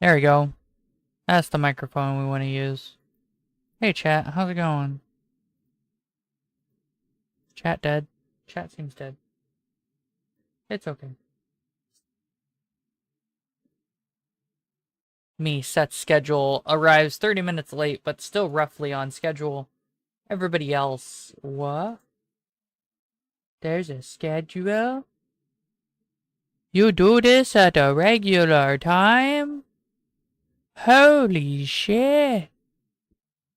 There we go. That's the microphone we want to use. Hey chat, how's it going? Chat dead. Chat seems dead. It's okay. Me set schedule arrives 30 minutes late, but still roughly on schedule. Everybody else, what? There's a schedule? You do this at a regular time? Holy shit.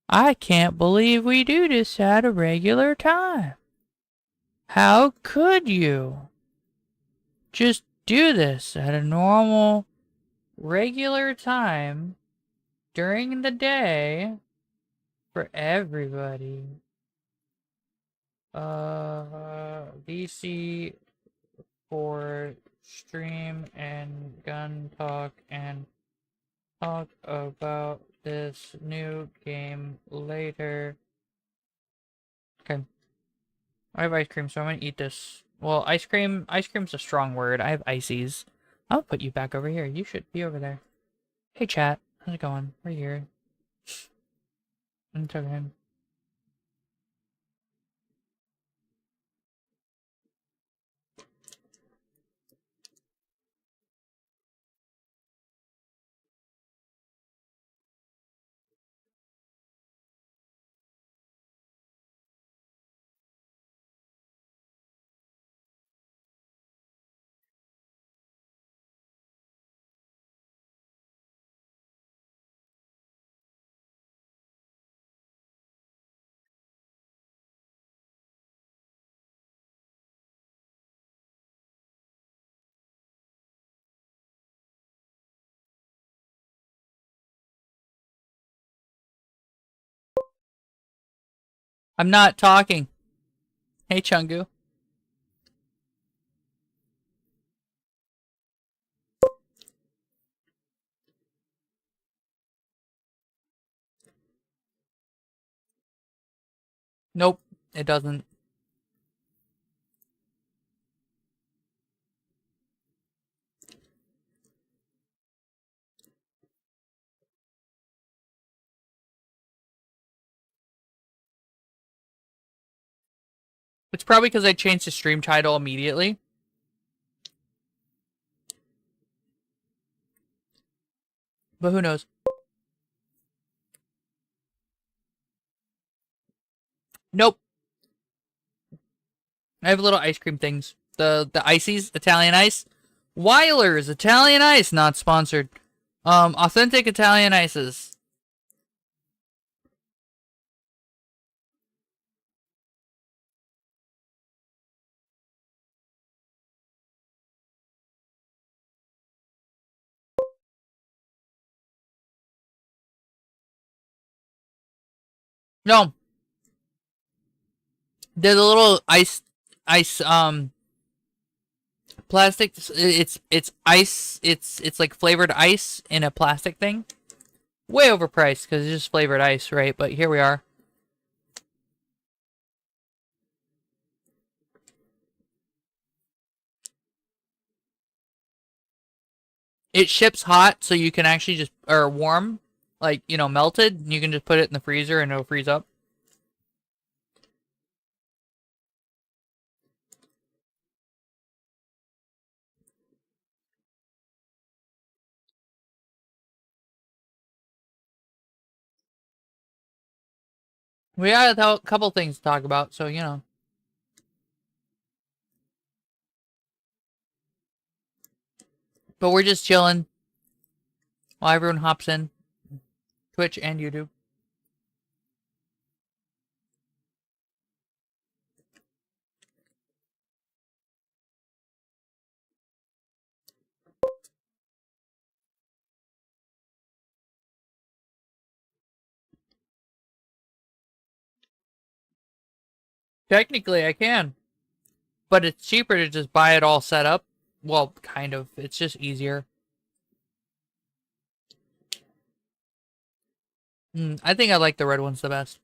I can't believe we do this at a regular time. How could you? Just do this at a normal, regular time during the day for everybody. VC for stream and gun talk and talk about this new game later. Okay. I have ice cream, so I'm gonna eat this. Well, ice cream's a strong word. I have ices. I'll put you back over here. You should be over there. Hey chat, how's it going? We're here. It's okay. I'm not talking. Hey Chungu. Nope, it doesn't. It's probably because I changed the stream title immediately. But who knows? Nope. I have little ice cream things. The ices, Italian ice. Weiler's Italian ice, not sponsored. Authentic Italian ices. No. They're the little ice plastic. It's ice. It's like flavored ice in a plastic thing. Way overpriced because it's just flavored ice, right? But here we are. It ships hot, so you can actually just, or warm, like, you know, melted. And you can just put it in the freezer and it'll freeze up. We got a couple things to talk about, so, you know. But we're just chilling while everyone hops in. Twitch and YouTube. Technically, I can. But it's cheaper to just buy it all set up. Well, kind of. It's just easier. I think I like the red ones the best.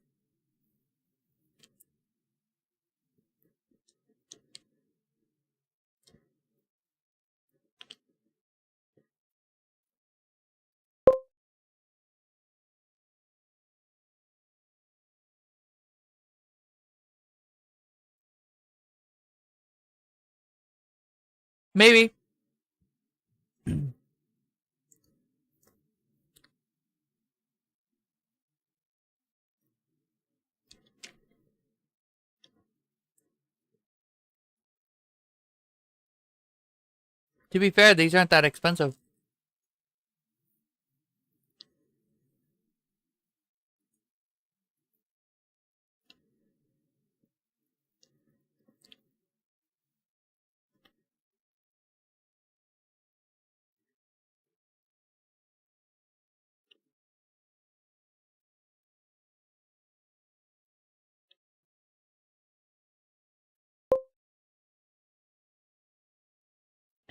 Maybe. To be fair, these aren't that expensive.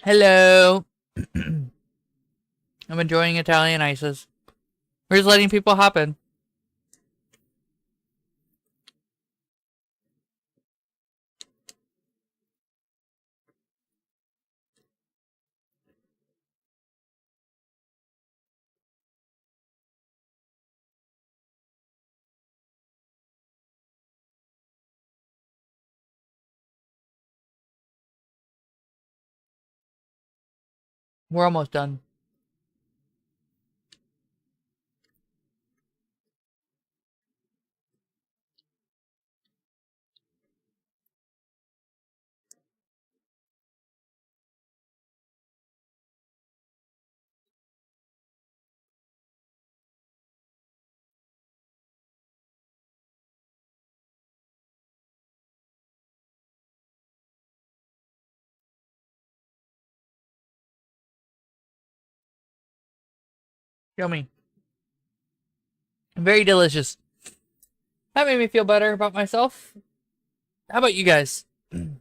Hello. I'm enjoying Italian ices. We're just letting people hop in. We're almost done. Yummy. Very delicious. That made me feel better about myself. How about you guys? You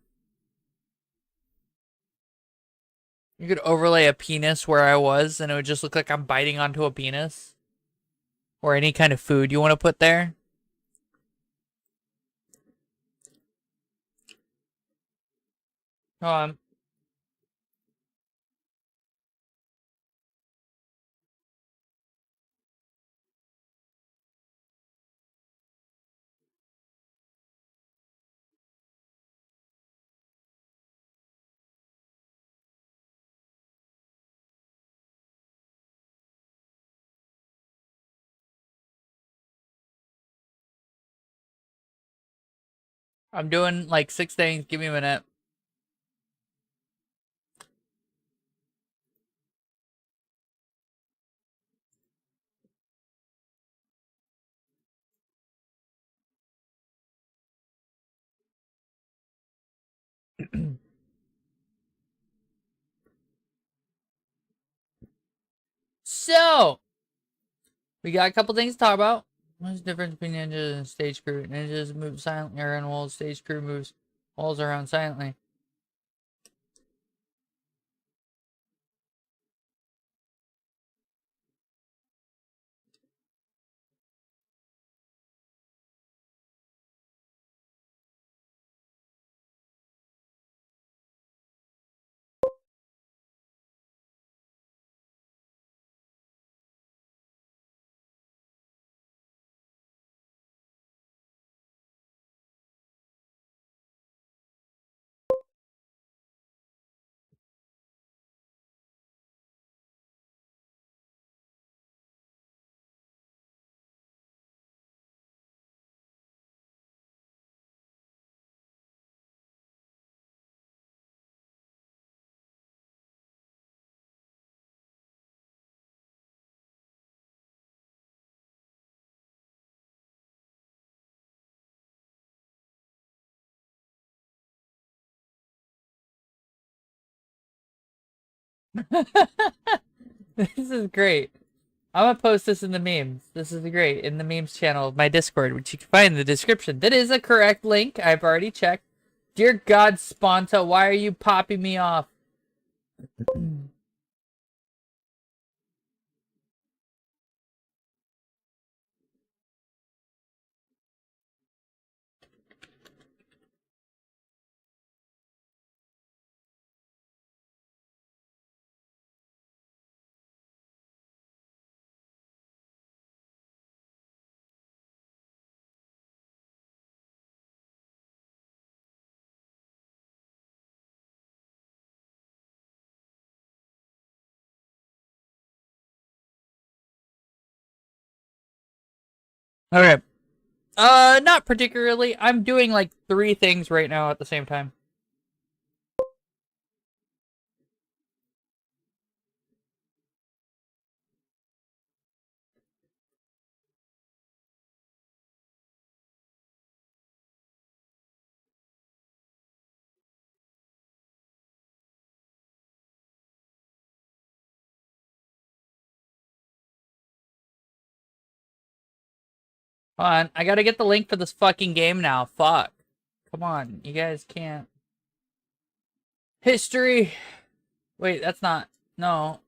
could overlay a penis where I was, and it would just look like I'm biting onto a penis. Or any kind of food you want to put there. Hold on. I'm doing like 6 things. Give me a minute. So, we got a couple things to talk about. What's the difference between ninjas and stage crew? Ninjas move silently around walls. Stage crew moves walls around silently. This is great. I'm gonna post this in the memes. This is great. In the memes channel of my Discord, which you can find in the description. That is a correct link. I've already checked. Dear God, Sponta, why are you popping me off? Okay. Not particularly. I'm doing like 3 things right now at the same time. Hold on, I gotta get the link for this fucking game now. Fuck. Come on, you guys can't. History. Wait, that's not. No.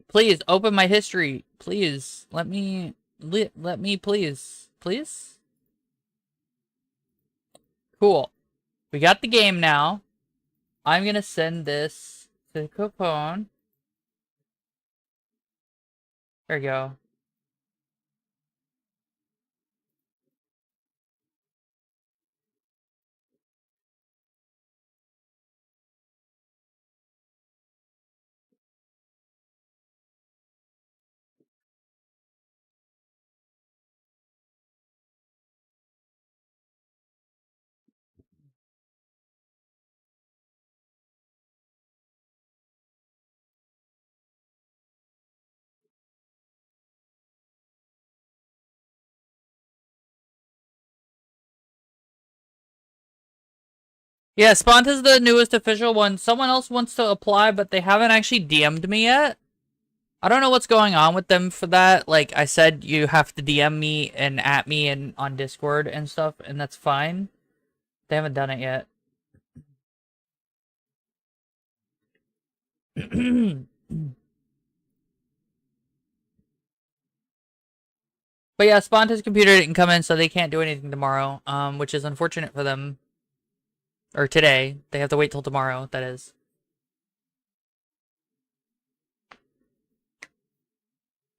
Please open my history. Please let me. Let me, please. Please. Cool. We got the game now. I'm gonna send this to Capone. There we go. Yeah, Sponta's the newest official one. Someone else wants to apply, but they haven't actually DM'd me yet. I don't know what's going on with them for that. Like I said, you have to DM me and at me and on Discord and stuff, and that's fine. They haven't done it yet. But yeah, Sponta's computer didn't come in, so they can't do anything tomorrow, which is unfortunate for them. Or today. They have to wait till tomorrow, that is.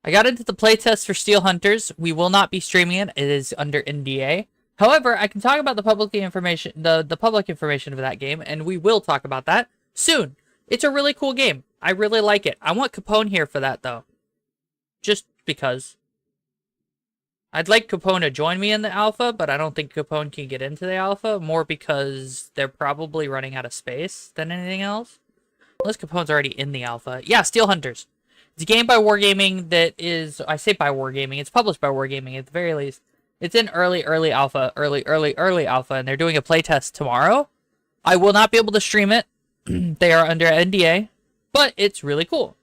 I got into the playtest for Steel Hunters. We will not be streaming it. It is under NDA. However, I can talk about the public information, the public information of that game, and we will talk about that soon. It's a really cool game. I really like it. I want Capone here for that, though. Just because. I'd like Capone to join me in the alpha, but I don't think Capone can get into the alpha, more because they're probably running out of space than anything else. Unless Capone's already in the alpha. Yeah, Steel Hunters. It's a game by Wargaming that is, I say by Wargaming, it's published by Wargaming at the very least. It's in early alpha, early alpha, and they're doing a playtest tomorrow. I will not be able to stream it. They are under NDA, but it's really cool.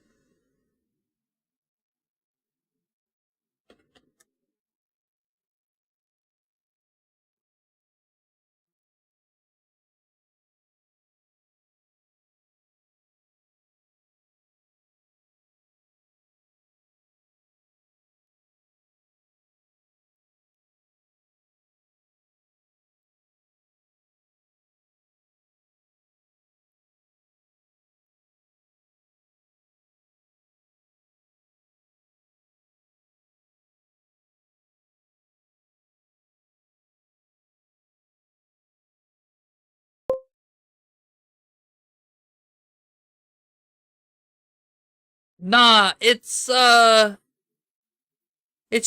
Nah, it's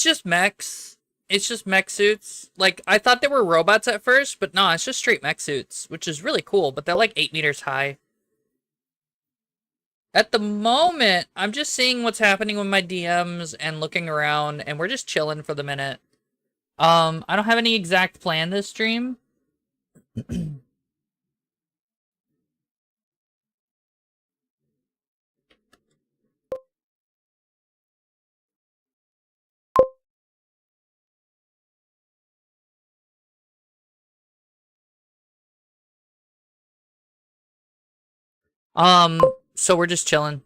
just mechs. It's just mech suits. Like, I thought they were robots at first, but no, it's just straight mech suits, which is really cool, but they're like 8 meters high. At the moment, I'm just seeing what's happening with my DMs and looking around, and we're just chilling for the minute. I don't have any exact plan this stream. So we're just chilling.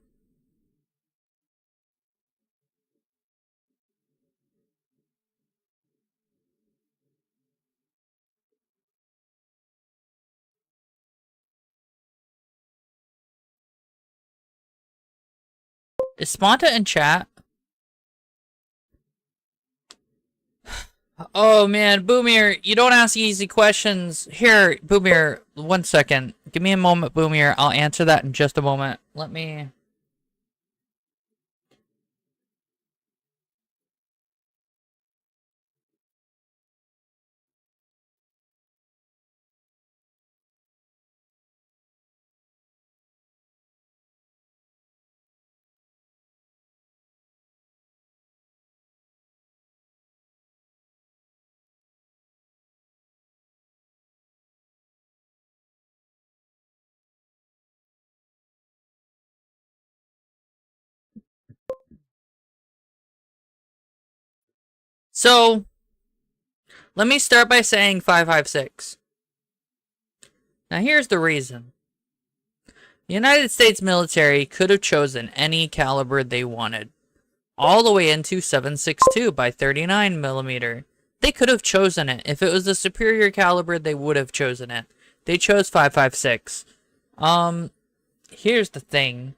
Is Sponta in chat? Oh man, Boomier, you don't ask easy questions. Here, Boomier, 1 second. Give me a moment, Boomier. I'll answer that in just a moment. Let me... So, let me start by saying 5.56. Now here's the reason. The United States military could have chosen any caliber they wanted. All the way into 7.62 by 39 millimeter. They could have chosen it. If it was a superior caliber, they would have chosen it. They chose 5.56. Here's the thing.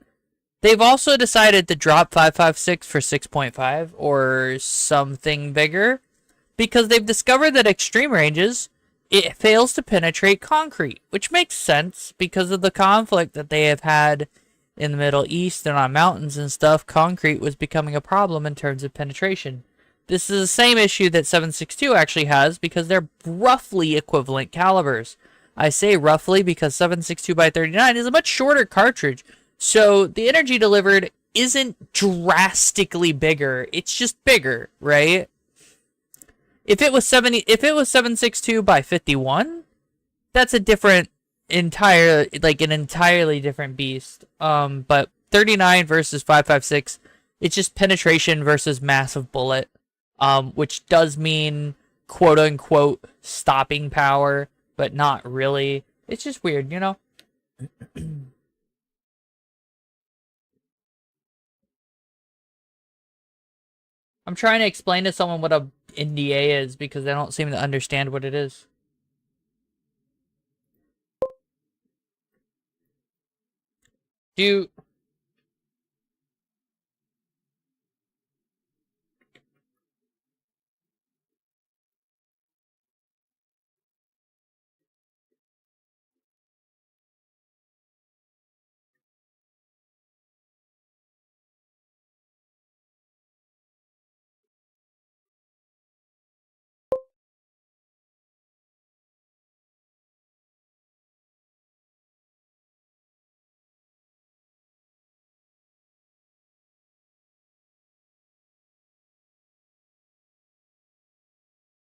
They've also decided to drop 5.56 for 6.5 or something bigger because they've discovered that extreme ranges, it fails to penetrate concrete, which makes sense because of the conflict that they have had in the Middle East and on mountains and stuff. Concrete was becoming a problem in terms of penetration. This is the same issue that 7.62 actually has because they're roughly equivalent calibers. I say roughly because 7.62 by 39 is a much shorter cartridge, so the energy delivered isn't drastically bigger. It's just bigger, right? If it was 7.62 by 51, that's a different an entirely different beast. But 39 versus 5.56, it's just penetration versus massive bullet, which does mean quote unquote stopping power, but not really. It's just weird, you know? I'm trying to explain to someone what a NDA is because they don't seem to understand what it is.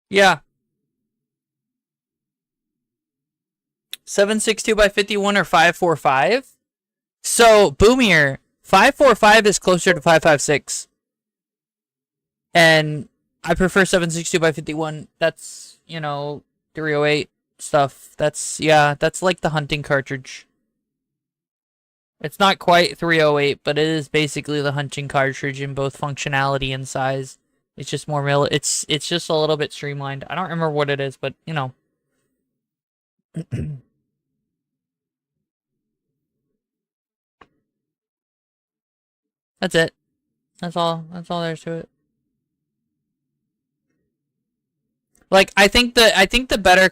Yeah. 7.62 by 51 or 5.45. So, Boomier, 5.45 is closer to 5.56. And I prefer 7.62 by 51. That's, 308 stuff. That's like the hunting cartridge. It's not quite 308, but it is basically the hunting cartridge in both functionality and size. It's just more it's just a little bit streamlined. I don't remember what it is, but That's it. That's all there is to it. Like I think the better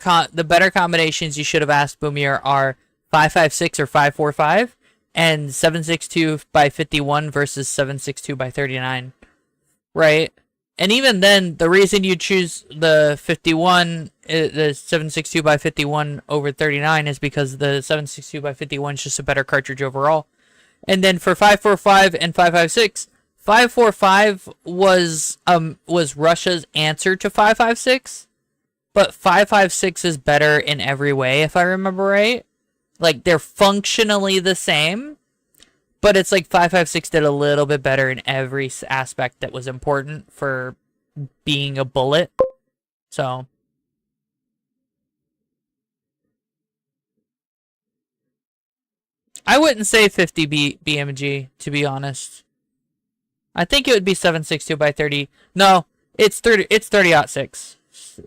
combinations you should have asked Boomier are 5.56 or 5.45 and 7.62 by 51 versus 7.62 by 39. Right? And even then, the reason you choose the 51, the 7.62 by 51 over 39 is because the 7.62 by 51 is just a better cartridge overall. And then for 5.45 and 5.56, 5.45 was Russia's answer to 5.56, but 5.56 is better in every way, if I remember right. Like, they're functionally the same, but it's like 5.56 did a little bit better in every aspect that was important for being a bullet. So I wouldn't say 50 BMG, to be honest. I think it would be 7.62 by 30. No, it's 30. It's 30.06.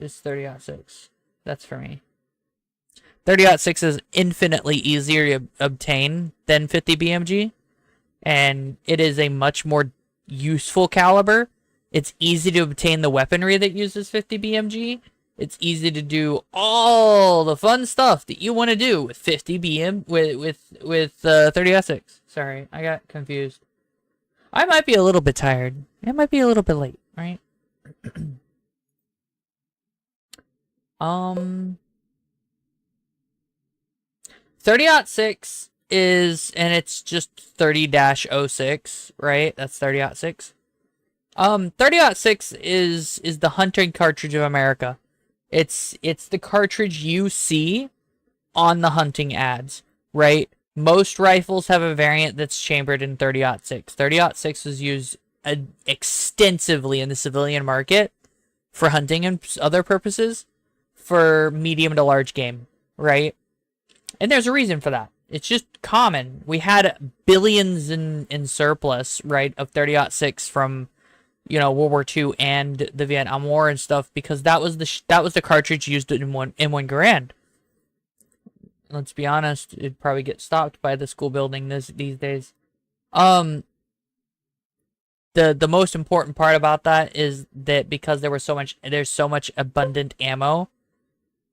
It's 30.06. That's for me. 30.06 is infinitely easier to obtain than 50 BMG, and it is a much more useful caliber. It's easy to obtain the weaponry that uses 50 BMG. It's easy to do all the fun stuff that you want to do with 50 BM with 30.06. Sorry, I got confused. I might be a little bit tired. It might be a little bit late, right? 30.06 is, and it's just 30-06, right? That's 30.06. 30.06 is the hunting cartridge of America. It's the cartridge you see on the hunting ads, right? Most rifles have a variant that's chambered in 30.06. 30.06 is used extensively in the civilian market for hunting and other purposes for medium to large game, right? And there's a reason for that. It's just common. We had billions in surplus, right, of 30-06 from, you know, World War II and the Vietnam War and stuff, because that was the cartridge used in one Garand. Let's be honest, it'd probably get stopped by the school building these days. The most important part about that is that because there's so much abundant ammo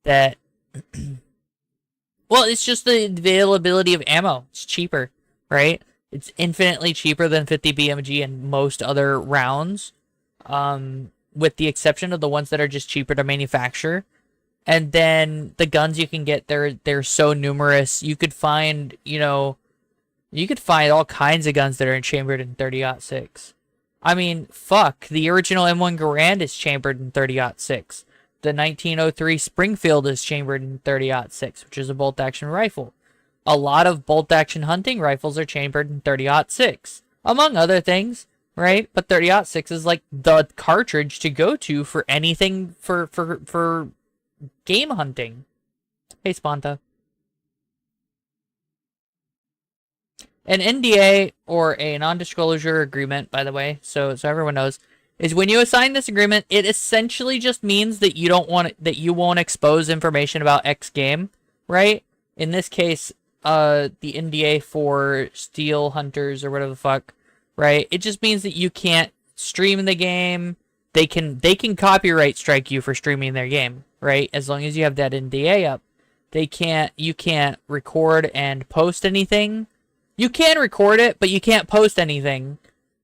that well, it's just the availability of ammo. It's cheaper, right? It's infinitely cheaper than 50 BMG and most other rounds, with the exception of the ones that are just cheaper to manufacture. And then the guns you can get, they're so numerous. You could find, you know, all kinds of guns that are chambered in 30-06. I mean, fuck, the original M1 Garand is chambered in 30-06. The 1903 Springfield is chambered in 30-06, which is a bolt-action rifle. A lot of bolt-action hunting rifles are chambered in 30-06, among other things, right? But 30-06 is like the cartridge to go to for anything for game hunting. Hey, Sponta. An NDA, or a non-disclosure agreement, by the way, so everyone knows, is when you assign this agreement, it essentially just means that you won't expose information about X game, right? In this case, the NDA for Steel Hunters or whatever the fuck, right? It just means that you can't stream the game. They can copyright strike you for streaming their game, right? As long as you have that NDA up. You can't record and post anything. You can record it, but you can't post anything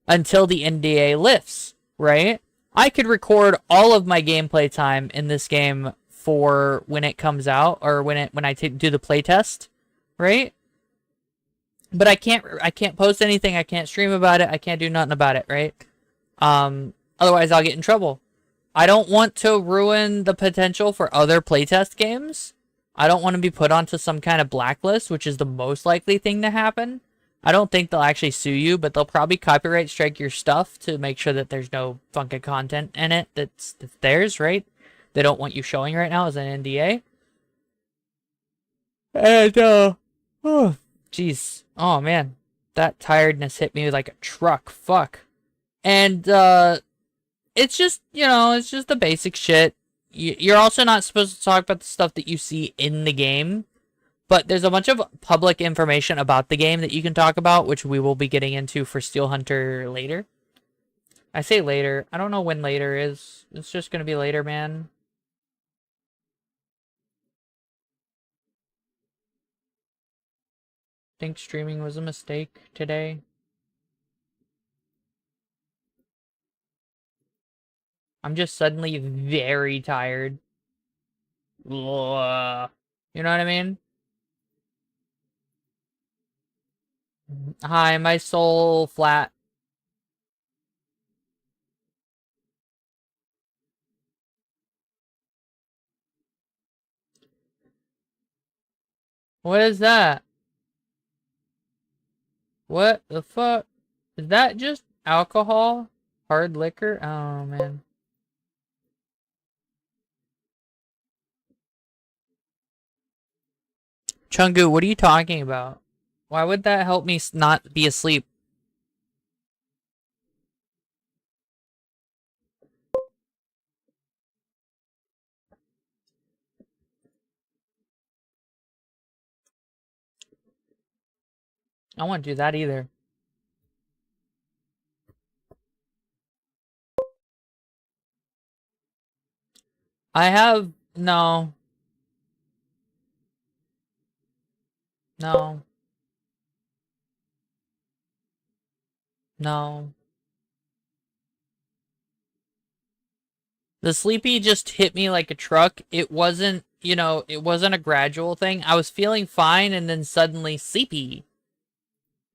until the NDA lifts. Right? I could record all of my gameplay time in this game for when it comes out, or when I do the playtest, right? But I can't post anything. I can't stream about it. I can't do nothing about it, right? Otherwise I'll get in trouble. I don't want to ruin the potential for other playtest games. I don't want to be put onto some kind of blacklist, which is the most likely thing to happen. I don't think they'll actually sue you, but they'll probably copyright strike your stuff to make sure that there's no funky content in it that's theirs, right? They don't want you showing right now as an NDA. And, oh, jeez. Oh, man. That tiredness hit me like a truck. Fuck. And, it's just, you know, it's just the basic shit. You're also not supposed to talk about the stuff that you see in the game. But there's a bunch of public information about the game that you can talk about, which we will be getting into for Steel Hunter later. I say later. I don't know when later is. It's just going to be later, man. Think streaming was a mistake today. I'm just suddenly very tired. You know what I mean? Hi, my soul flat. What is that? What the fuck? Is that just alcohol? Hard liquor? Oh, man. Chungu, what are you talking about? Why would that help me not be asleep? I don't want to do that either. I have... No. No. No. The sleepy just hit me like a truck. It wasn't, you know, it wasn't a gradual thing. I was feeling fine and then suddenly sleepy.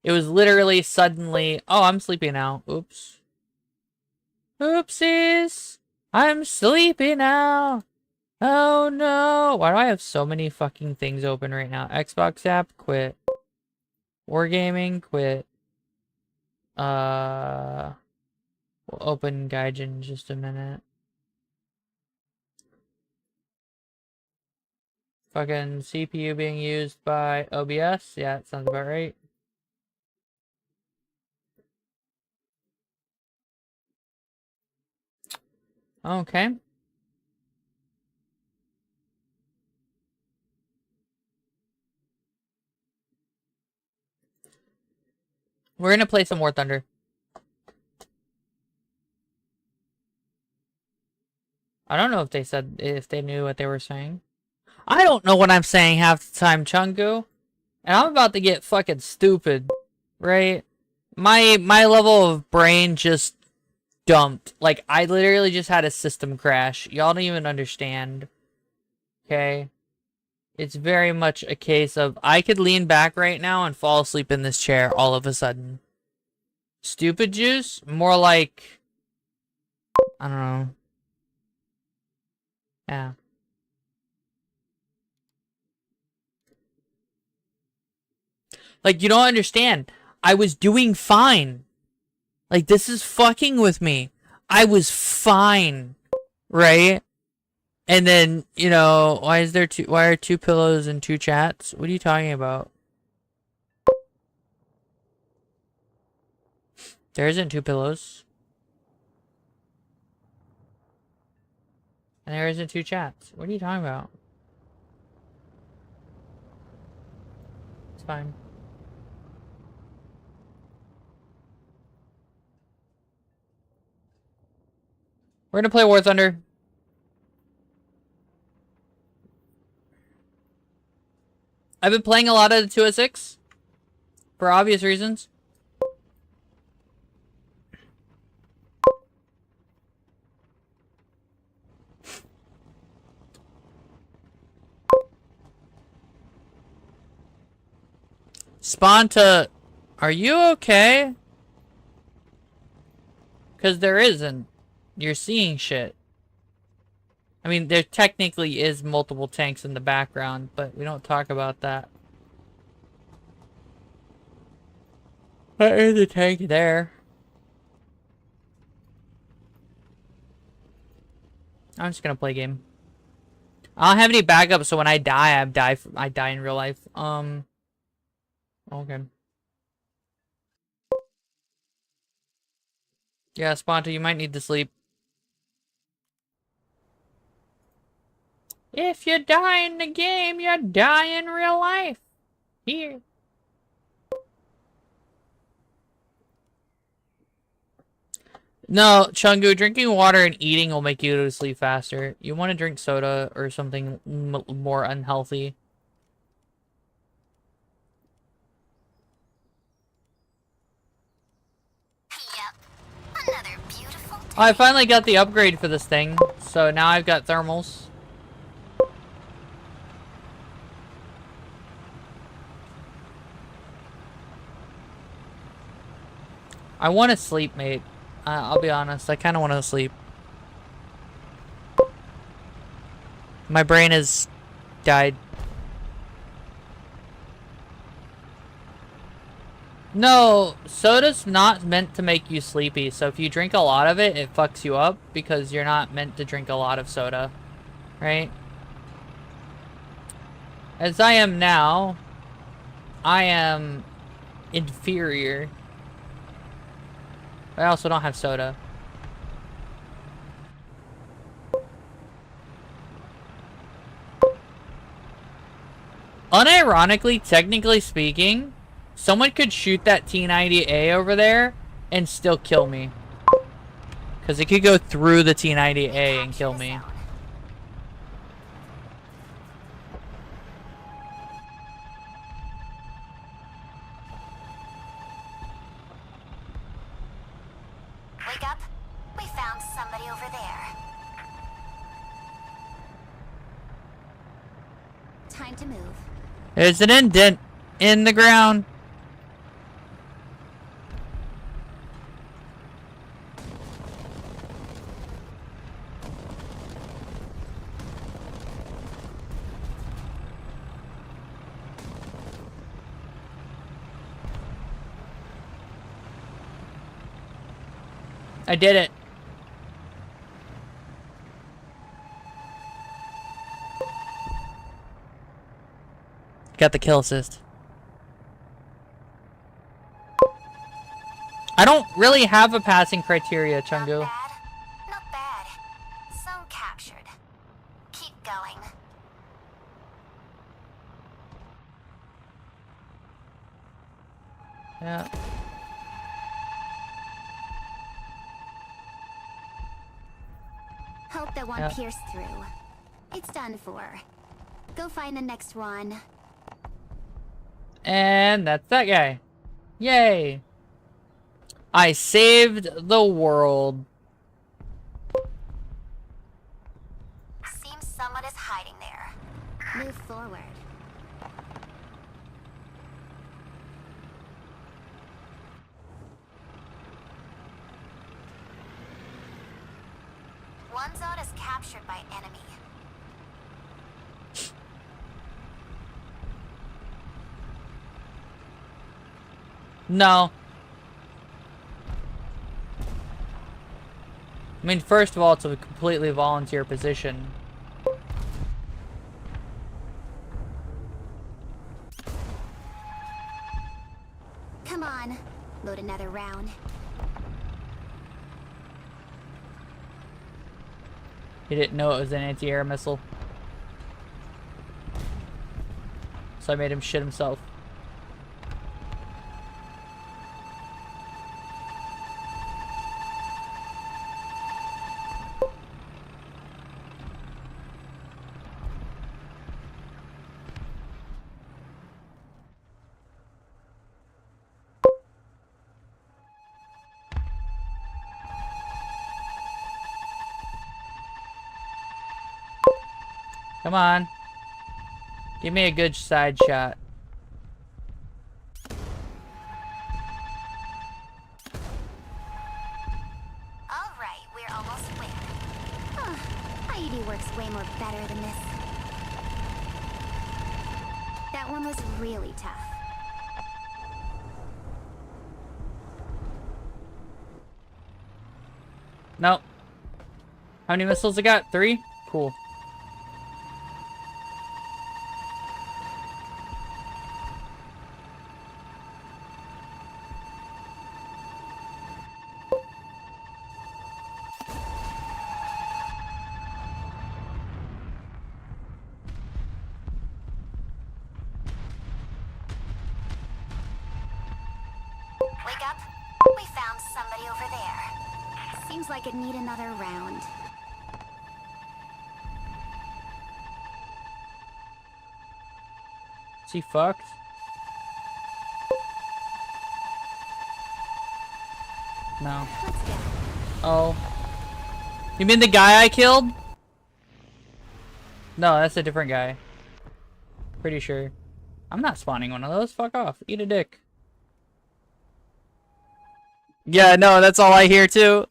It was literally suddenly, oh, I'm sleepy now. Oops. Oopsies. I'm sleepy now. Oh no. Why do I have so many fucking things open right now? Xbox app, quit. Wargaming, quit. We'll open Gaijin in just a minute. Fucking CPU being used by OBS. Yeah, that sounds about right. Okay. We're gonna play some War Thunder. I don't know if they knew what they were saying. I don't know what I'm saying half the time, Chungu. And I'm about to get fucking stupid, right? My level of brain just dumped. Like, I literally just had a system crash. Y'all don't even understand. Okay? It's very much a case of I could lean back right now and fall asleep in this chair all of a sudden. Stupid juice? More like, I don't know. Yeah. Like, you don't understand. I was doing fine. Like, this is fucking with me. I was fine. Right? And then, you know, why are two pillows and two chats? What are you talking about? There isn't two pillows. And there isn't two chats. What are you talking about? It's fine. We're gonna play War Thunder. I've been playing a lot of the 206 for obvious reasons. Sponta, are you okay? Because there isn't. You're seeing shit. I mean, there technically is multiple tanks in the background, but we don't talk about that. There is a tank there. I'm just gonna play a game. I don't have any backup, so when I die, I die in real life. Okay. Yeah, Sponta, you might need to sleep. If you die in the game, you die in real life. Here. No, Chungu, drinking water and eating will make you go to sleep faster. You want to drink soda or something more unhealthy. Yep. Another beautiful day. I finally got the upgrade for this thing, so now I've got thermals. I want to sleep, mate. I'll be honest, I kind of want to sleep. My brain has died. No, soda's not meant to make you sleepy, so if you drink a lot of it, it fucks you up because you're not meant to drink a lot of soda, right? As I am now, I am inferior. I also don't have soda. Unironically, technically speaking, someone could shoot that T90A over there and still kill me. Because it could go through the T90A and kill me. Wake up. We found somebody over there. Time to move. There's an indent in the ground. I did it. Got the kill assist. I don't really have a passing criteria, Chungu. Not bad. Not bad. Zone captured. Keep going. Yeah. Hope that one pierced through. It's done for. Go find the next one. And that's that guy. Yay. I saved the world. Seems someone is hiding there. Move forward. One zone is captured by enemy. No. I mean, first of all, it's a completely volunteer position. Come on. Load another round. He didn't know it was an anti-air missile. So I made him shit himself. Come on. Give me a good side shot. Alright, we're almost there. Huh. IED works way more better than this. That one was really tough. Nope. How many missiles I got? 3? Cool. Wake up. We found somebody over there. Seems like it need another round. Is he fucked? No. Let's go. Oh. You mean the guy I killed? No, that's a different guy. Pretty sure. I'm not spawning one of those. Fuck off. Eat a dick. Yeah, no, that's all I hear too.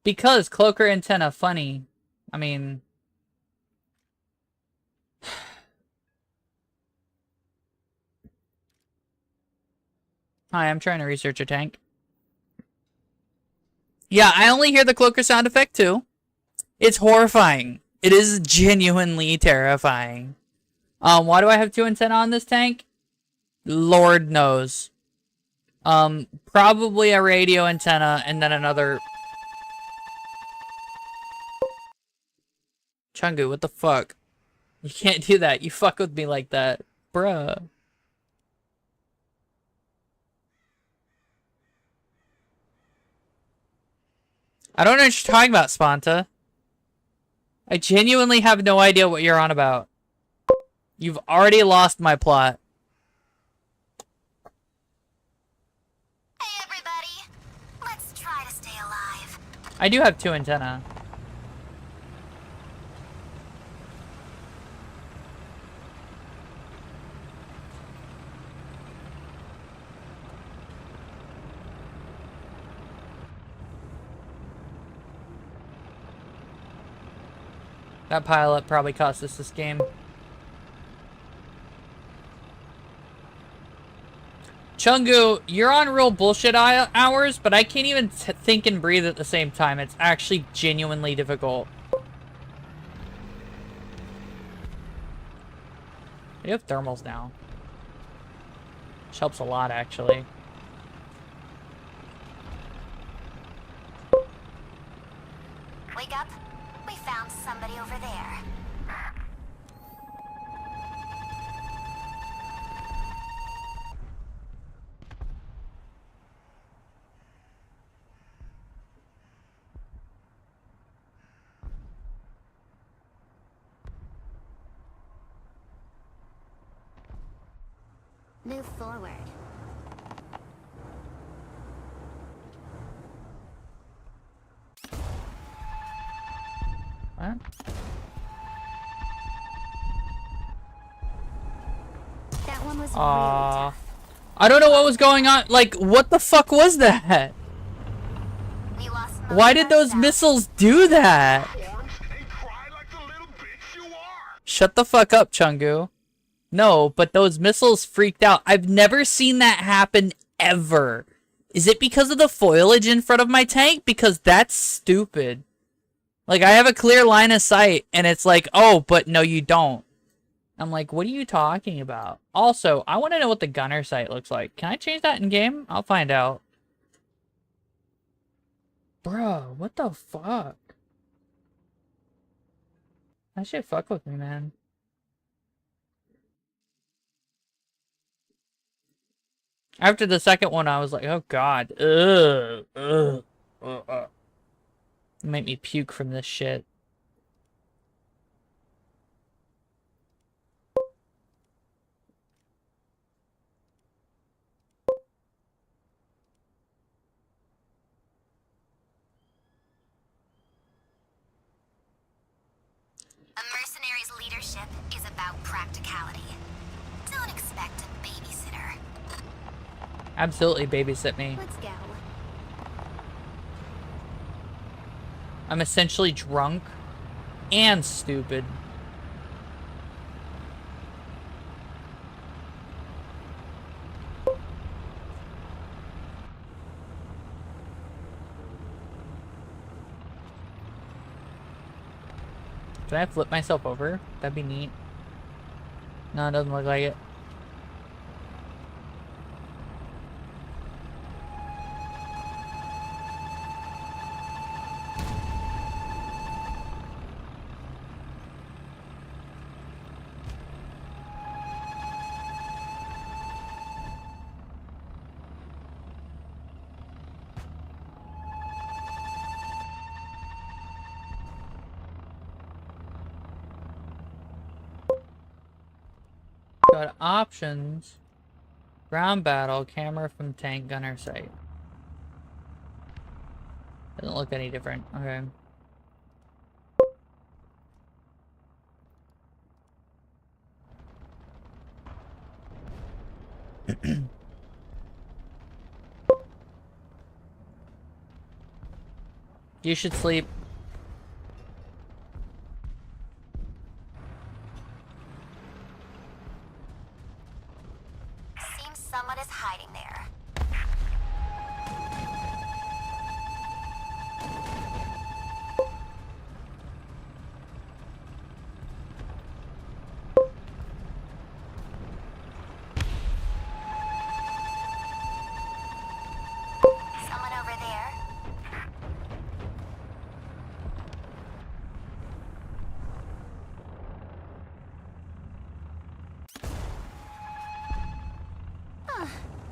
Because cloaker antenna funny. I mean... Hi, I'm trying to research a tank. Yeah, I only hear the cloaker sound effect too. It's horrifying. It is genuinely terrifying. Why do I have 2 antenna on this tank? Lord knows. Probably a radio antenna and then another... Chungu, what the fuck? You can't do that. You fuck with me like that. Bruh. I don't know what you're talking about, Spanta. I genuinely have no idea what you're on about. You've already lost my plot. Hey everybody! Let's try to stay alive. I do have 2 antenna. That pilot probably cost us this game. Chungu, you're on real bullshit hours, but I can't even think and breathe at the same time. It's actually genuinely difficult. We have thermals now. Which helps a lot, actually. Wake up. We found somebody over there. Move forward. What? That one was really I tough. don't know what was going on. Like, what the fuck was that? We lost most Why of did our those stuff. missiles do that? And cry like the little bitch you are. Shut the fuck up, Chungu. No, but those missiles freaked out. I've never seen that happen ever. Is it because of the foliage in front of my tank? Because that's stupid. Like, I have a clear line of sight, and it's like, oh, but no, you don't. I'm like, what are you talking about? Also, I want to know what the gunner sight looks like. Can I change that in-game? I'll find out. Bro, what the fuck? That shit fuck with me, man. After the second one, I was like, oh god. Ugh. Make me puke from this shit. A mercenary's leadership is about practicality. Don't expect a babysitter. Absolutely babysit me. Let's go. I'm essentially drunk and stupid. Can I flip myself over? That'd be neat. No, it doesn't look like it. Got options. Ground battle, camera from tank, gunner sight. Doesn't look any different. Okay. You should sleep. Seems someone is hiding there. Someone over there.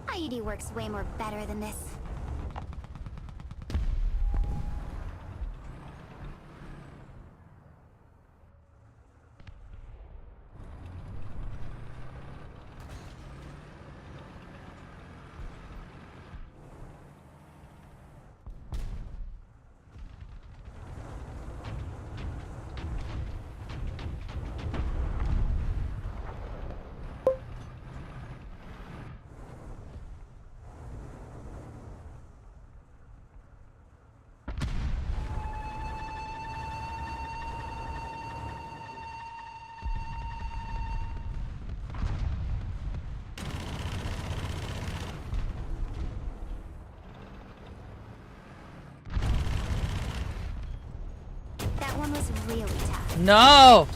IED works way more better than this. That one was really tough. No!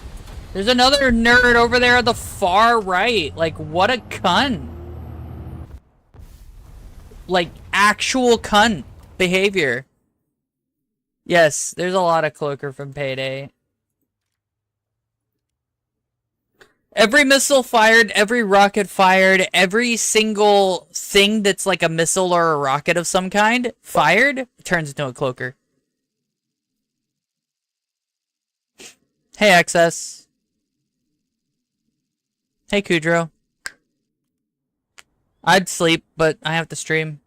There's another nerd over there at the far right. Like, what a cunt. Like, actual cunt behavior. Yes, there's a lot of cloaker from Payday. Every missile fired, every rocket fired, every single thing that's like a missile or a rocket of some kind fired turns into a cloaker. Hey, XS. Hey, Kudro. I'd sleep, but I have to stream.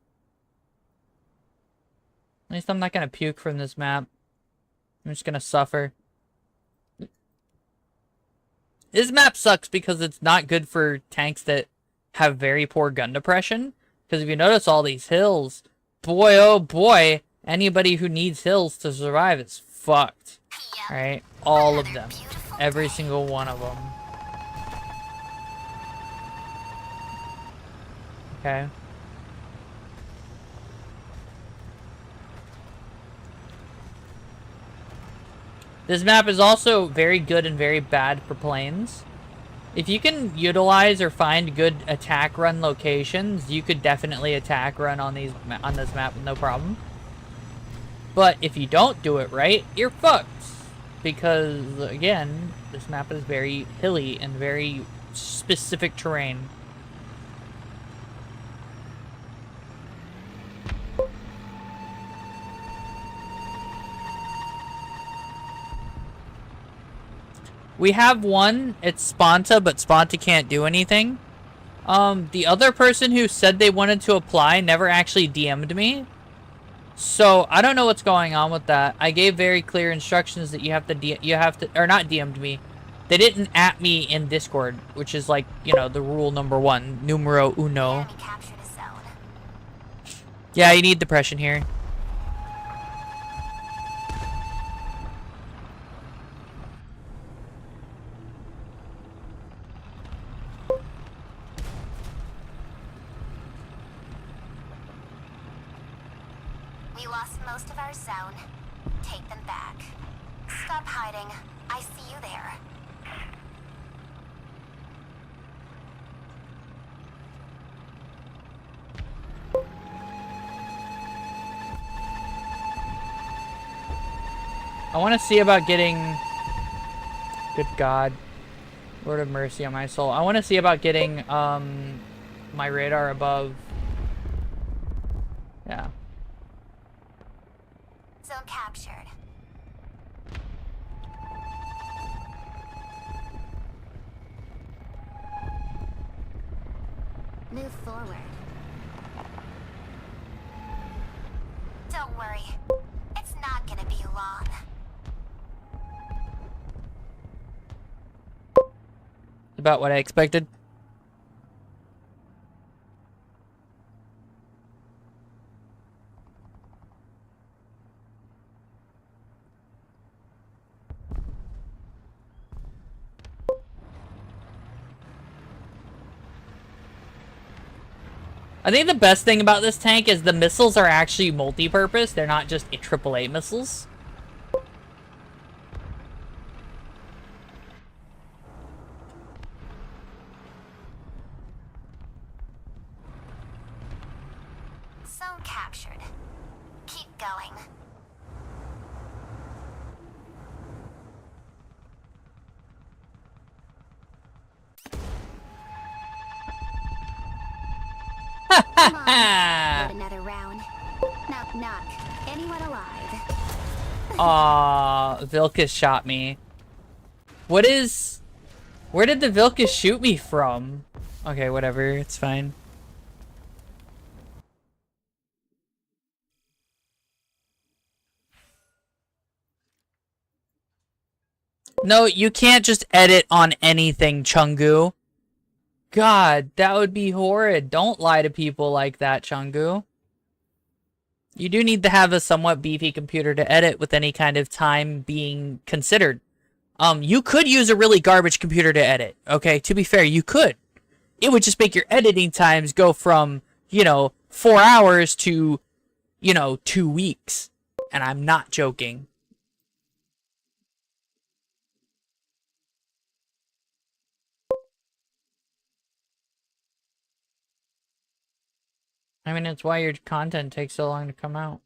At least I'm not gonna puke from this map. I'm just gonna suffer. This map sucks because it's not good for tanks that have very poor gun depression. Because if you notice all these hills, boy oh boy, anybody who needs hills to survive is fucked. Yep. Alright? All of Another them. beautiful Every day. single one of them. Okay. This map is also very good and very bad for planes. If you can utilize or find good attack run locations, you could definitely attack run on this map with no problem. But if you don't do it right, you're fucked. Because, again, this map is very hilly and very specific terrain. We have one, it's Sponta, but Sponta can't do anything. The other person who said they wanted to apply never actually DM'd me. So, I don't know what's going on with that. I gave very clear instructions that you have to, or not DM'd me. They didn't at me in Discord, which is like, you know, the rule number one, numero uno. Enemy captured a zone. Yeah, you need depression here. We lost most of our zone. Take them back. Stop hiding. I see you there. I want to see about getting... Good God. Lord of mercy on my soul. I want to see about getting, my radar above... Yeah. Zone captured. Move forward. Don't worry. It's not gonna be long. About what I expected. I think the best thing about this tank is the missiles are actually multi-purpose. They're not just AAA missiles. Zone captured. Keep going. Come on. Wait another round. Knock knock. Anyone alive? Aw, Vilcus shot me. What is... Where did the Vilcus shoot me from? Okay, whatever. It's fine. No, you can't just edit on anything, Chungu. God, that would be horrid. Don't lie to people like that, Chungu. You do need to have a somewhat beefy computer to edit with any kind of time being considered. You could use a really garbage computer to edit, okay? To be fair, you could. It would just make your editing times go from, you know, 4 hours to, you know, 2 weeks. And I'm not joking. I mean, it's why your content takes so long to come out.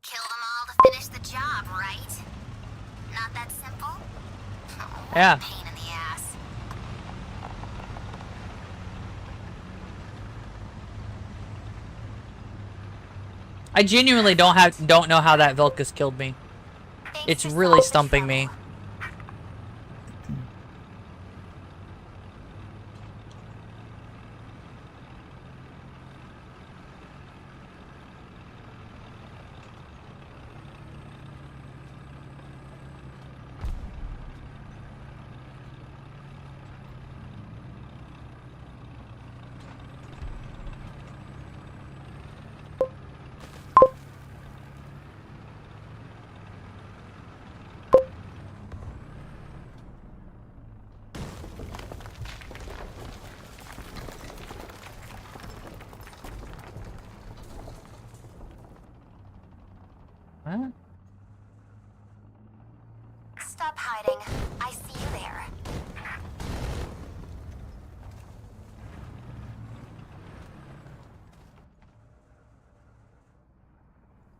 Kill them all to finish the job, right? Not that simple? Oh, what a Yeah. pain in the ass. I genuinely don't know how that Vilcus killed me. Thanks It's for really solving the stumping me. trouble. What? Stop hiding. I see you there.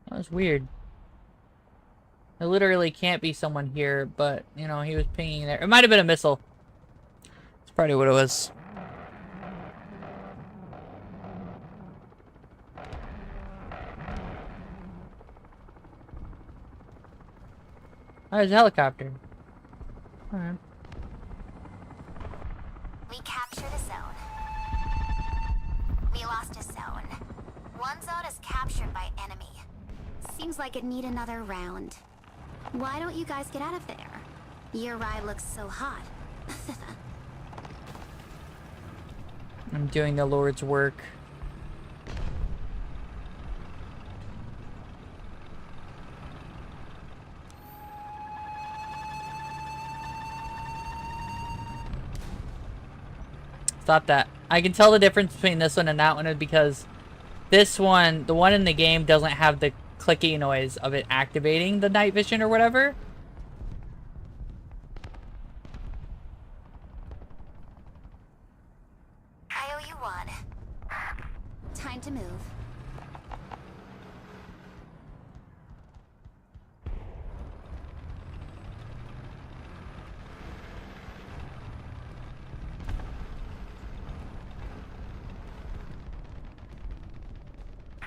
That was weird. There literally can't be someone here, but, you know, he was pinging there. It might have been a missile. That's probably what it was. Oh, there's a helicopter. Alright. We captured a zone. We lost a zone. One zone is captured by enemy. Seems like it need another round. Why don't you guys get out of there? Your ride looks so hot. I'm doing the Lord's work. Stop that. I can tell the difference between this one and that one because this one, the one in the game, doesn't have the clicky noise of it activating the night vision or whatever. I owe you one. Time to move.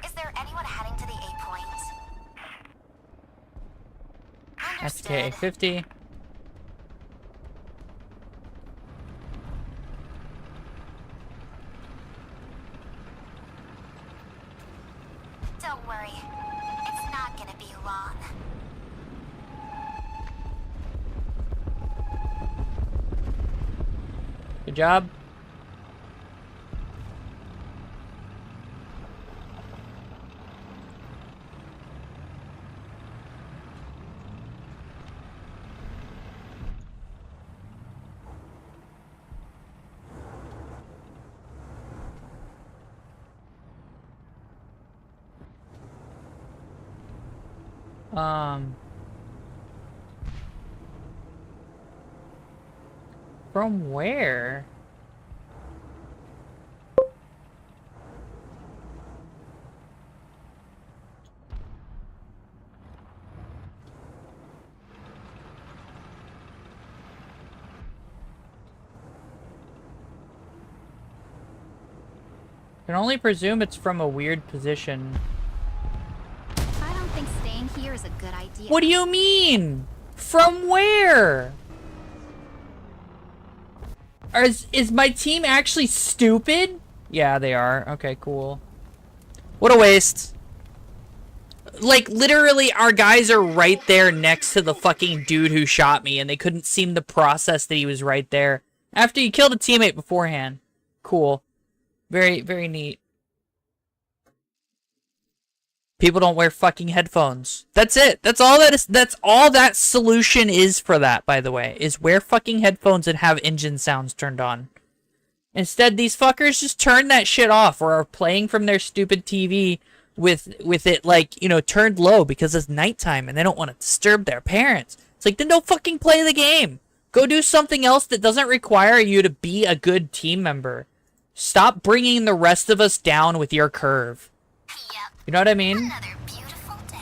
Is there anyone heading to the A point? That's Understood. K50. Don't worry. It's not gonna be long. Good job. From where? Can only presume it's from a weird position. I don't think staying here is a good idea. What do you mean? From where? Is my team actually stupid? Yeah, they are. Okay, cool. What a waste. Like, literally, our guys are right there next to the fucking dude who shot me, and they couldn't seem to process that he was right there. After you killed a teammate beforehand. Cool. Very, very neat. People don't wear fucking headphones. That's it. That's all that is. That's all that solution is for that, by the way, is wear fucking headphones and have engine sounds turned on. Instead, these fuckers just turn that shit off or are playing from their stupid TV with it, like, you know, turned low because it's nighttime and they don't want to disturb their parents. It's like, then don't fucking play the game. Go do something else that doesn't require you to be a good team member. Stop bringing the rest of us down with your curve. Yep. You know what I mean? Another beautiful day.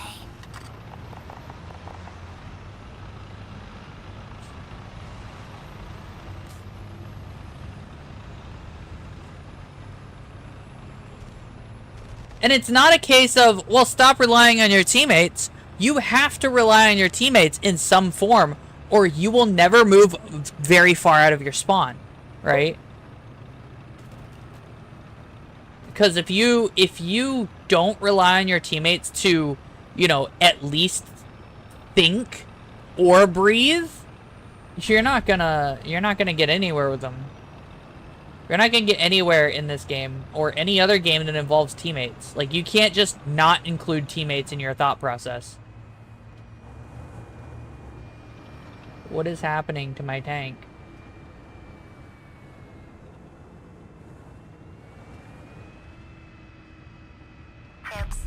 And it's not a case of, well, stop relying on your teammates. You have to rely on your teammates in some form, or you will never move very far out of your spawn, right? Because if you don't rely on your teammates to, you know, at least think or breathe, you're not gonna get anywhere with them. You're not gonna get anywhere in this game or any other game that involves teammates. Like, you can't just not include teammates in your thought process. What is happening to my tank? Oops.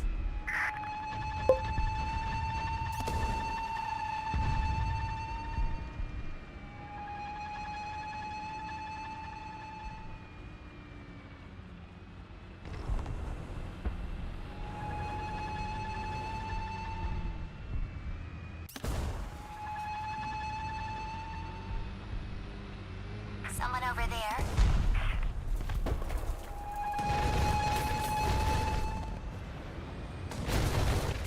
Someone over there?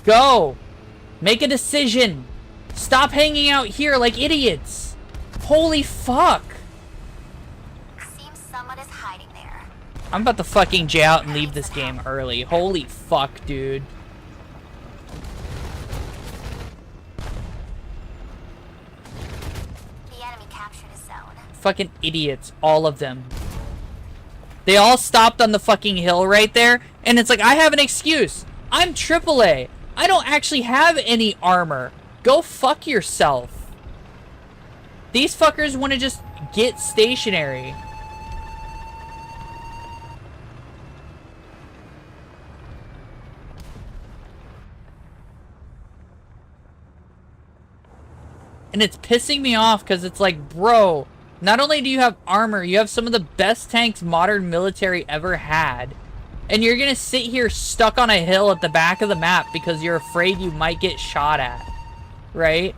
Go! Make a decision! Stop hanging out here like idiots! Holy fuck! Seems someone is hiding there. I'm about to fucking J out and leave this game early. Holy fuck, dude. The enemy captured a zone. Fucking idiots, all of them. They all stopped on the fucking hill right there, and it's like, I have an excuse. I'm AAA. I don't actually have any armor. Go fuck yourself. These fuckers want to just get stationary. And it's pissing me off because it's like, bro, not only do you have armor, you have some of the best tanks modern military ever had. And you're gonna sit here stuck on a hill at the back of the map because you're afraid you might get shot at. Right?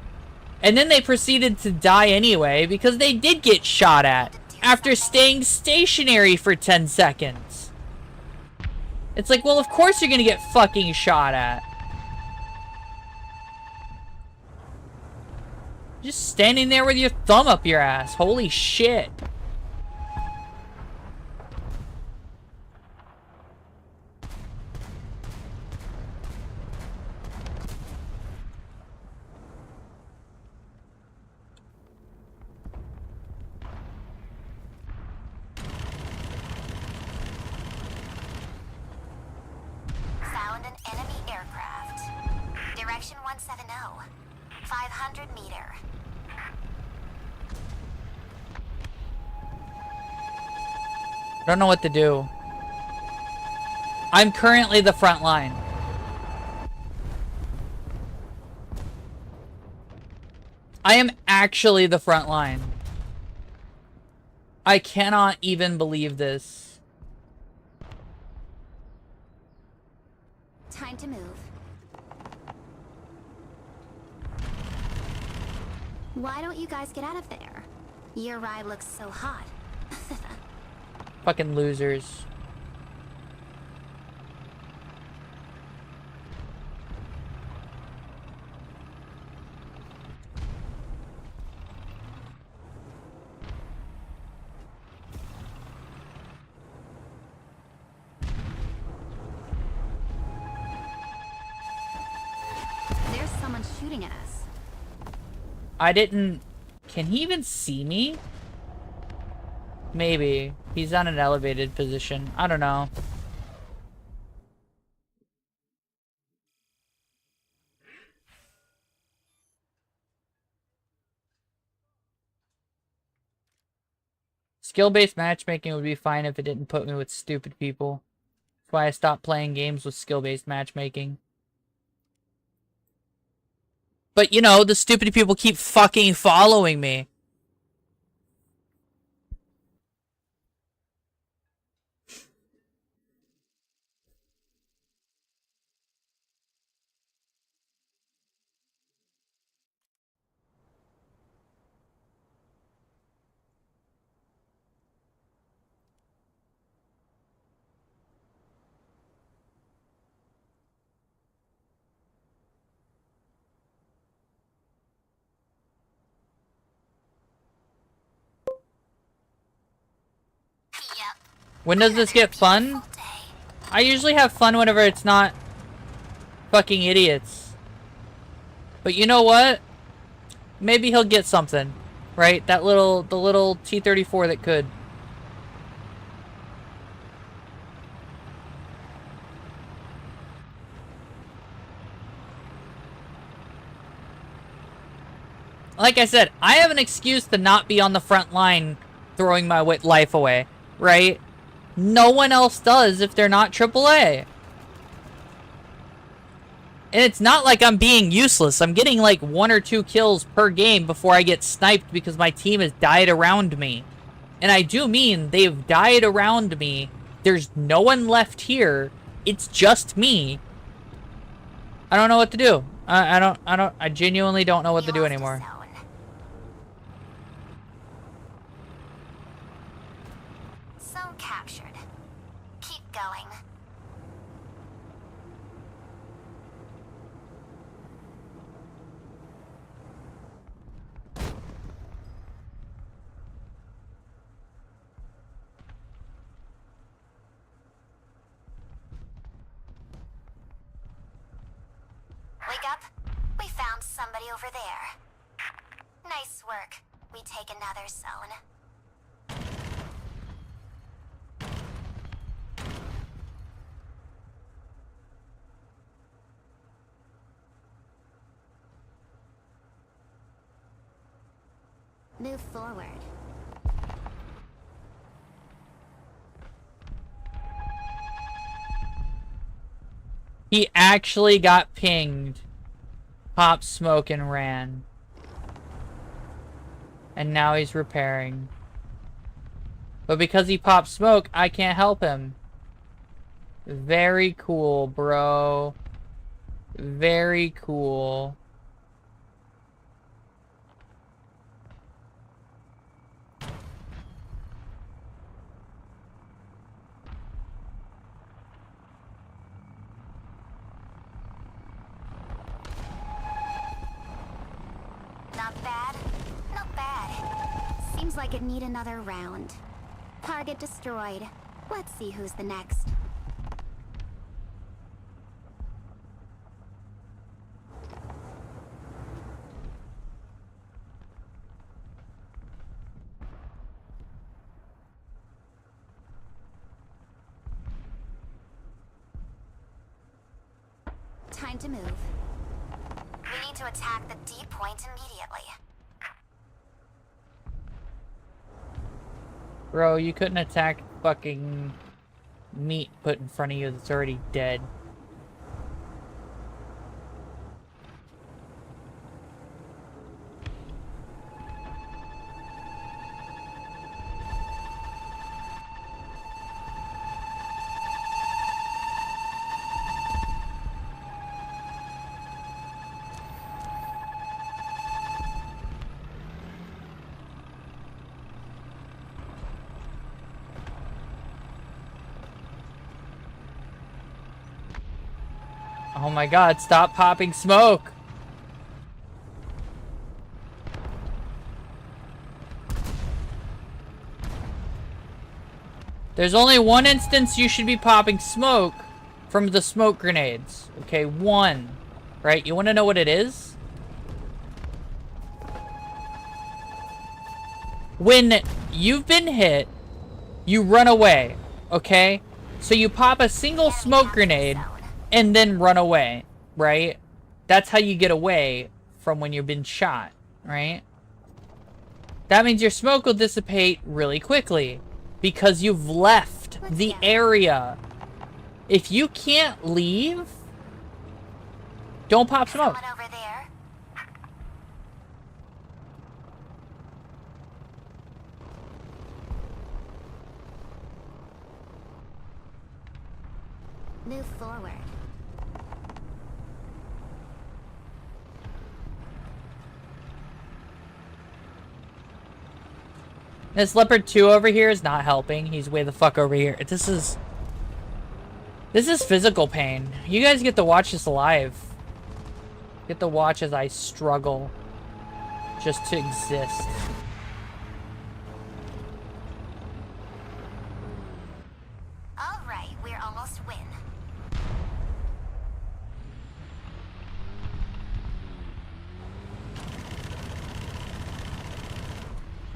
And then they proceeded to die anyway because they did get shot at after staying stationary for 10 seconds. It's like, well, of course you're gonna get fucking shot at. Just standing there with your thumb up your ass. Holy shit. Found an enemy aircraft. Direction 170. 500 meter. Don't know what to do. I'm currently the front line. I am actually the front line. I cannot even believe this. Time to move. Why don't you guys get out of there? Your ride looks so hot. Fucking losers. There's someone shooting at us. I didn't... Can he even see me? Maybe. He's on an elevated position. I don't know. Skill-based matchmaking would be fine if it didn't put me with stupid people. That's why I stopped playing games with skill-based matchmaking. But, you know, the stupid people keep fucking following me. Yep. When does this get fun? Full day. I usually have fun whenever it's not fucking idiots. But you know what? Maybe he'll get something, right? The little T-34 that could. Like I said, I have an excuse to not be on the front line throwing my life away, right? No one else does if they're not AAA. And it's not like I'm being useless. I'm getting like 1 or 2 kills per game before I get sniped because my team has died around me. And I do mean they've died around me. There's no one left here. It's just me. I don't know what to do. I genuinely don't know what to do anymore. Zone captured. Keep going. Wake up. We found somebody over there. Nice work. We take another zone. Move forward. He actually got pinged. Popped smoke and ran. And now he's repairing. But because he popped smoke, I can't help him. Very cool, bro. Very cool. Not bad. Not bad. Seems like it need another round. Target destroyed. Let's see who's the next. Time to move. We need to attack the D point immediately. Bro, you couldn't attack fucking meat put in front of you that's already dead. Oh my god, stop popping smoke! There's only one instance you should be popping smoke from the smoke grenades. Okay, one. Right? You want to know what it is? When you've been hit, you run away. Okay? So you pop a single smoke grenade and then run away, right? That's how you get away from when you've been shot, right? That means your smoke will dissipate really quickly because you've left the area. If you can't leave, don't pop smoke. Someone over there. Move forward. This leopard 2 over here is not helping. He's way the fuck over here. This is physical pain. You guys get to watch this live. Get to watch as I struggle just to exist. All right, we're almost win.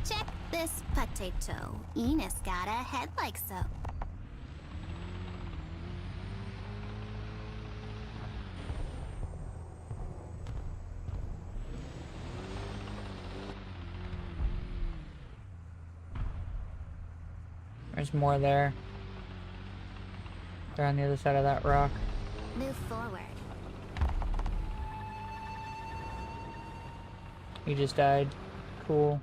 Check this potato. Enos got a head like so. There's more there. They're on the other side of that rock. Move forward. He just died. Cool.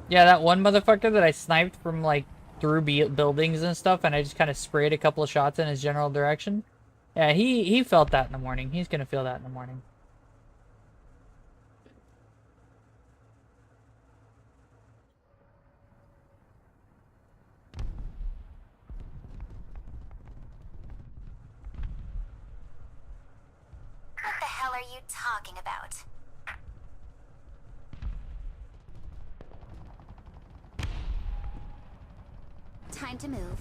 Yeah, that one motherfucker that I sniped from, like, through buildings and stuff, and I just kind of sprayed a couple of shots in his general direction. Yeah, he felt that in the morning. He's gonna feel that in the morning. What the hell are you talking about? Time to move.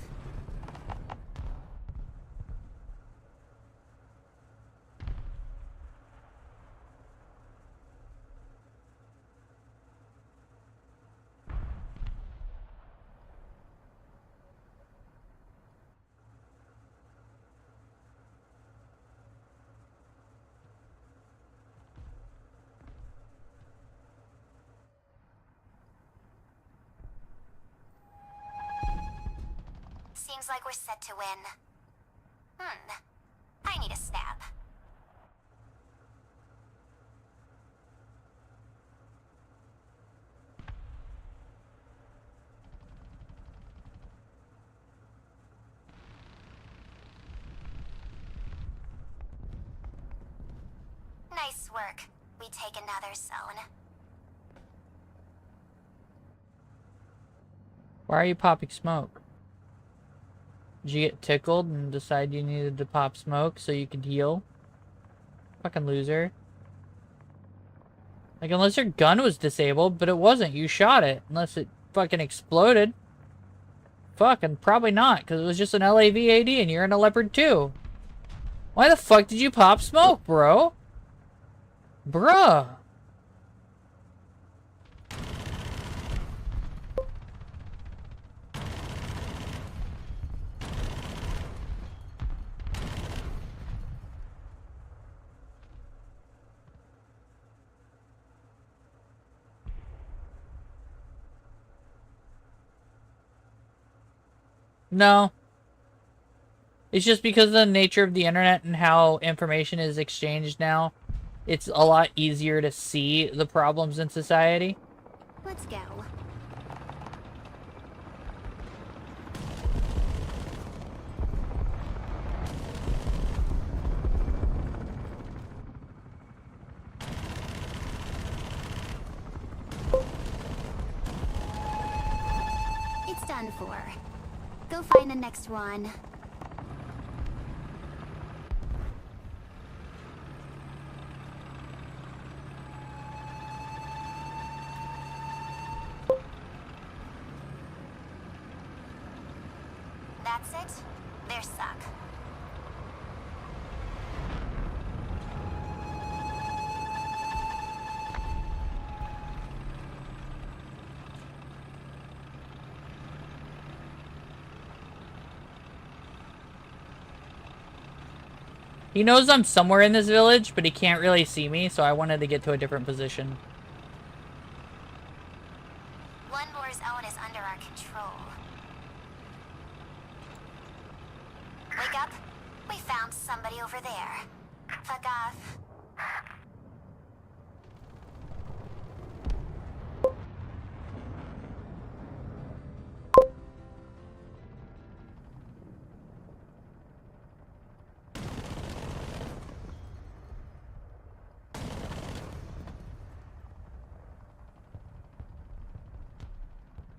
Seems like we're set to win. I need a snap. Nice work. We take another zone. Why are you popping smoke? Did you get tickled and decide you needed to pop smoke so you could heal? Fucking loser. Like, unless your gun was disabled, but it wasn't. You shot it. Unless it fucking exploded. Fucking probably not, because it was just an LAVAD and you're in a Leopard 2. Why the fuck did you pop smoke, bro? Bruh. No. It's just because of the nature of the internet and how information is exchanged now. It's a lot easier to see the problems in society. Let's go. It's done for. Go find the next one. That's it? They're stuck. He knows I'm somewhere in this village, but he can't really see me, so I wanted to get to a different position. One more zone is under our control. Wake up. We found somebody over there. Fuck off.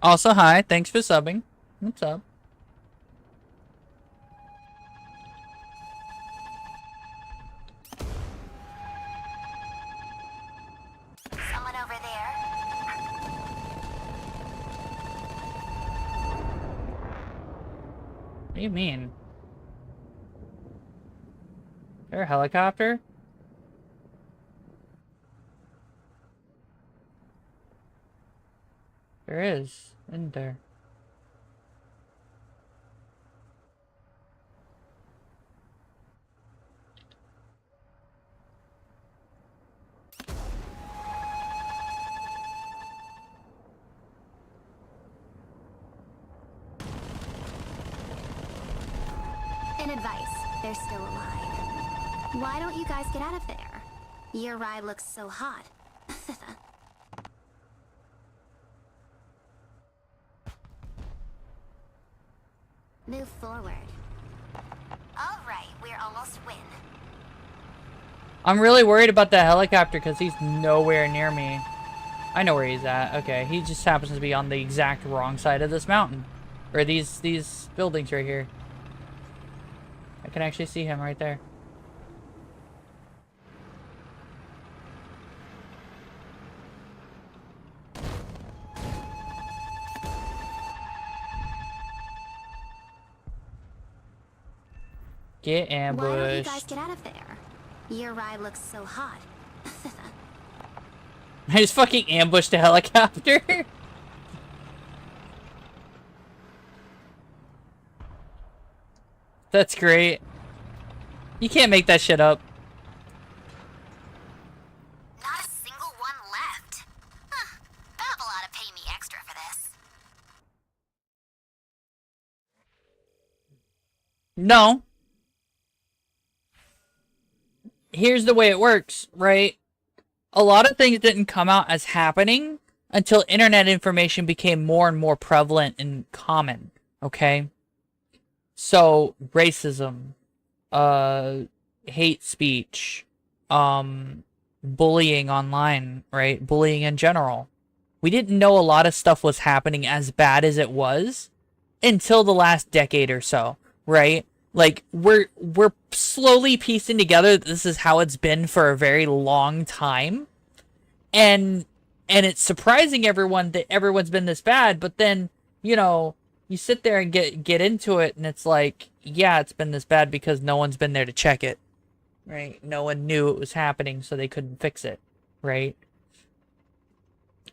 Also, hi. Thanks for subbing. What's up? Someone over there? What do you mean? Is there a helicopter? There is, isn't there? An advice. They're still alive. Why don't you guys get out of there? Your ride looks so hot. Move forward. All right, we're almost win. I'm really worried about that helicopter because he's nowhere near me. I know where he's at. Okay, he just happens to be on the exact wrong side of this mountain. Or these buildings right here. I can actually see him right there. Get ambushed. Why don't you guys get out of there? Your ride looks so hot. I just fucking ambushed a helicopter. That's great. You can't make that shit up. Not a single one left. Huh. Babble ought to pay me extra for this. No. Here's the way it works, right? A lot of things didn't come out as happening until internet information became more and more prevalent and common, okay? So, racism, hate speech, bullying online, right? Bullying in general. We didn't know a lot of stuff was happening as bad as it was until the last decade or so, right? Like, we're slowly piecing together that this is how it's been for a very long time. And it's surprising everyone that everyone's been this bad, but then, you know, you sit there and get into it, and it's like, yeah, it's been this bad because no one's been there to check it, right? No one knew it was happening, so they couldn't fix it, right?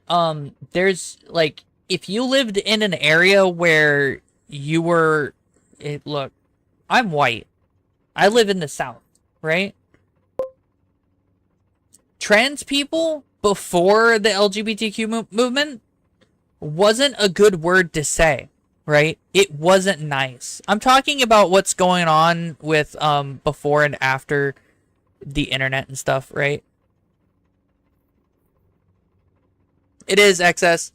There's, like, if you lived in an area where you were, look, I'm white. I live in the South, right? Trans people, before the LGBTQ movement, wasn't a good word to say, right? It wasn't nice. I'm talking about what's going on with before and after the internet and stuff, right? It is excess.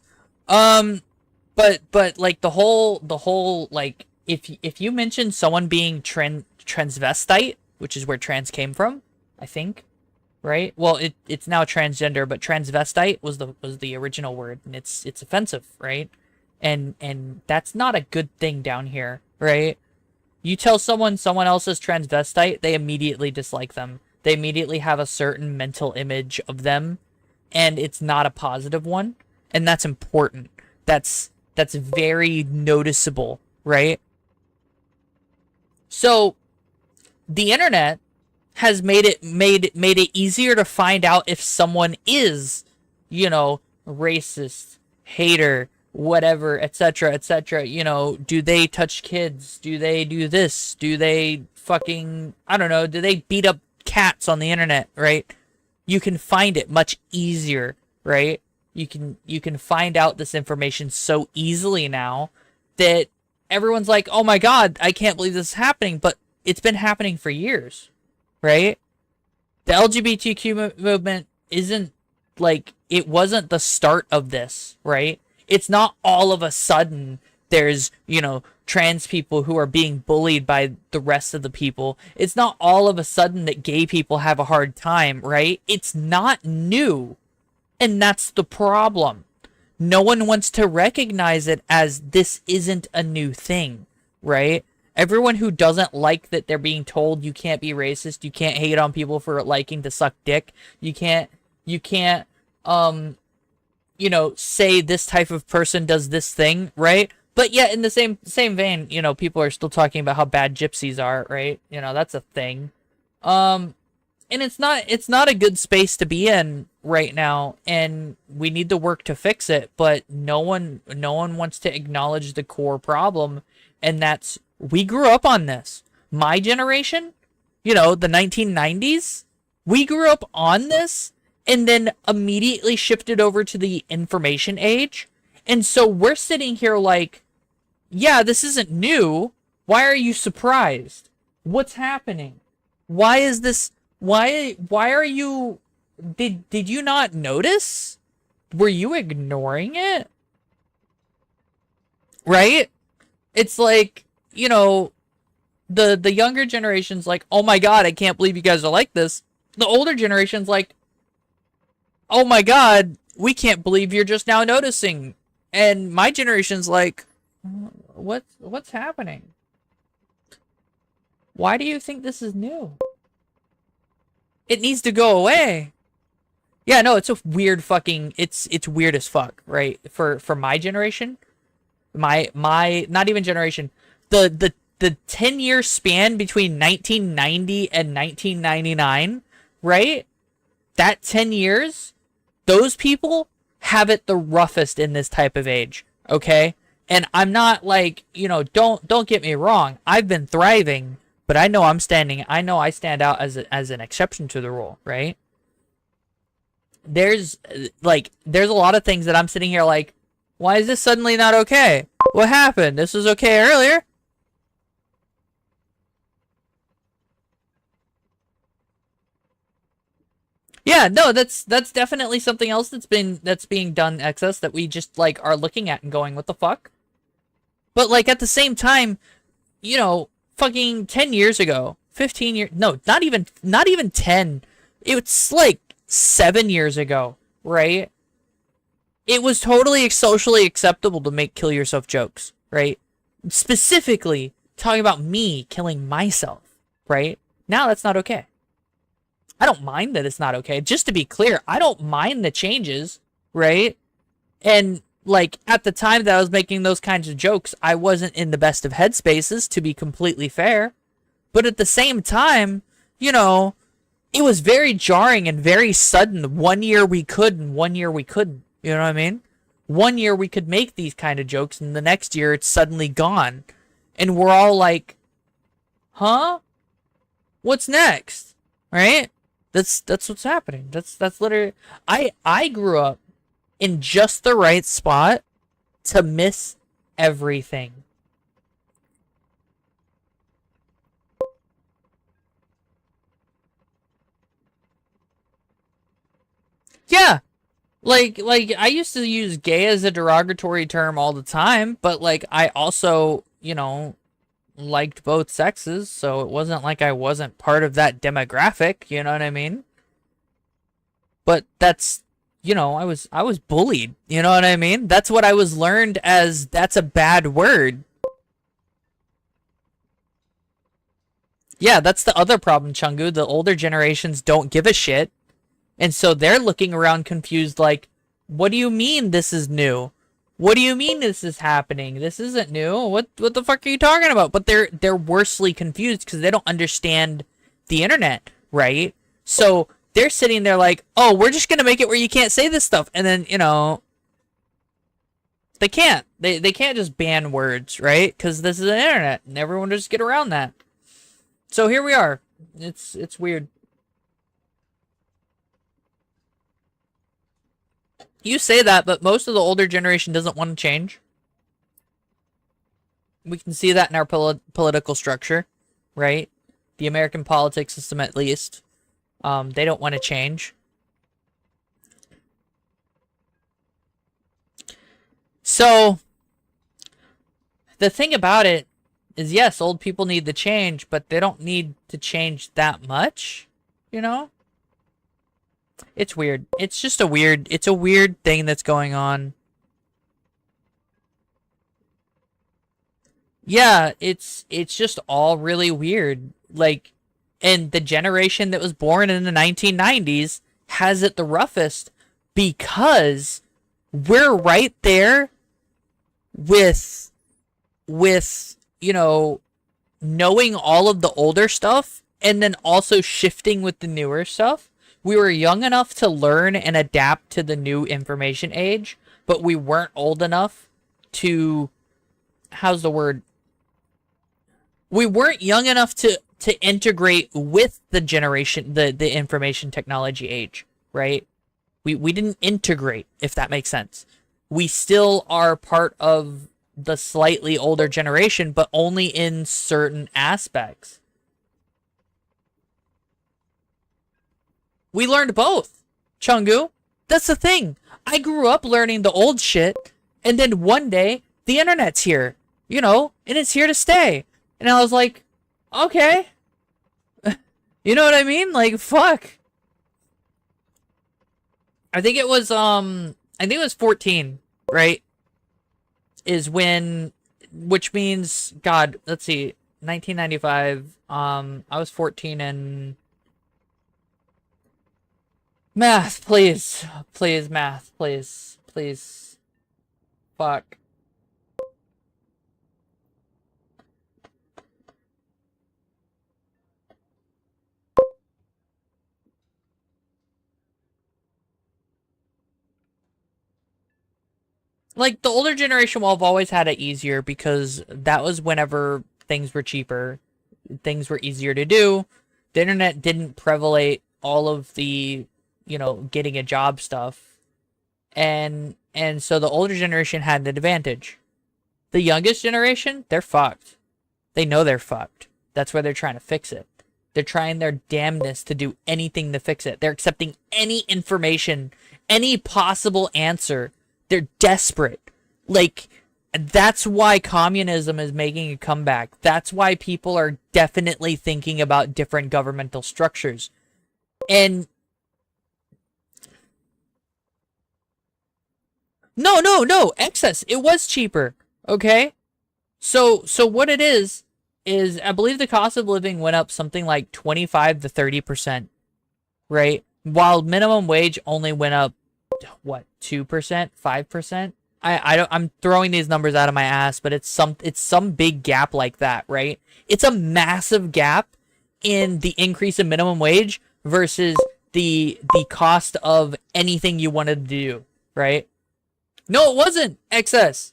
But like the whole like if you mention someone being transvestite, which is where trans came from, I think, right? Well, it's now transgender, but transvestite was the original word, and it's offensive, right? And that's not a good thing down here, right? You tell someone else is transvestite, they immediately dislike them. They immediately have a certain mental image of them, and it's not a positive one, and that's important. That's very noticeable, right? So the internet has made it easier to find out if someone is, you know, racist, hater, whatever, etc., etc. You know, do they touch kids? Do they do this? Do they fucking, I don't know, do they beat up cats on the internet, right? You can find it much easier, right? You can find out this information so easily now that everyone's like, "Oh my god, I can't believe this is happening," but it's been happening for years, right? The LGBTQ movement isn't like, it wasn't the start of this, right? It's not all of a sudden there's, you know, trans people who are being bullied by the rest of the people. It's not all of a sudden that gay people have a hard time, right? It's not new. And that's the problem. No one wants to recognize it as this isn't a new thing, right? Everyone who doesn't like that they're being told you can't be racist, you can't hate on people for liking to suck dick, you can't, you know, say this type of person does this thing, right? But yet, in the same vein, you know, people are still talking about how bad gypsies are, right? You know, that's a thing. And it's not a good space to be in right now, and we need to work to fix it. But no one wants to acknowledge the core problem, and that's, we grew up on this. My generation, you know, the 1990s, we grew up on this, and then immediately shifted over to the information age. And so we're sitting here like, yeah, this isn't new. Why are you surprised? What's happening? Why is this? Why are you? Did you not notice? Were you ignoring it? Right? It's like, you know, the younger generation's like, oh my god, I can't believe you guys are like this. The older generation's like, oh my god, we can't believe you're just now noticing. And my generation's like, what's happening? Why do you think this is new? It needs to go away. Yeah, no, it's a weird fucking, it's weird as fuck, right? For my generation, my not even generation, the 10-year span between 1990 and 1999, right? That 10 years, those people have it the roughest in this type of age, okay? And I'm not like, you know, don't get me wrong. I've been thriving, but I know I stand out as an exception to the rule, right? There's a lot of things that I'm sitting here like, why is this suddenly not okay? What happened? This was okay earlier. Yeah, no, that's definitely something else that's being done excess that we just like are looking at and going, what the fuck? But like at the same time, you know, fucking 10 years ago, 15 years, no, not even 10. It's like 7 years ago, right? It was totally socially acceptable to make kill yourself jokes, right? Specifically talking about me killing myself, right? Now that's not okay. I don't mind that it's not okay. Just to be clear, I don't mind the changes, right? And like at the time that I was making those kinds of jokes, I wasn't in the best of headspaces, to be completely fair. But at the same time, you know, it was very jarring and very sudden. 1 year we could and 1 year we couldn't. You know what I mean? 1 year we could make these kind of jokes and the next year it's suddenly gone. And we're all like, huh? What's next? Right? That's what's happening. That's literally, I grew up in just the right spot to miss everything. Yeah. Like I used to use gay as a derogatory term all the time, but like I also, you know, liked both sexes, so it wasn't like I wasn't part of that demographic, you know what I mean? But that's you know, I was bullied. You know what I mean? That's what I was learned as that's a bad word. Yeah, that's the other problem, Chungu. The older generations don't give a shit. And so they're looking around confused like, what do you mean this is new? What do you mean this is happening? This isn't new. What the fuck are you talking about? But they're worsely confused because they don't understand the internet, right? So they're sitting there like, oh, we're just gonna make it where you can't say this stuff. And then, you know, they can't. They can't just ban words, right? Because this is the internet and everyone just get around that. So here we are. It's weird. You say that, but most of the older generation doesn't want to change. We can see that in our political structure, right? The American politics system, at least. They don't want to change. So, the thing about it is, yes, old people need to change, but they don't need to change that much, you know? It's weird. It's just a weird thing that's going on. Yeah, it's just all really weird. Like, and the generation that was born in the 1990s has it the roughest because we're right there with you know, knowing all of the older stuff and then also shifting with the newer stuff. We were young enough to learn and adapt to the new information age, but we weren't old enough to, how's the word? We weren't young enough to integrate with the generation, the information technology age, right? We didn't integrate, if that makes sense. We still are part of the slightly older generation, but only in certain aspects. We learned both, Chungu. That's the thing. I grew up learning the old shit, and then one day, the internet's here, you know, and it's here to stay. And I was like, okay. You know what I mean? Like, fuck. I think it was 14, right? Is when, which means, God, let's see, 1995, I was 14 and... Math, please. Please, math, please. Please. Fuck. Like, the older generation will have always had it easier because that was whenever things were cheaper. Things were easier to do. The internet didn't prevalate all of the, you know, getting a job stuff. And so the older generation had an advantage. The youngest generation, they're fucked. They know they're fucked. That's why they're trying to fix it. They're trying their damnedest to do anything to fix it. They're accepting any information, any possible answer. They're desperate. Like, that's why communism is making a comeback. That's why people are definitely thinking about different governmental structures. And no, excess. It was cheaper. Okay? So what it is I believe the cost of living went up something like 25 to 30%, right? While minimum wage only went up, what, 2%, 5%? I'm throwing these numbers out of my ass, but it's some big gap like that, right? It's a massive gap in the increase in minimum wage versus the cost of anything you wanted to do, right? No, it wasn't excess.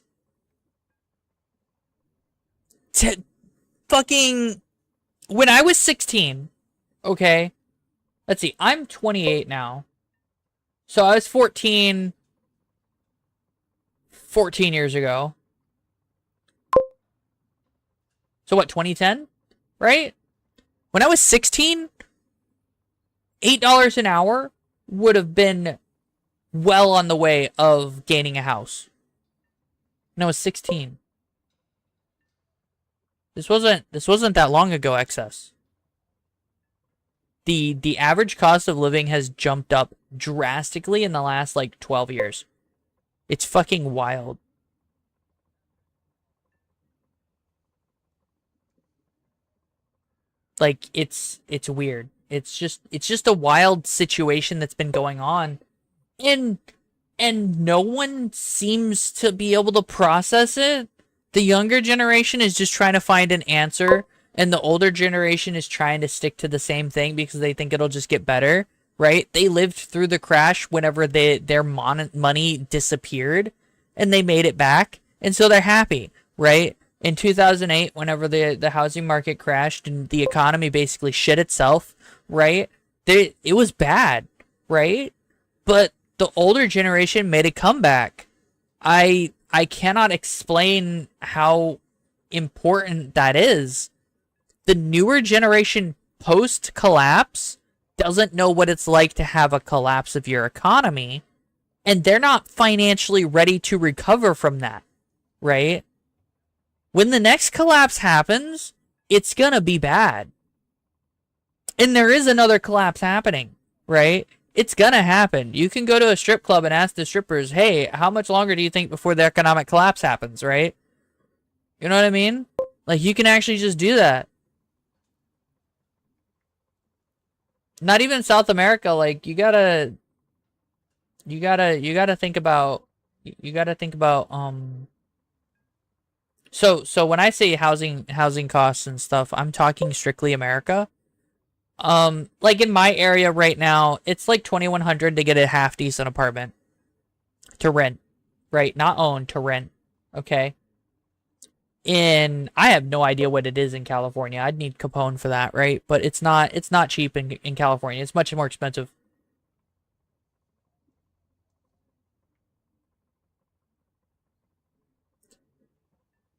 Fucking when I was 16, okay? Let's see, I'm 28 now. So I was 14 years ago. So what, 2010? Right? When I was 16, $8 an hour would have been well on the way of gaining a house. When I was 16. This wasn't that long ago, excess. The average cost of living has jumped up drastically in the last like 12 years. It's fucking wild. Like it's weird. It's just a wild situation that's been going on. And no one seems to be able to process it. The younger generation is just trying to find an answer, and the older generation is trying to stick to the same thing because they think it'll just get better, right? They lived through the crash whenever their money disappeared, and they made it back, and so they're happy, right? In 2008, whenever the housing market crashed and the economy basically shit itself, right? It was bad, right? But the older generation made a comeback. I cannot explain how important that is. The newer generation post-collapse doesn't know what it's like to have a collapse of your economy, and they're not financially ready to recover from that, right? When the next collapse happens, it's gonna be bad. And there is another collapse happening, right? It's gonna happen. You can go to a strip club and ask the strippers, hey, how much longer do you think before the economic collapse happens, right? You know what I mean? Like, you can actually just do that. Not even South America, like, you gotta think about, so when I say housing costs and stuff, I'm talking strictly America. Like in my area right now, it's like $2,100 to get a half decent apartment to rent, right? Not own, to rent. Okay. I have no idea what it is in California. I'd need Capone for that, right? But it's not cheap in California. It's much more expensive.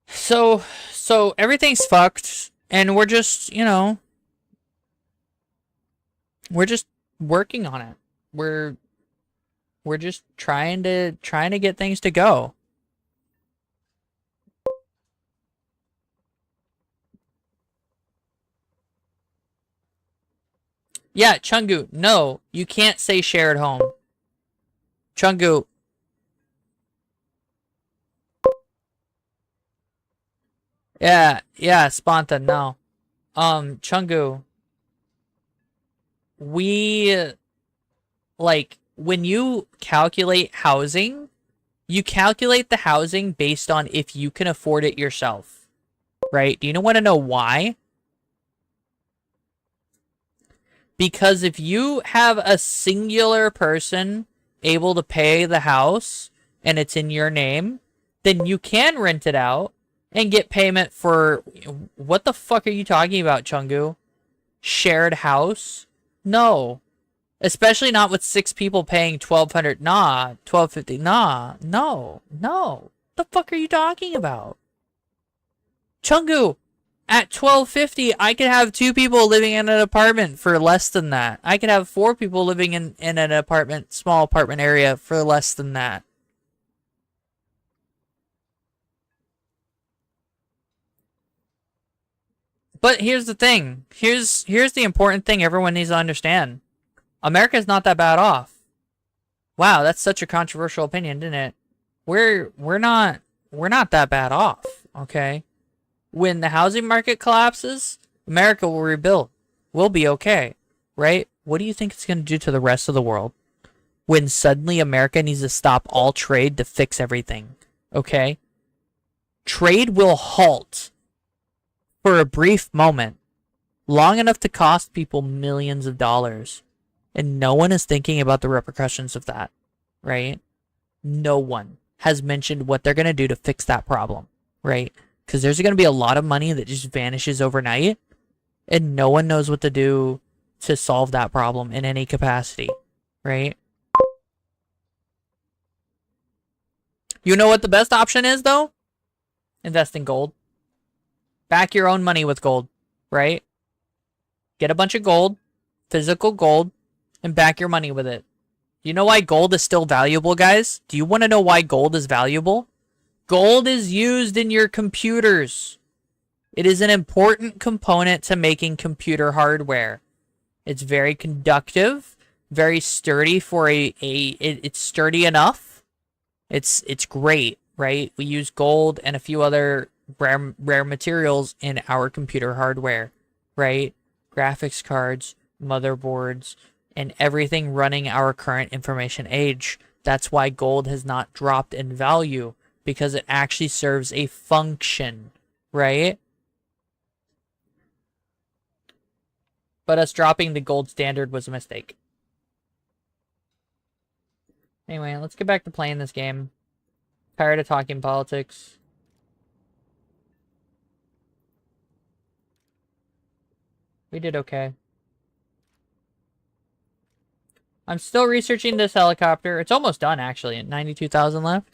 So everything's fucked, and we're just, we're just working on it. We're just trying to get things to go. Yeah, Chungu, no, you can't say shared home. Chungu. Yeah, Sponta, no. Chungu. When you calculate housing, you calculate the housing based on if you can afford it yourself, right? Do you want to know why? Because if you have a singular person able to pay the house and it's in your name, then you can rent it out and get payment for... What the fuck are you talking about, Chungu? Shared house? No. Especially not with 6 people paying $1,200. Nah. $1,250. Nah. No. The fuck are you talking about? Chungu, at $1,250, I could have 2 people living in an apartment for less than that. I could have 4 people living in an apartment, small apartment area for less than that. But here's the thing. Here's the important thing everyone needs to understand. America's not that bad off. Wow, that's such a controversial opinion, didn't it? We're not that bad off, okay? When the housing market collapses, America will rebuild. We'll be okay, right? What do you think it's going to do to the rest of the world when suddenly America needs to stop all trade to fix everything, okay? Trade will halt for a brief moment, long enough to cost people millions of dollars. And no one is thinking about the repercussions of that, right? No one has mentioned what they're going to do to fix that problem, right? Because there's going to be a lot of money that just vanishes overnight, and no one knows what to do to solve that problem in any capacity, right? You know what the best option is, though? Invest in gold. Back your own money with gold, right? Get a bunch of gold, physical gold, and back your money with it. You know why gold is still valuable, guys? Do you want to know why gold is valuable? Gold is used in your computers. It is an important component to making computer hardware. It's very conductive, very sturdy for it's sturdy enough. It's great, right? We use gold and a few other rare materials in our computer hardware, right? Graphics cards, motherboards, and everything running our current information age. That's why gold has not dropped in value, because it actually serves a function, right? But us dropping the gold standard was a mistake. Anyway, let's get back to playing this game. Tired of talking politics. We did okay. I'm still researching this helicopter. It's almost done, actually. 92,000 left.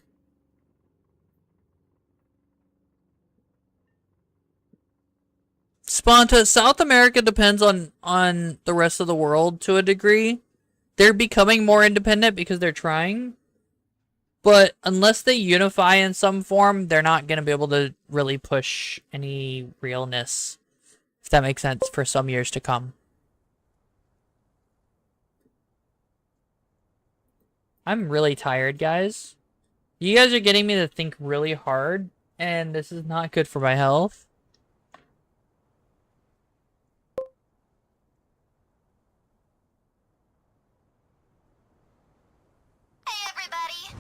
Sponta, South America depends on the rest of the world to a degree. They're becoming more independent because they're trying. But unless they unify in some form, they're not going to be able to really push any realness, if that makes sense, for some years to come. I'm really tired, guys. You guys are getting me to think really hard, and this is not good for my health. Hey everybody,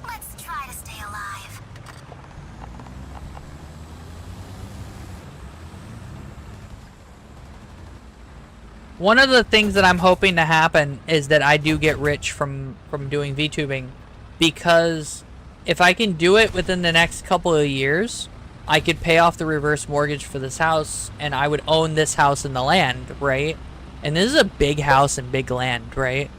let's try to stay alive. One of the things that I'm hoping to happen is that I do get rich from doing VTubing, because if I can do it within the next couple of years, I could pay off the reverse mortgage for this house, and I would own this house and the land, right? And this is a big house and big land, right?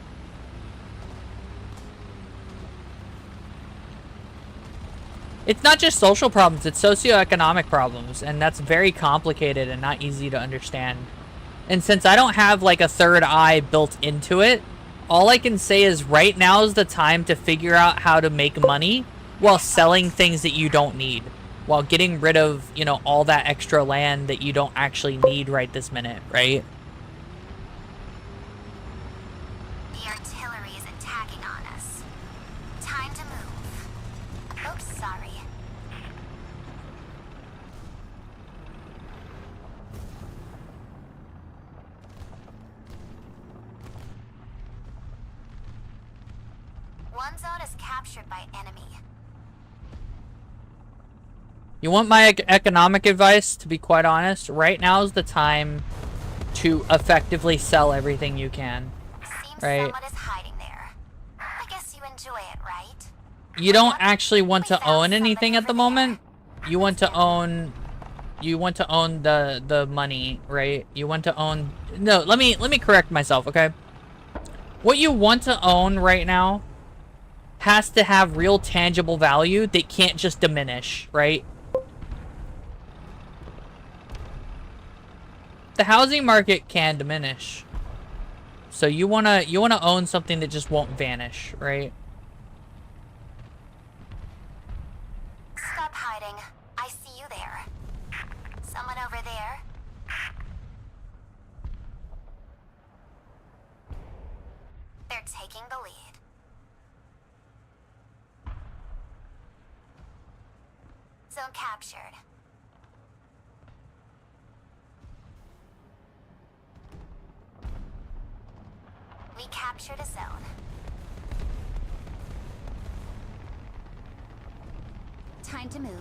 It's not just social problems, it's socioeconomic problems, and that's very complicated and not easy to understand. And since I don't have like a third eye built into it, all I can say is right now is the time to figure out how to make money while selling things that you don't need, while getting rid of, you know, all that extra land that you don't actually need right this minute, right? The artillery is attacking on us. Time to move. Oops, sorry. One zone is captured by enemy. You want my economic advice? To be quite honest, right now is the time to effectively sell everything you can. Seems Right. someone is hiding there. I guess you enjoy it, right? You don't actually want to own anything at the moment. You want to own the money, right? You want to own No, let me correct myself, okay? What you want to own right now has to have real tangible value that can't just diminish, right? The housing market can diminish. So you wanna own something that just won't vanish, right? Stop hiding. I see you there. Someone over there. They're taking the lead. Zone captured. We captured a zone. Time to move.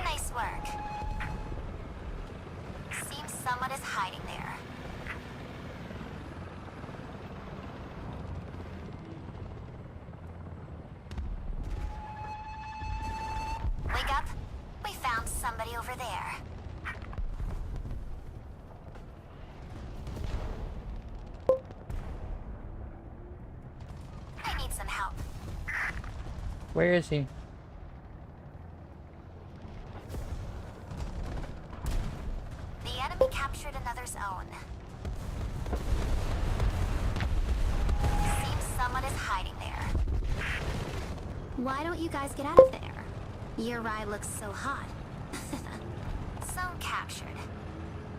Nice work. Seems someone is hiding there. Wake up. We found somebody over there. Where is he? The enemy captured another zone. Seems someone is hiding there. Why don't you guys get out of there? Your ride looks so hot. Zone captured.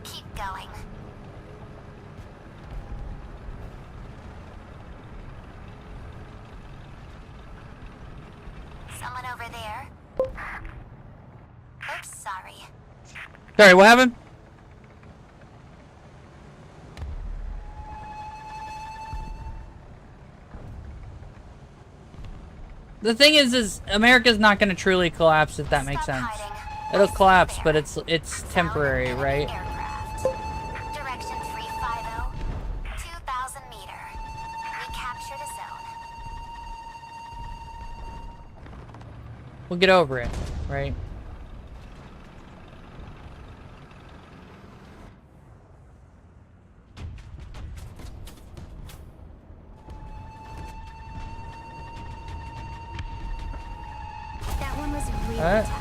Keep going. Someone over there? Oops, sorry. Sorry, what happened? The thing is America's not going to truly collapse, if that makes sense. It'll collapse, but it's temporary, right? Direction 350, 2,000 meter. We captured a zone. We'll get over it, right? That one was really tough.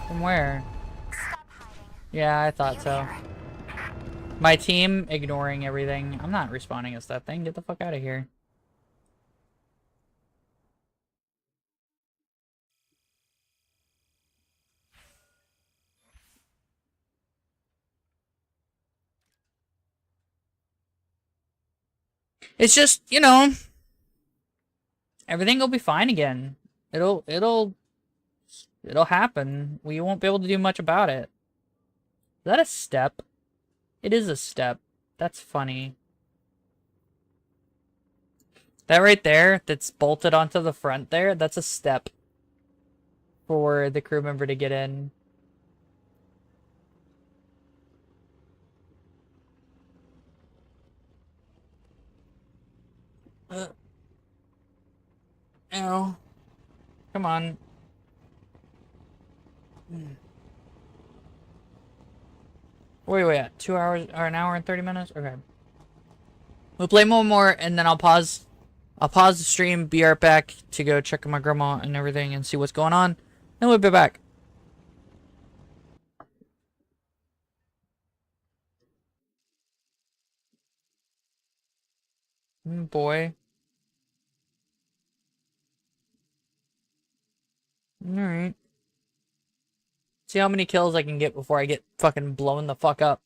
From where? Stop hiding. Yeah, I thought You so. there. My team ignoring everything. I'm not responding as that thing. Get the fuck out of here. It's just, you know, everything will be fine again. It'll happen. We won't be able to do much about it. Is that a step? It is a step. That's funny. That right there, that's bolted onto the front there, that's a step for the crew member to get in. Ow. Come on. Wait. 2 hours or an hour and 30 minutes? Okay. We'll play one more and then I'll pause the stream, be right back to go check on my grandma and everything and see what's going on. Then we'll be back. Boy. Alright. See how many kills I can get before I get fucking blown the fuck up.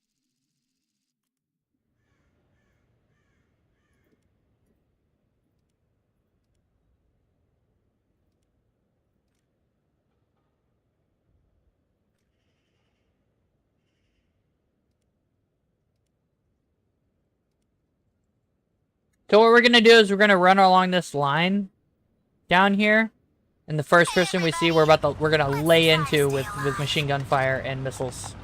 So what we're gonna do is we're gonna run along this line down here. And the first person we see, we're gonna lay into with machine gun fire and missiles.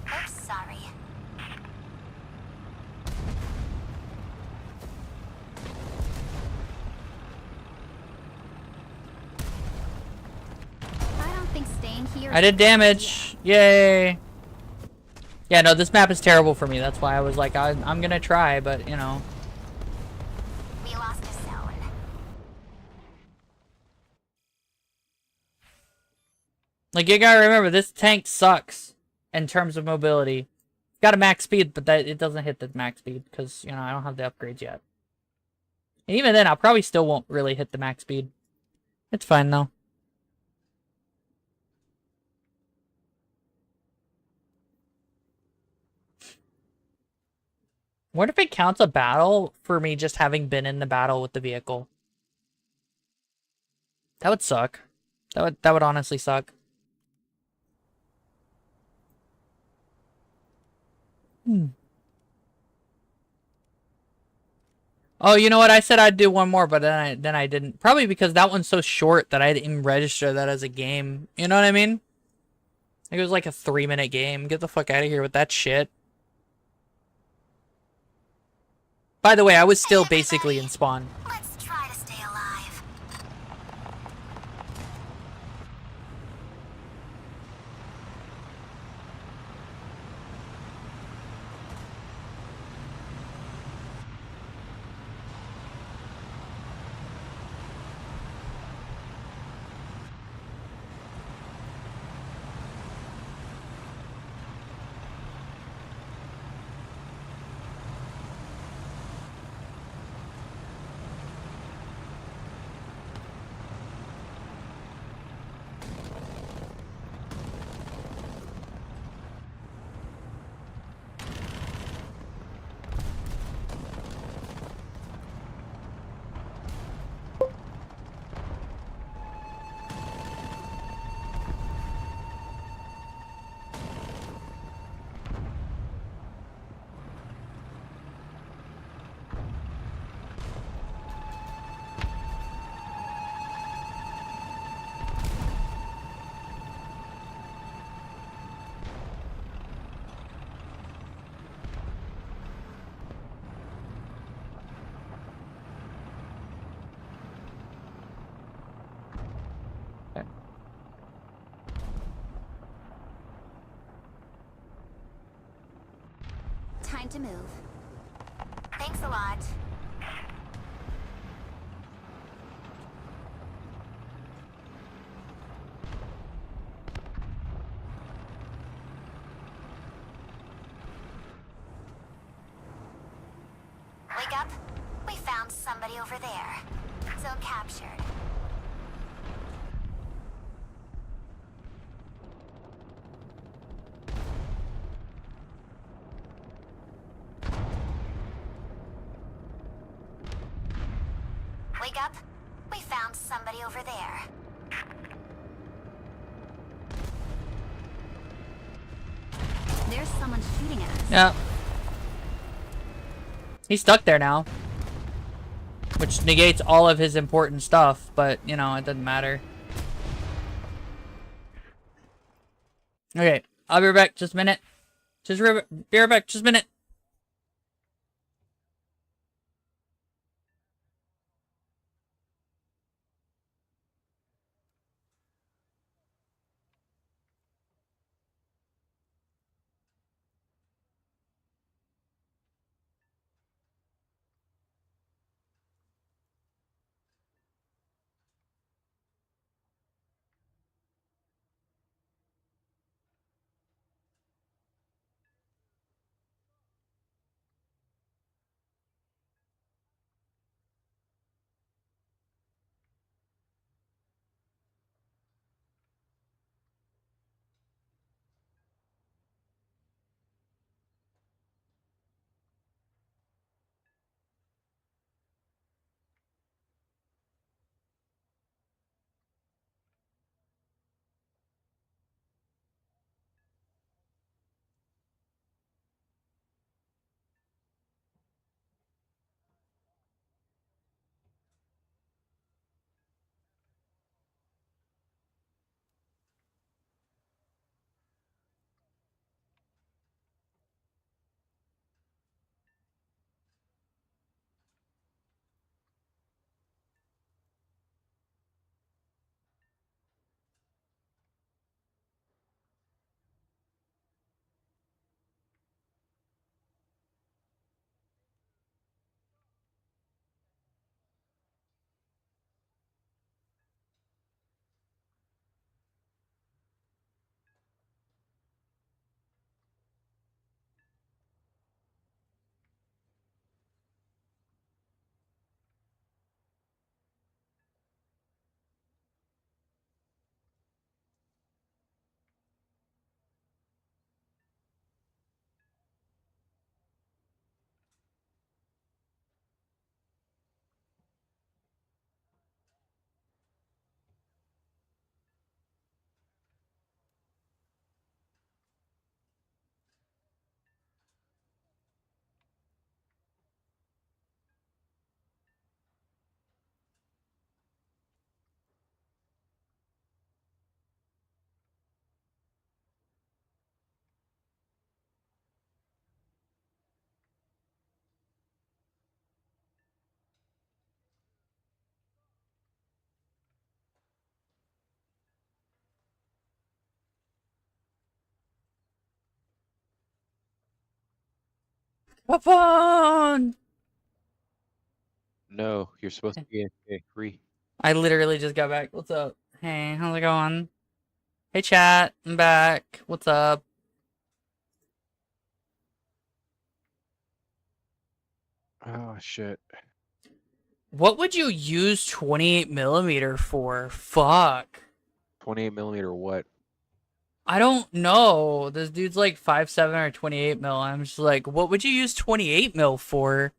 Oops, sorry. I don't think staying here. I did damage. Yay. Yeah, no, this map is terrible for me. That's why I was like, I'm gonna try, but you know. We lost a zone. Like, you gotta remember, this tank sucks in terms of mobility. It's got a max speed, but it doesn't hit the max speed because, you know, I don't have the upgrades yet. And even then, I probably still won't really hit the max speed. It's fine, though. What if it counts a battle for me just having been in the battle with the vehicle? That would suck. That would honestly suck. Oh, you know what? I said I'd do one more, but then I didn't. Probably because that one's so short that I didn't register that as a game. You know what I mean? It was like a 3-minute game. Get the fuck out of here with that shit. By the way, I was still basically in spawn. Let's try to stay alive. time to move. Thanks a lot. Wake up. We found somebody over there. Zone captured. Wake up. We found somebody over there. There's someone shooting at us. Yeah. He's stuck there now. Which negates all of his important stuff, but, you know, it doesn't matter. Okay, I'll be right back. Just a minute. Be right back. Just a minute. Have fun! No, you're supposed to be free. I literally just got back. What's up? Hey, how's it going? Hey, chat. I'm back. What's up? Oh shit. What would you use 28mm for? Fuck. 28mm what? I don't know. This dude's like 5'7" or 28mm. I'm just like, what would you use 28mm for?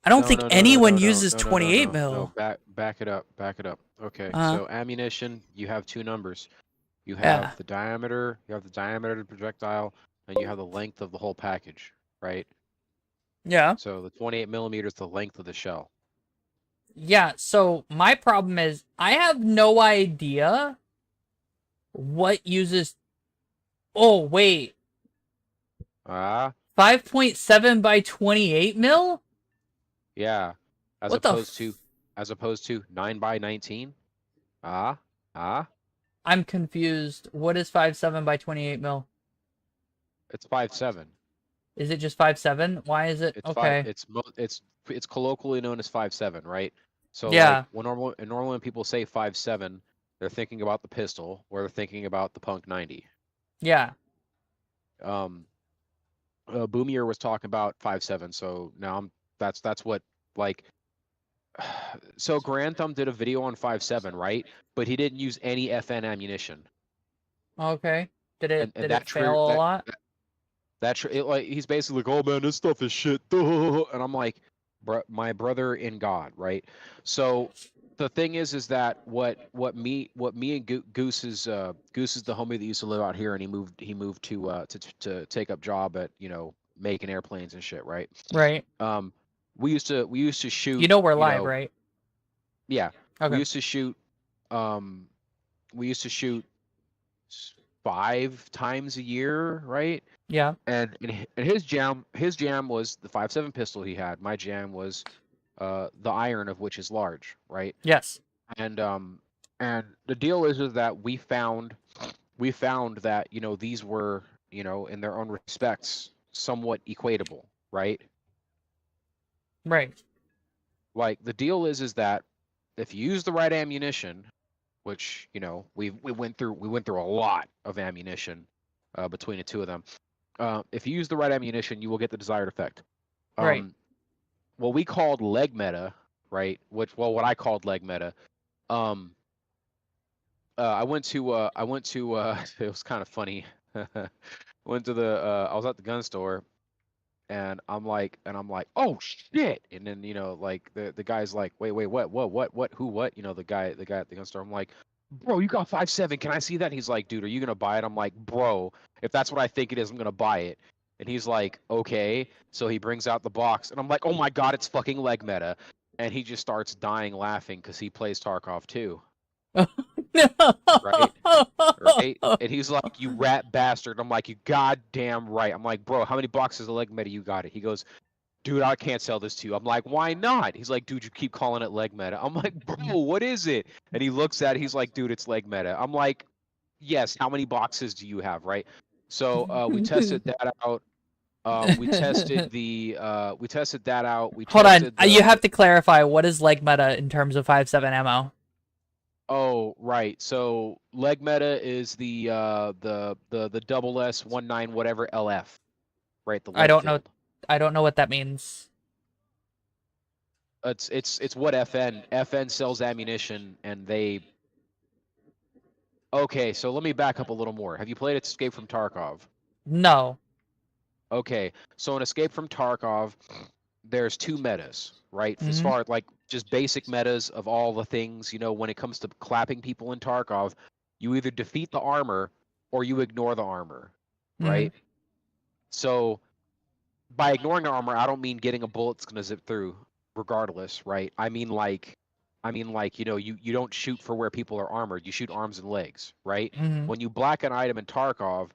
I don't think anyone uses 28mm. No, back it up. Okay, so ammunition, you have two numbers. You have the diameter, of the projectile, and you have the length of the whole package, right? Yeah. So the 28mm is the length of the shell. Yeah, so my problem is I have no idea what uses. Oh, wait. 5.7 by 28mm? Yeah. As What the opposed to 9 by 19? I'm confused. What is 5.7 by 28mm? It's 5.7. Is it just 5.7? Why is it? It's Okay. it's colloquially known as 5.7, right? So like Yeah. normally when people say 5.7, they're thinking about the pistol or they're thinking about the Punk 90. Yeah. Boomier was talking about 5.7, so now that's what like. So Grand Thumb did a video on 5.7, right? But he didn't use any FN ammunition. Okay. Did it And did it fail a lot? Like he's basically like, oh man, this stuff is shit. And I'm like, my brother in God, right? So the thing is that what me and Goose is the homie that used to live out here, and he moved to take up job at making airplanes and shit, right? Right. We used to shoot. You know we're live, right? Yeah. Okay. We used to shoot. We used to shoot 5 times a year, right? Yeah. And his jam was the 5.7 pistol he had. My jam was the iron, of which is large, right? Yes. And the deal is that we found that these were in their own respects somewhat equatable, right? Right. Like the deal is that if you use the right ammunition, which we went through a lot of ammunition between the two of them. If you use the right ammunition, you will get the desired effect. Right. What we called leg meta, right? What I called leg meta. I went to it was kind of funny. Went to I was at the gun store, and I'm like, oh shit! And then like the guy's like, wait, what, who, what? The guy at the gun store. I'm like, bro, you got 5.7. Can I see that? And he's like, dude, are you gonna buy it? I'm like, bro, if that's what I think it is, I'm gonna buy it. And he's like, okay. So he brings out the box, and I'm like, oh my god, it's fucking leg meta. And he just starts dying laughing because he plays Tarkov too. Right? Right? And he's like, you rat bastard. I'm like, you goddamn right. I'm like, bro, how many boxes of leg meta you got it? He goes, dude, I can't sell this to you. I'm like, why not? He's like, dude, you keep calling it leg meta. I'm like, bro, what is it? And he looks at it. He's like, dude, it's leg meta. I'm like, yes. How many boxes do you have? Right. So we tested that out. We tested that out. Hold on. You have to clarify what is leg meta in terms of 5.7 ammo. Oh, right. So leg meta is the double S 19 whatever LF. Right, the leg I don't know. filled. I don't know what that means. It's what FN sells ammunition, and they. Okay, so let me back up a little more. Have you played Escape from Tarkov? No. Okay, so in Escape from Tarkov, there's 2 metas, right? Mm-hmm. As far as like just basic metas of all the things, when it comes to clapping people in Tarkov, you either defeat the armor or you ignore the armor, right? Mm-hmm. So by ignoring the armor, I don't mean getting a bullet that's gonna zip through, regardless, right? I mean like you don't shoot for where people are armored. You shoot arms and legs, right? Mm-hmm. When you black an item in Tarkov,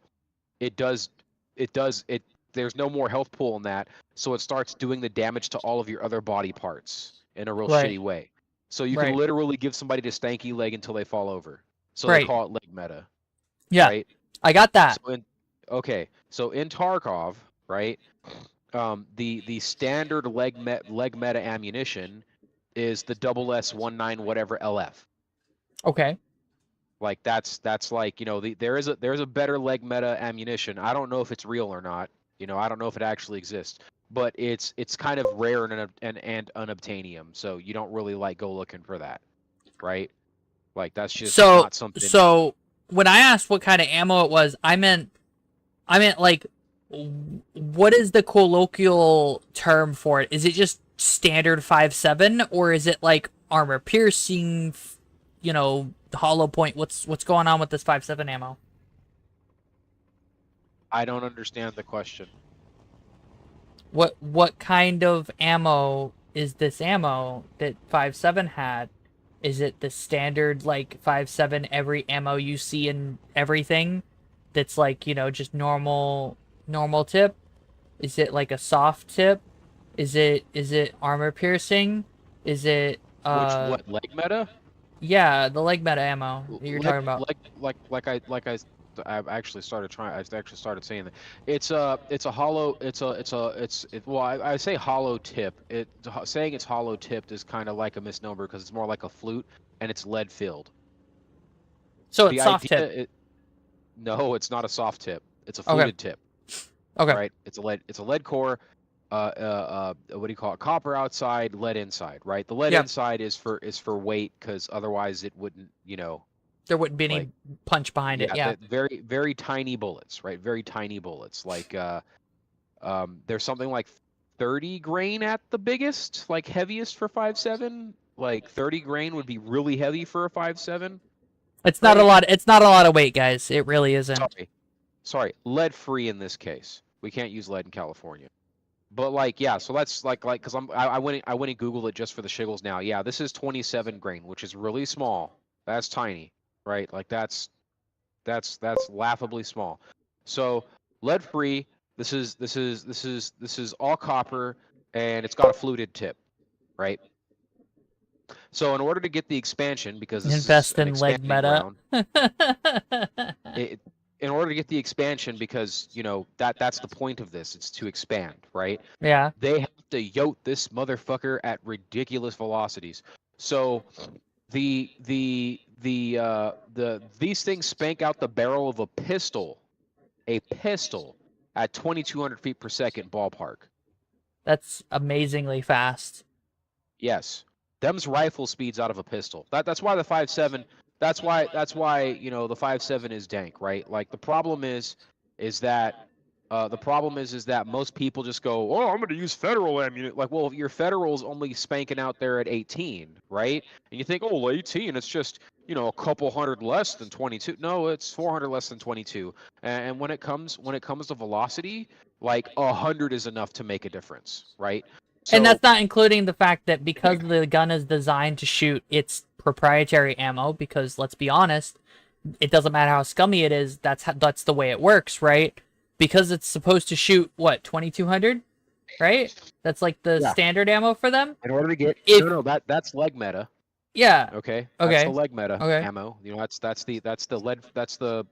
there's no more health pool in that, so it starts doing the damage to all of your other body parts in a real shitty way. So you can literally give somebody the stanky leg until they fall over. So they call it leg meta. Yeah, right? I got that. So in Tarkov, right? The standard leg meta ammunition is the double S 19 whatever LF. Okay. Like that's like there is a better leg meta ammunition. I don't know if it's real or not. I don't know if it actually exists, but it's kind of rare and unobtainium. So you don't really like go looking for that, right? Like that's just not something. So when I asked what kind of ammo it was, I meant like, what is the colloquial term for it? Is it just standard 5.7, or is it like armor piercing? Hollow point. What's going on with this 5.7 ammo? I don't understand the question. What kind of ammo is this ammo that 5.7 had? Is it the standard like 5.7 every ammo you see in everything? That's like just normal tip? Is it like a soft tip? Is it armor piercing? Is it what leg meta? Yeah, the leg meta ammo that you're talking about. I've actually started trying. I actually started saying that it's a hollow. Well, I say hollow tip. Saying it's hollow tipped is kind of like a misnomer because it's more like a flute and it's lead filled. So The it's soft idea, tip. no, it's not a soft tip. It's a Okay. fluted tip. Okay. Right? It's a lead core. What do you call it? Copper outside, lead inside. Right? The lead Yep. inside is for weight because otherwise it wouldn't. There wouldn't be any like, punch behind it. Yeah. Very very tiny bullets. Right? Very tiny bullets. Like there's something like 30 grain at the biggest, like heaviest for 5.7. Like 30 grain would be really heavy for a 5.7. It's not a lot. It's not a lot of weight, guys. It really isn't. Sorry, lead free in this case. We can't use lead in California. But like, yeah, so that's like because I went and Googled it just for the shiggles now. Yeah, this is 27 grain, which is really small. That's tiny, right? Like that's laughably small. So lead free. This is all copper, and it's got a fluted tip, right? So in order to get the expansion, because this Invest is an in lead expanding meta. ground, in order to get the expansion, because that's the point of this, it's to expand, right? Yeah. They have to yote this motherfucker at ridiculous velocities. So these things spank out the barrel of a pistol at 2,200 feet per second ballpark. That's amazingly fast. Yes. Them's rifle speeds out of a pistol. That's why the 5.7. That's why the 5.7 is dank, right? Like the problem is that most people just go, oh, I'm going to use federal ammunition. Like, well, your federal's only spanking out there at 18, right? And you think, oh, 18, it's just a couple hundred less than 22. No, it's 400 less than 22. And when it comes to velocity, like 100 is enough to make a difference, right? And that's not including the fact that because the gun is designed to shoot its proprietary ammo, because let's be honest, it doesn't matter how scummy it is, that's the way it works, right? Because it's supposed to shoot, what, 2,200? Right? That's like the standard ammo for them? In order to get... that's leg meta. Yeah. Okay. Okay. That's the leg meta ammo. That's the lead, that's the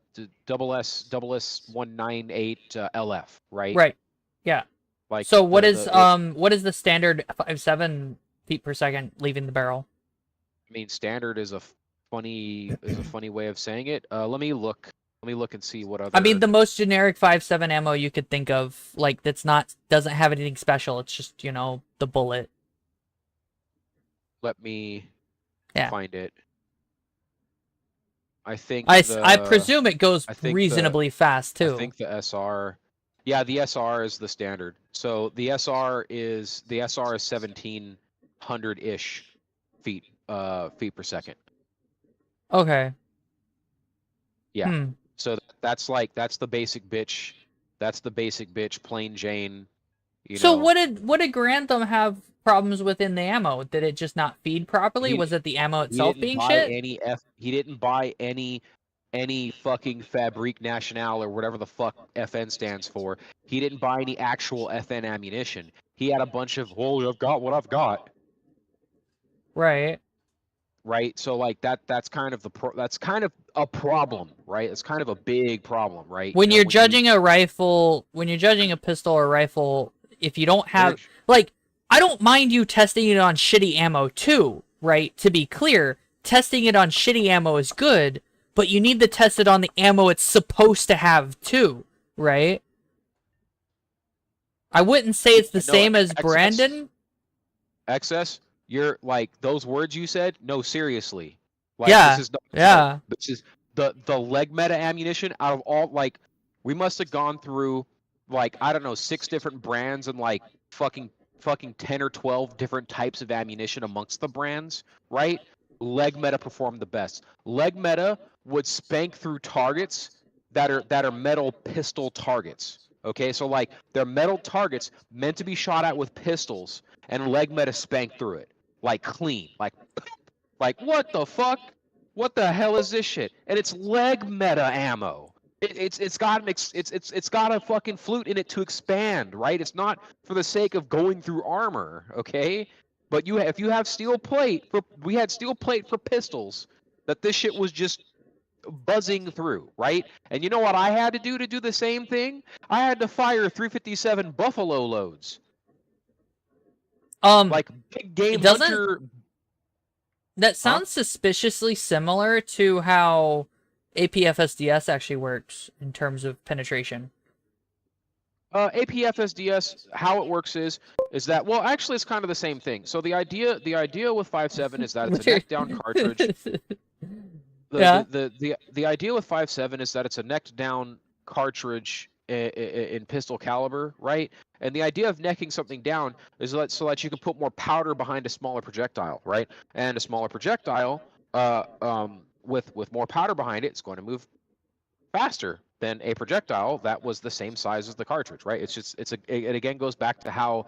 double S 198 LF, right? Right. Yeah. Like so what is the standard 5.7 feet per second leaving the barrel? I mean, standard is a funny way of saying it. Let me look and see what other. I mean, the most generic 5.7 ammo you could think of, like doesn't have anything special. It's just the bullet. Let me find it. I think I presume it goes reasonably fast too. I think the SR. Yeah, the SR is the standard. So the SR is 1,700-ish feet per second. Okay. Yeah. So that's the basic bitch. That's the basic bitch, plain Jane. So what did Grantham have problems with in the ammo? Did it just not feed properly? Was it the ammo itself being shit? He didn't buy any fucking Fabrique Nationale or whatever the fuck FN stands for. He didn't buy any actual FN ammunition. He had a bunch of, well, I've got what I've got. Right. Right. So like that's kind of a problem, right? It's kind of a big problem, right? When you're judging a rifle, when you're judging a pistol or rifle, if you don't have I don't mind you testing it on shitty ammo too, right? To be clear, testing it on shitty ammo is good, but you need to test it on the ammo it's supposed to have too, right? I wouldn't say it's the same as Brandon. Excess? You're like those words you said? No, seriously. Like, yeah. This is the leg meta ammunition out of all, like, we must have gone through like, I don't know, 6 different brands and like fucking 10 or 12 different types of ammunition amongst the brands, right? Leg meta performed the best. Leg meta would spank through targets that are metal pistol targets. Okay, so like they're metal targets meant to be shot at with pistols, and leg meta spanked through it like clean, like what the fuck? What the hell is this shit? And it's leg meta ammo. It's got a fucking flute in it to expand, right? It's not for the sake of going through armor, okay? But if you have steel plate we had steel plate for pistols, that this shit was just buzzing through, right? And you know what I had to do the same thing? I had to fire 357 buffalo loads. Like big game hunter. That sounds suspiciously similar to how APFSDS actually works in terms of penetration. APFSDS, how it works is that, well, actually it's kind of the same thing. So the idea with 5.7 is that it's a neck down cartridge. The idea with 5.7 is that it's a necked down cartridge in pistol caliber, right? And the idea of necking something down is so that you can put more powder behind a smaller projectile, right? And a smaller projectile, with more powder behind it, it's going to move faster than a projectile that was the same size as the cartridge, right? It again goes back to how,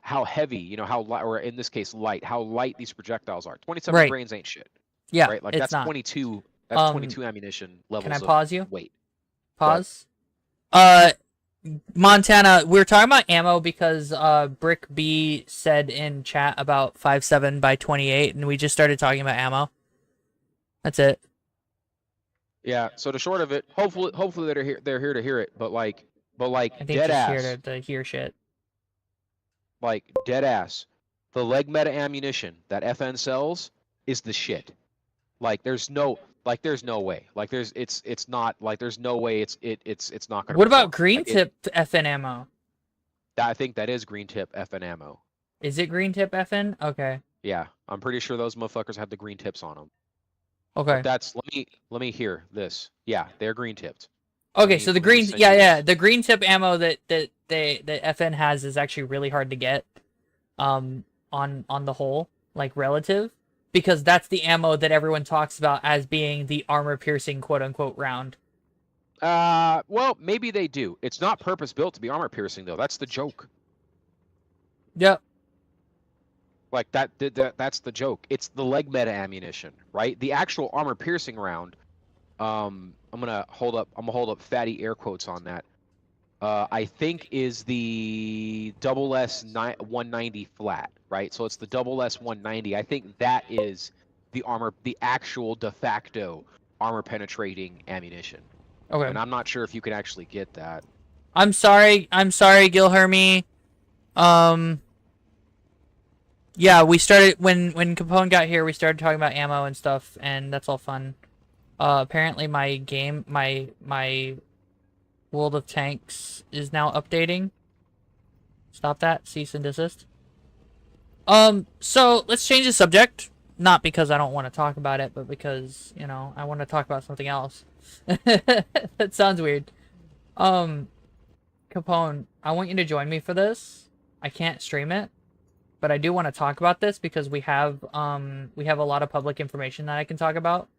how heavy, how light, or in this case light, how light these projectiles are. 27 grains ain't shit. Yeah, right? Like it's that's not. 22. That's 22 ammunition levels. Can I pause you? Weight. Pause. Montana, we were talking about ammo because Brick B said in chat about 5.7 by 28, and we just started talking about ammo. That's it. Yeah. So the short of it, hopefully they're here to hear it, but like I think dead just ass. here to hear shit. Like dead ass. The leg meta ammunition that FN sells is the shit. Like there's no way. Like it's not like there's no way it's not gonna. What about perform. green Like, tip FN ammo? I think that is green tip FN ammo. Is it green tip FN? Okay. Yeah, I'm pretty sure those motherfuckers have the green tips on them. Okay. But that's let me hear this. Yeah, they're green tipped. Okay, so the green, the green tip ammo that FN has is actually really hard to get, on the whole, like relative, because that's the ammo that everyone talks about as being the armor-piercing quote-unquote round. Well, maybe they do. It's not purpose-built to be armor-piercing though. That's the joke. Yep. Like that's the joke. It's the leg meta ammunition, right? The actual armor-piercing round. I'm gonna hold up fatty air quotes on that. I think is the double S 190 flat, right? So it's the double S 190. I think that is the actual de facto armor penetrating ammunition. Okay. And I'm not sure if you can actually get that. I'm sorry, Gilhermy. Yeah, we started when Capone got here. We started talking about ammo and stuff, and that's all fun. Apparently my World of Tanks is now updating. Stop that. Cease and desist. So let's change the subject. Not because I don't want to talk about it, but because, I want to talk about something else. That sounds weird. Capone, I want you to join me for this. I can't stream it, but I do want to talk about this because we have a lot of public information that I can talk about.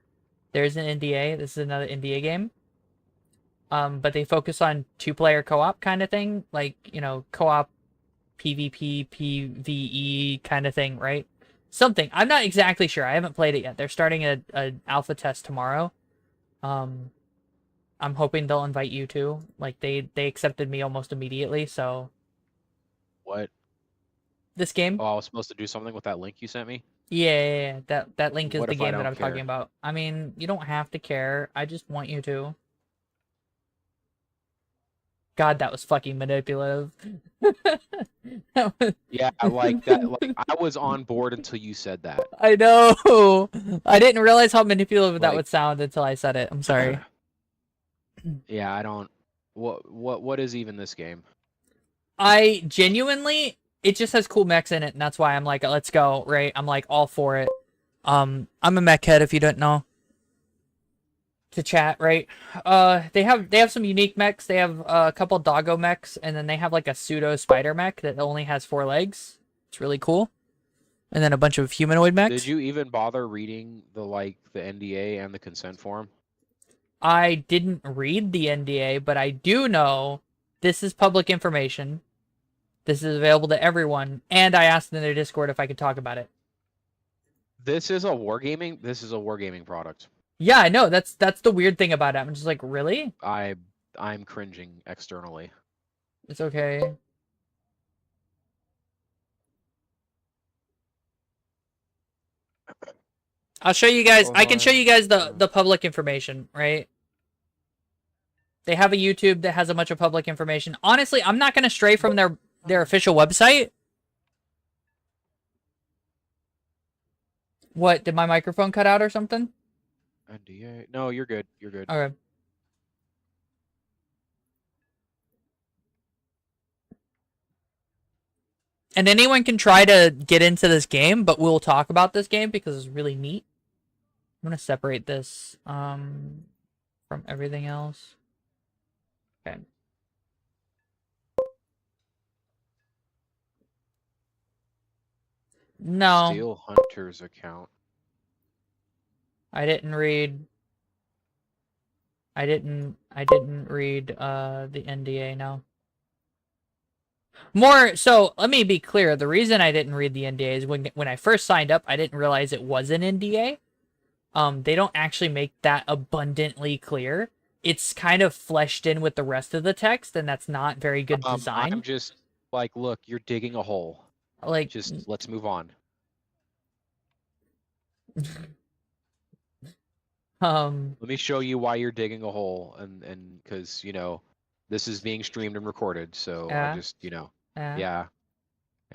There's an NDA. This is another NDA game. But they focus on two-player co-op kind of thing, like, co-op PvP, PvE kind of thing, right? Something. I'm not exactly sure. I haven't played it yet. They're starting a alpha test tomorrow. I'm hoping they'll invite you too. Like, they accepted me almost immediately, so... What? This game? Oh, I was supposed to do something with that link you sent me? Yeah. That link is What the if I game that don't I'm care? talking about. I mean, you don't have to care. I just want you to. God, that was fucking manipulative. Yeah, like that. Like I was on board until you said that. I know. I didn't realize how manipulative that Like- would sound until I said it. I'm sorry. Yeah, I don't. What is even this game? I genuinely, it just has cool mechs in it, and that's why I'm like, let's go, right? I'm like all for it. I'm a mech head, if you don't know. To chat, right? They have some unique mechs. They have a couple doggo mechs, and then they have like a pseudo spider mech that only has 4 legs. It's really cool. And then a bunch of humanoid mechs. Did you even bother reading the NDA and the consent form? I didn't read the NDA, but I do know this is public information. This is available to everyone, and I asked in their Discord if I could talk about it. This is a wargaming. This is a wargaming product. Yeah, I know. That's the weird thing about it. I'm just like, really? I'm cringing externally. It's okay. I'll show you guys. Oh, I can show you guys yeah. the public information, right? They have a YouTube that has a bunch of public information. Honestly, I'm not going to stray from their official website. What, did my microphone cut out or something? NDA. No, you're good. You're good. Okay. And anyone can try to get into this game, but we'll talk about this game because it's really neat. I'm going to separate this from everything else. Okay. No. Steel Hunter's account. I didn't read the NDA, no. So let me be clear. The reason I didn't read the NDA is when I first signed up, I didn't realize it was an NDA. They don't actually make that abundantly clear. It's kind of fleshed in with the rest of the text, and that's not very good design. I'm just like, look, you're digging a hole. Like, just let's move on. Let me show you why you're digging a hole, and because this is being streamed and recorded, so Yeah. I just yeah,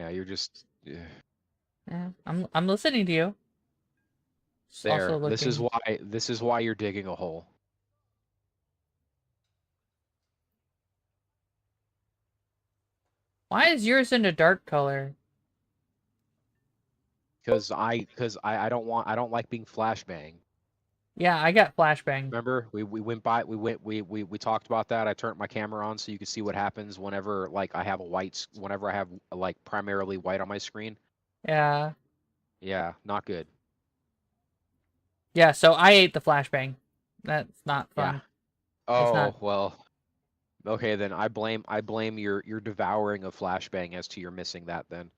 you're just yeah, I'm listening to you. It's there. also This is why you're digging a hole. Why is yours in a dark color? Because I don't like being flashbang. Yeah, I got flashbang. Remember, we talked about that. I turned my camera on so you could see what happens whenever I have primarily white on my screen. Yeah. Yeah, not good. Yeah, so I ate the flashbang. That's not fun. Yeah. Oh, well. Okay, then I blame your devouring of flashbang as to your missing that then.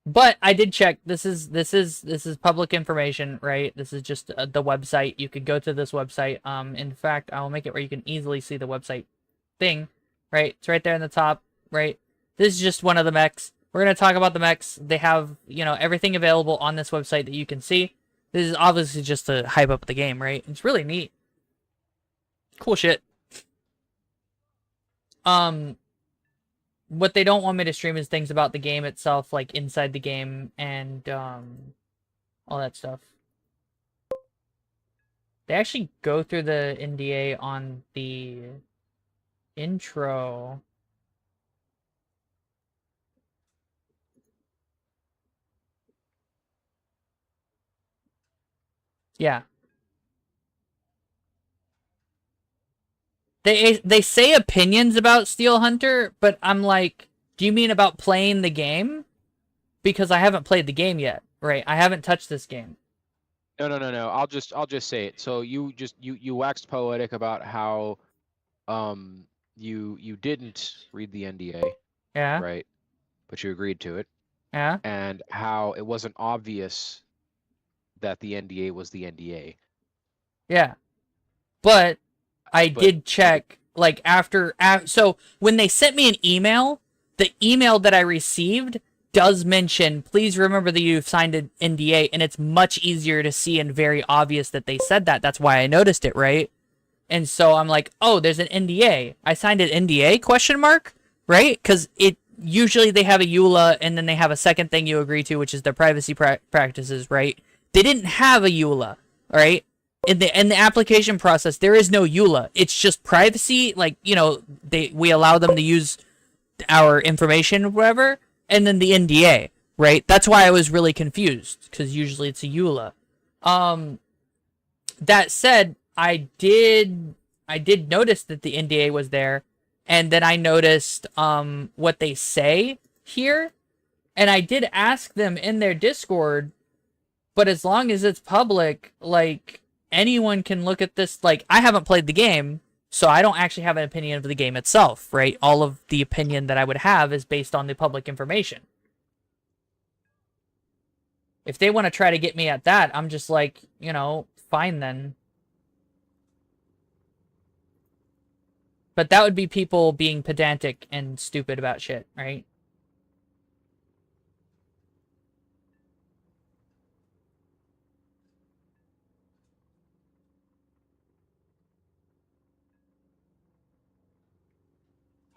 But I did check. This is public information, right? This is just the website. You could go to this website. In fact, I will make it where you can easily see the website thing, right? It's right there in the top, right? This is just one of the mechs. We're going to talk about the mechs. They have, everything available on this website that you can see. This is obviously just to hype up the game, right? It's really neat. Cool shit. What they don't want me to stream is things about the game itself, like inside the game and all that stuff. They actually go through the NDA on the intro. Yeah. They say opinions about Steel Hunter, but I'm like, do you mean about playing the game? Because I haven't played the game yet, right? I haven't touched this game. No. I'll just say it. So you waxed poetic about how you didn't read the NDA. Yeah. Right. But you agreed to it. Yeah. And how it wasn't obvious that the NDA was the NDA. Yeah. But I did check, like, so when they sent me an email, the email that I received does mention, please remember that you've signed an NDA, and it's much easier to see and very obvious that they said that. That's why I noticed it, right? And so I'm like, oh, there's an NDA. I signed an NDA, question mark, right? Because usually they have a EULA, and then they have a second thing you agree to, which is their privacy practices, right? They didn't have a EULA, right? In the application process, there is no EULA. It's just privacy. Like, we allow them to use our information or whatever, and then the NDA, right? That's why I was really confused, because usually it's a EULA. That said, I did notice that the NDA was there, and then I noticed what they say here, and I did ask them in their Discord, but as long as it's public, like, anyone can look at this. Like, I haven't played the game, so I don't actually have an opinion of the game itself, right? All of the opinion that I would have is based on the public information. If they want to try to get me at that, I'm just like, fine then. But that would be people being pedantic and stupid about shit, right?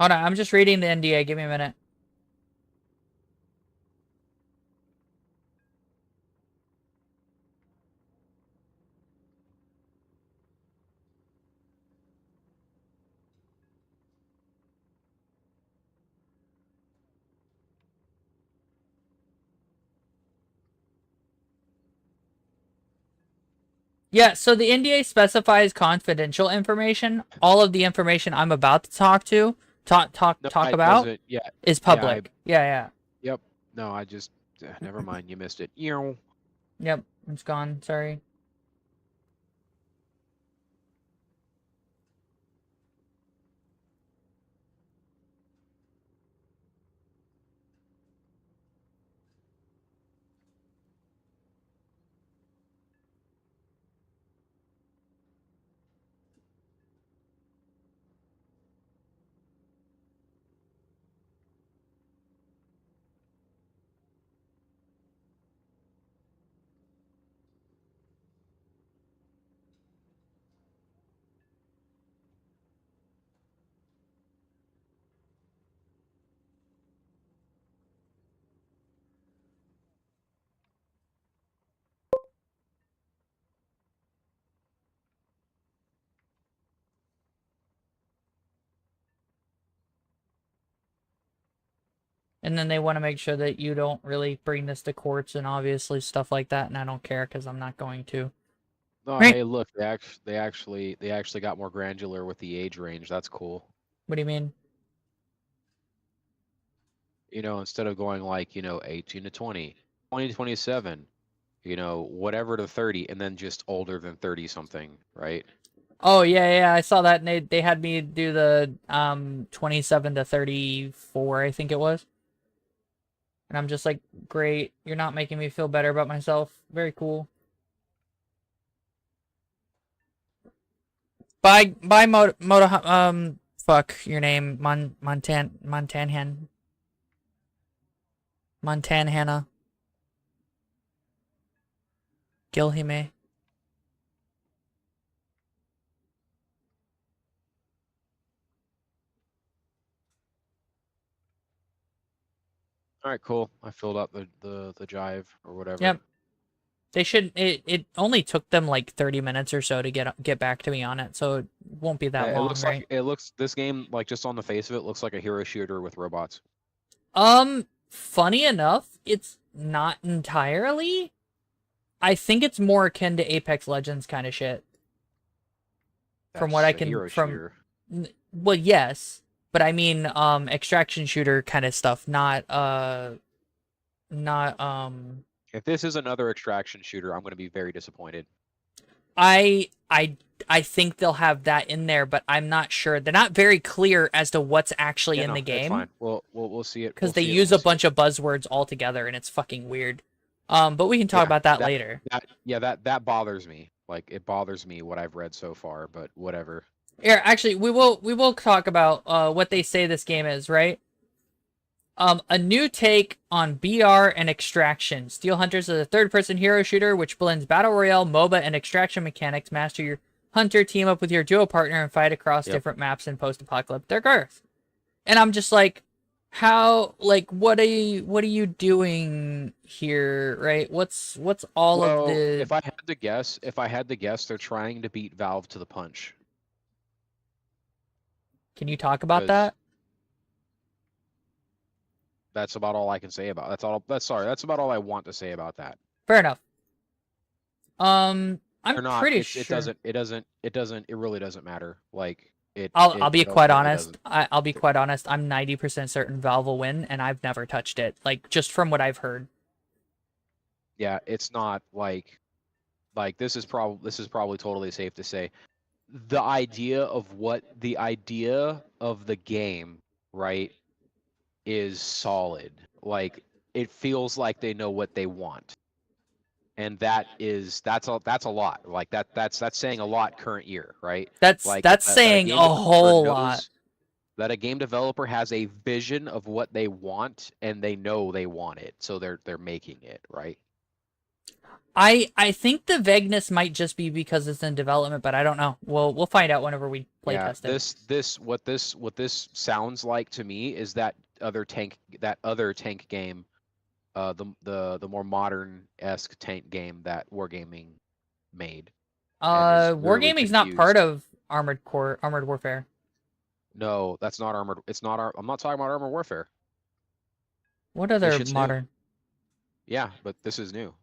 Hold on, I'm just reading the NDA. Give me a minute. Yeah, so the NDA specifies confidential information. All of the information I'm about to No, talk it about doesn't. Yeah, is yeah. public. Yeah. Yep. No, I just. Never mind. You missed it. Ew. Yep, it's gone. Sorry. And then they want to make sure that you don't really bring this to courts and obviously stuff like that, and I don't care because I'm not going to. No, Right. hey, look, they actually got more granular with the age range. That's cool. What do you mean? You know, instead of going like, 18 to 20, 20 to 27, whatever to 30, and then just older than 30 something, right? Oh yeah, I saw that, and they had me do the 27 to 34, I think it was. And I'm just like, great, you're not making me feel better about myself. Very cool. Bye, fuck your name, Montanhan. Montanhana. Gilhime. All right, cool. I filled out the jive or whatever. Yep. They should. It only took them like 30 minutes or so to get back to me on it, so it won't be that It long, looks right? like this game, like just on the face of it, looks like a hero shooter with robots. Funny enough, it's not entirely. I think it's more akin to Apex Legends kind of shit. From what That's I a can hero from shooter. well, yes, but I mean extraction shooter kind of stuff, not If this is another extraction shooter, I'm going to be very disappointed. I think they'll have that in there, but I'm not sure. They're not very clear as to what's actually Yeah, in no, the that's game. fine. We'll see it Because they use a bunch of buzzwords all together, and it's fucking weird. But we can talk about that later. That bothers me. Like, it bothers me what I've read so far, but whatever. Here, actually, we will talk about what they say this game is, right? A new take on BR and Extraction. Steel Hunters is a third-person hero shooter which blends battle royale, MOBA, and extraction mechanics. Master your hunter, team up with your duo partner, and fight across different maps in post-apocalyptic Earth. And I'm just like, how, like, what are you doing here, right? What's all of the... If I had to guess, they're trying to beat Valve to the punch. Can you talk about that? That's about all I can say about. That's about all I want to say about that. Fair enough. I'm pretty sure it really doesn't matter. Like I'll be quite honest. I'll be quite honest. I'm 90% certain Valve will win, and I've never touched it. Like, just from what I've heard. Yeah, it's not like this is probably totally safe to say. The idea of the game, right, is solid. Like, it feels like they know what they want. And that's a lot. Like that's saying a lot current year, right? That's like saying a whole lot. That a game developer has a vision of what they want and they know they want it, so they're making it, right? I think the vagueness might just be because it's in development, but I don't know. We'll find out whenever we playtest it. What this sounds like to me is that other tank game, the more modern-esque tank game that Wargaming made. And is really Wargaming's not part confused. of Armored Warfare. No, that's not armored. It's not I'm not talking about Armored Warfare. What This other shit's new. modern? Yeah, but this is new.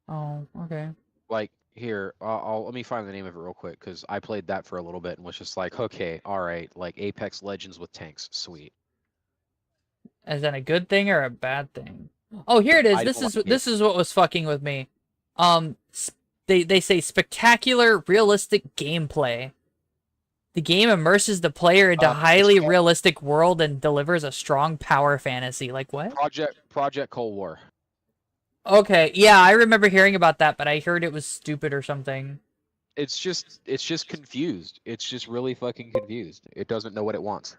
Oh, okay. Like here, let me find the name of it real quick because I played that for a little bit and was just like, okay, all right, like Apex Legends with tanks, sweet. Is that a good thing or a bad thing? Oh, here it is. I This don't is like it. this is what was fucking with me. They say spectacular, realistic gameplay. The game immerses the player into a highly realistic world and delivers a strong power fantasy. Like what? Project Cold War. Okay, yeah, I remember hearing about that, but I heard it was stupid or something. It's just confused. It's just really fucking confused. It doesn't know what it wants.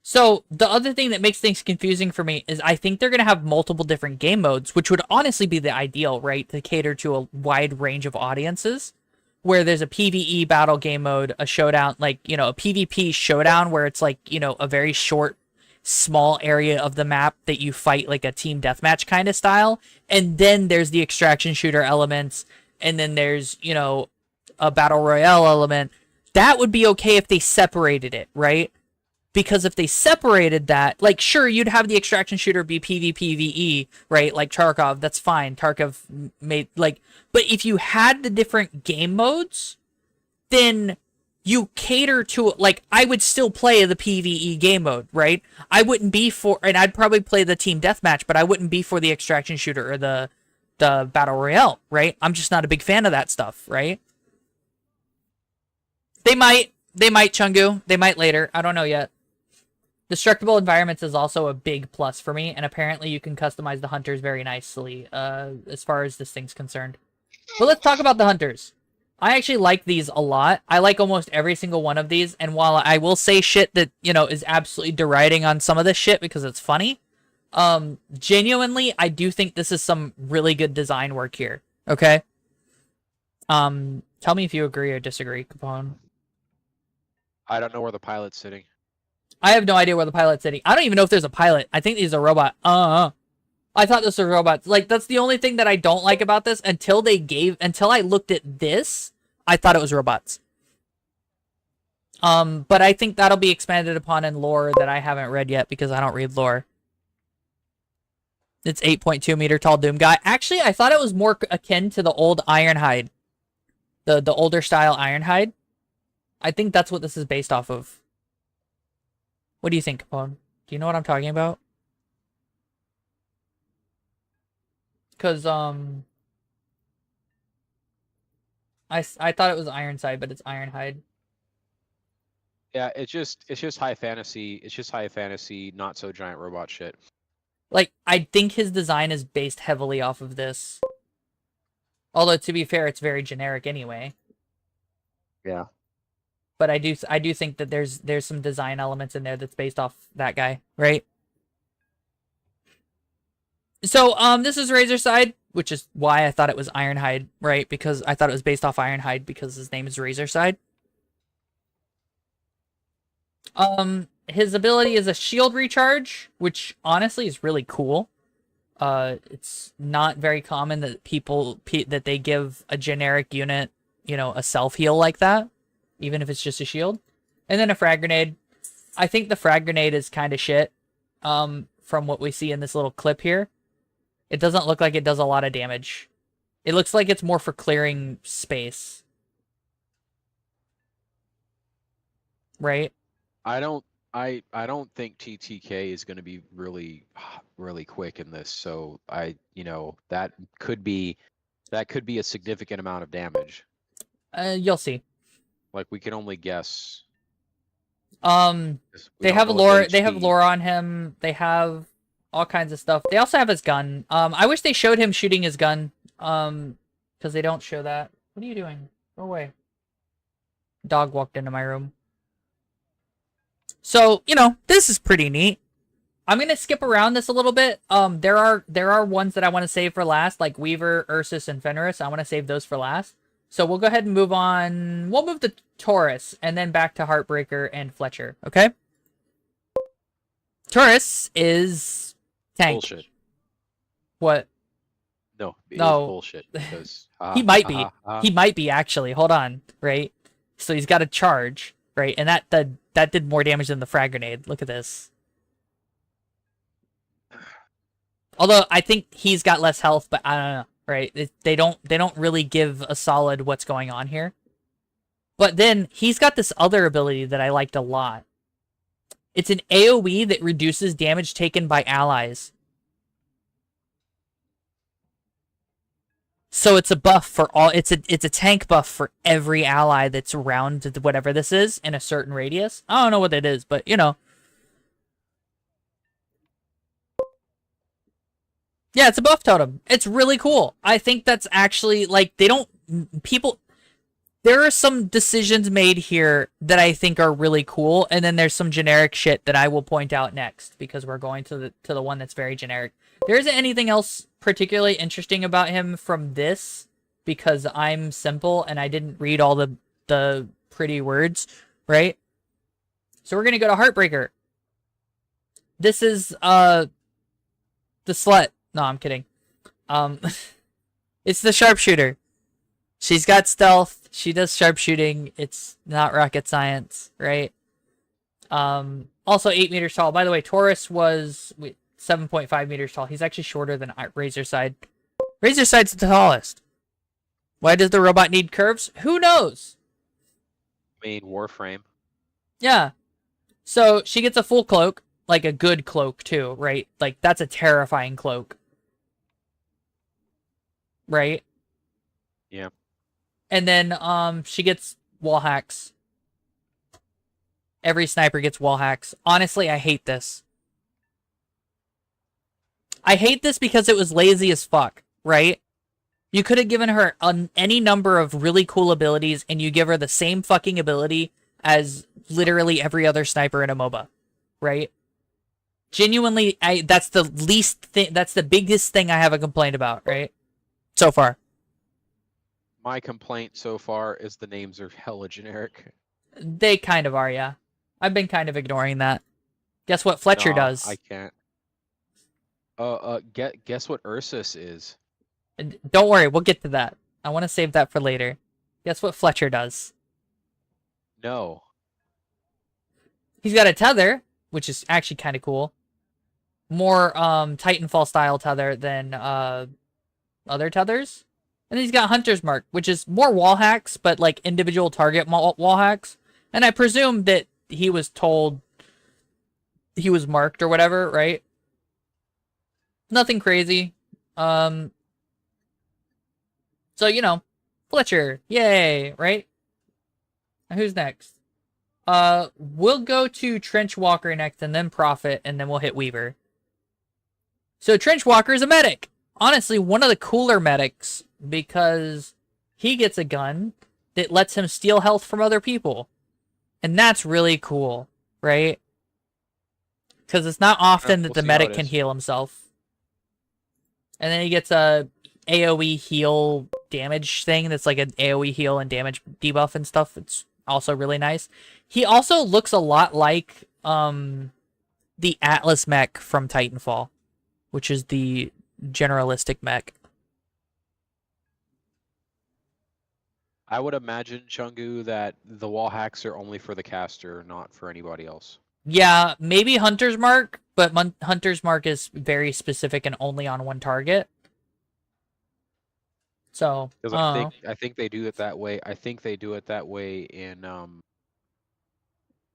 So, the other thing that makes things confusing for me is I think they're going to have multiple different game modes, which would honestly be the ideal, right? To cater to a wide range of audiences, where there's a PvE battle game mode, a showdown, like, you know, a PvP showdown where it's like, you know, a very short, small area of the map that you fight like a team deathmatch kind of style. And then there's the extraction shooter elements, and then there's, you know, a battle royale element. That would be okay if they separated it, right? Because if they separated that, like, sure, you'd have the extraction shooter be PvPvE, right? Like Tarkov, that's fine. Tarkov made, like, but if you had the different game modes, then you cater to, like, I would still play the PvE game mode, right? I wouldn't be for, and I'd probably play the team deathmatch, but I wouldn't be for the extraction shooter or the battle royale, right? I'm just not a big fan of that stuff, right? They might, Chungu. They might later. I don't know yet. Destructible environments is also a big plus for me, and apparently you can customize the hunters very nicely, as far as this thing's concerned. But let's talk about the hunters. I actually like these a lot. I like almost every single one of these, and while I will say shit that, you know, is absolutely deriding on some of this shit because it's funny, genuinely, I do think this is some really good design work here, okay? Tell me if you agree or disagree, Capone. I don't know where the pilot's sitting. I have no idea where the pilot's sitting. I don't even know if there's a pilot. I think he's a robot. I thought this was robots. Like, that's the only thing that I don't like about this. Until I looked at this, I thought it was robots. But I think that'll be expanded upon in lore that I haven't read yet because I don't read lore. It's 8.2 meter tall Doom guy. Actually, I thought it was more akin to the old Ironhide. The older style Ironhide. I think that's what this is based off of. What do you think, Capone? Do you know what I'm talking about? Because, I thought it was Ironside, but it's Ironhide. Yeah, it's just high fantasy. It's just high fantasy, not so giant robot shit. Like, I think his design is based heavily off of this. Although, to be fair, it's very generic anyway. Yeah. But I do think that there's some design elements in there that's based off that guy, right? So, this is Razorside, which is why I thought it was Ironhide, right? Because I thought it was based off Ironhide because his name is Razorside. His ability is a shield recharge, which honestly is really cool. It's not very common that that they give a generic unit, you know, a self-heal like that, even if it's just a shield. And then a frag grenade. I think the frag grenade is kind of shit, from what we see in this little clip here. It doesn't look like it does a lot of damage. It looks like it's more for clearing space. Right? I don't think TTK is going to be really quick in this. So that could be a significant amount of damage. You'll see. Like, we can only guess. They have lore. They have lore on him. They have all kinds of stuff. They also have his gun. I wish they showed him shooting his gun. Because they don't show that. What are you doing? Go away. Dog walked into my room. So, you know, this is pretty neat. I'm gonna skip around this a little bit. There are ones that I want to save for last, like Weaver, Ursus, and Fenris. I want to save those for last. So we'll go ahead and move on. We'll move to Taurus and then back to Heartbreaker and Fletcher. Okay. Taurus is tank. Bullshit. What? No, it No. is bullshit because He might be. He might be actually. Hold on, right? So he's got a charge, right? And that did more damage than the frag grenade. Look at this. Although I think he's got less health, but I don't know, right? They don't really give a solid what's going on here. But then he's got this other ability that I liked a lot. It's an AoE that reduces damage taken by allies. So it's a buff for all. It's a tank buff for every ally that's around whatever this is in a certain radius. I don't know what that is, but you know. Yeah, it's a buff totem. It's really cool. I think that's actually like people. There are some decisions made here that I think are really cool, and then there's some generic shit that I will point out next because we're going to the one that's very generic. There isn't anything else particularly interesting about him from this because I'm simple and I didn't read all the pretty words, right? So we're gonna go to Heartbreaker. This is the slut. No, I'm kidding. It's the sharpshooter. She's got stealth. She does sharpshooting. It's not rocket science, right? Also 8 meters tall. By the way, Taurus was 7.5 meters tall. He's actually shorter than Razorside. Razorside's the tallest. Why does the robot need curves? Who knows? I mean, Warframe. Yeah. So she gets a full cloak, like a good cloak too, right? Like that's a terrifying cloak. Right? Yeah. And then she gets wall hacks. Every sniper gets wall hacks. Honestly, I hate this. I hate this because it was lazy as fuck, right? You could have given her any number of really cool abilities and you give her the same fucking ability as literally every other sniper in a MOBA, right? Genuinely, that's the least thing, that's the biggest thing I have a complaint about, right? So far. My complaint so far is the names are hella generic. They kind of are, yeah. I've been kind of ignoring that. Guess what Fletcher does? I can't. Guess what Ursus is? Don't worry, we'll get to that. I want to save that for later. Guess what Fletcher does? No. He's got a tether, which is actually kind of cool. More Titanfall style tether than other tethers. And then he's got Hunter's Mark, which is more wall hacks, but like individual target wall hacks. And I presume that he was told he was marked or whatever, right? Nothing crazy. So, you know, Fletcher, yay, right? Now, who's next? We'll go to Trenchwalker next, and then Prophet, and then we'll hit Weaver. So Trenchwalker is a medic. Honestly, one of the cooler medics, because he gets a gun that lets him steal health from other people. And that's really cool, right? Because it's not often that the medic can heal himself. And then he gets a AoE heal damage thing that's like an AoE heal and damage debuff and stuff. It's also really nice. He also looks a lot like the Atlas mech from Titanfall, which is the generalistic mech. I would imagine, Chungu, that the wall hacks are only for the caster, not for anybody else. Yeah, maybe Hunter's Mark, but Hunter's Mark is very specific and only on one target. So, I think they do it that way. I think they do it that way in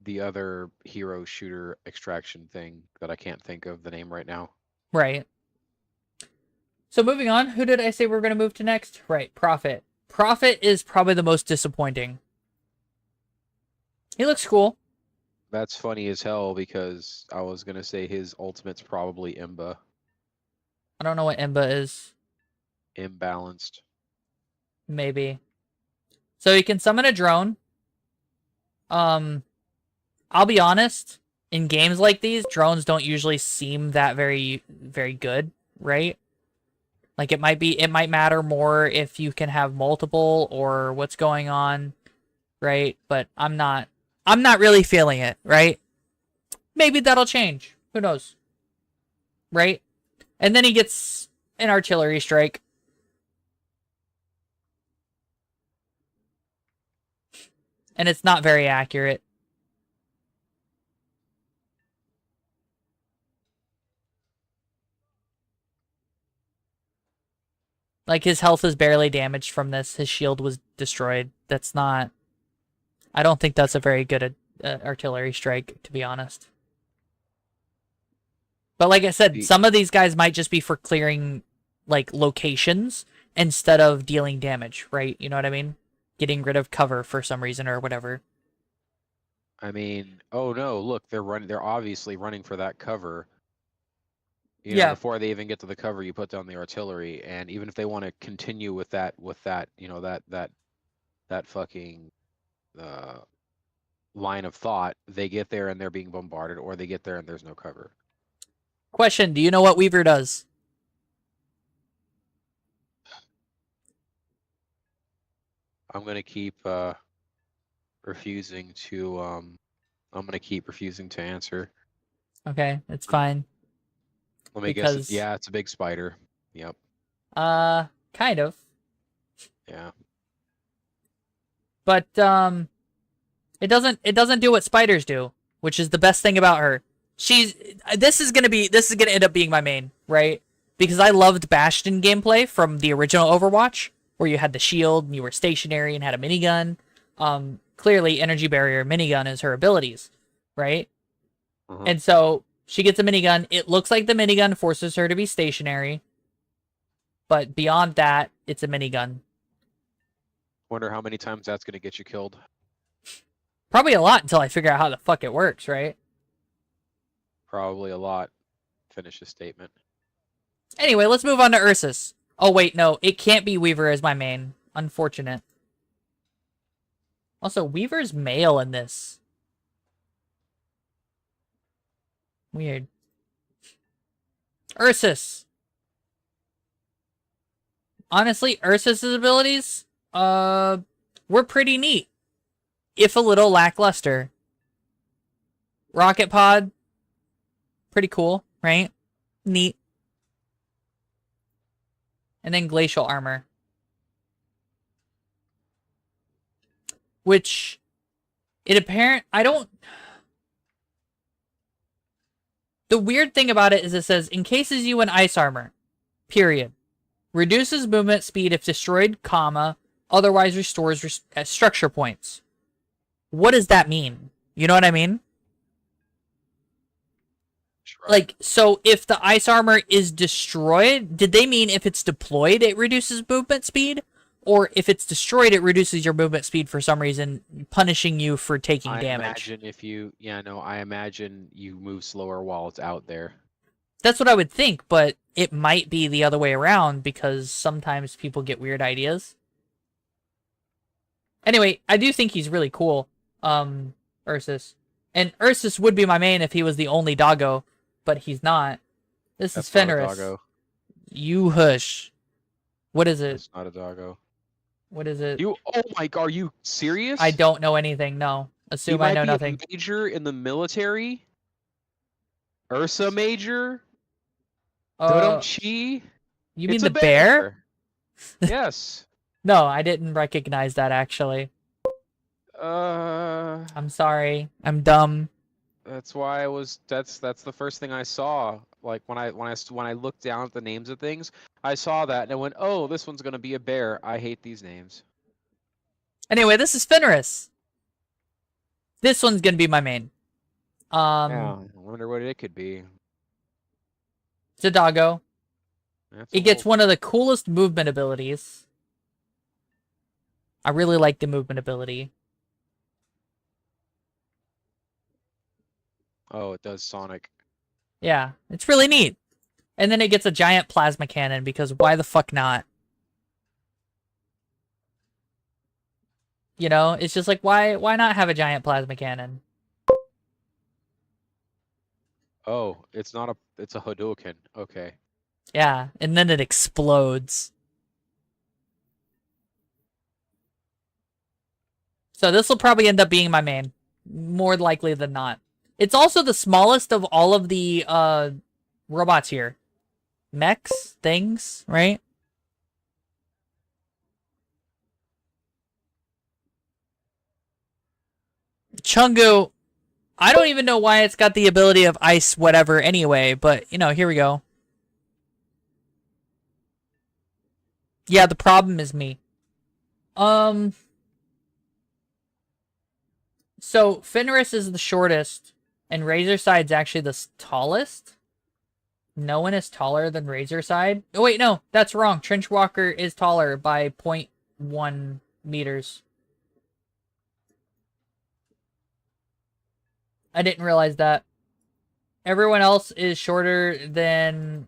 the other hero shooter extraction thing that I can't think of the name right now. Right. So moving on, who did I say we're going to move to next? Right, Prophet. Prophet is probably the most disappointing. He looks cool. That's funny as hell because I was going to say his ultimate's probably Imba. I don't know what Imba is. Imbalanced. Maybe. So he can summon a drone. I'll be honest, in games like these, drones don't usually seem that very good, right? Like it might matter more if you can have multiple or what's going on, right? But I'm not really feeling it, right? Maybe that'll change. Who knows? Right? And then he gets an artillery strike. And it's not very accurate. Like, his health is barely damaged from this. His shield was destroyed. That's not... I don't think that's a very good artillery strike, to be honest. But like I said, some of these guys might just be for clearing, like, locations instead of dealing damage, right? You know what I mean? Getting rid of cover for some reason or whatever. I mean, oh no, look, they're obviously running for that cover. You know, before they even get to the cover, you put down the artillery, and even if they want to continue with that, you know, that fucking line of thought, they get there and they're being bombarded, or they get there and there's no cover. Question, do you know what Weaver does? I'm gonna keep refusing to answer. Okay, it's fine. Let me guess. Yeah, it's a big spider. Yep. Kind of. Yeah. But it doesn't do what spiders do, which is the best thing about her. This is gonna end up being my main, right? Because I loved Bastion gameplay from the original Overwatch, where you had the shield and you were stationary and had a minigun. Clearly, energy barrier minigun is her abilities, right? And so she gets a minigun. It looks like the minigun forces her to be stationary, but beyond that, it's a minigun. Wonder how many times that's gonna get you killed. Probably a lot until I figure out how the fuck it works, right? Probably a lot. Finish the statement. Anyway, let's move on to Ursus. Oh, wait, no. It can't be Weaver as my main. Unfortunate. Also, Weaver's male in this. Weird. Ursus. Honestly, Ursus's abilities, were pretty neat. If a little lackluster. Rocket pod. Pretty cool, right? Neat. And then glacial armor. Which, the weird thing about it is it says, encases you in ice armor, period. Reduces movement speed if destroyed, comma, otherwise restores structure points. What does that mean? You know what I mean? Right. Like, so if the ice armor is destroyed, did they mean if it's deployed, it reduces movement speed? Or if it's destroyed, it reduces your movement speed for some reason, punishing you for taking damage? I imagine you move slower while it's out there. That's what I would think, but it might be the other way around because sometimes people get weird ideas. Anyway, I do think he's really cool, Ursus. And Ursus would be my main if he was the only doggo, but he's not. That's is Fenris. Not a doggo. You hush. What is it? It's not a doggo. What is it? Oh my god, are you serious? I don't know anything, no. Assume I know nothing. A major in the military? Ursa Major? Dodonchi? You mean the bear? Yes. No, I didn't recognize that actually. I'm sorry. I'm dumb. That's why that's the first thing I saw. Like when I looked down at the names of things, I saw that and I went, "Oh, this one's gonna be a bear. I hate these names." Anyway, this is Fenris. This one's gonna be my main. Yeah, I wonder what it could be. It's a doggo. It gets one of the coolest movement abilities. I really like the movement ability. Oh, it does Sonic. Yeah, it's really neat. And then it gets a giant plasma cannon because why the fuck not? You know, it's just like why not have a giant plasma cannon? Oh, it's a Hadouken. Okay. Yeah, and then it explodes. So this will probably end up being my main. More likely than not. It's also the smallest of all of the robots here. Mechs? Things? Right? Chungu, I don't even know why it's got the ability of ice whatever anyway, but, you know, here we go. Yeah, the problem is me. So, Fenris is the shortest, and Razorside's actually the tallest. No one is taller than Razorside. Oh, wait, no, that's wrong. Trenchwalker is taller by 0.1 meters. I didn't realize that. Everyone else is shorter than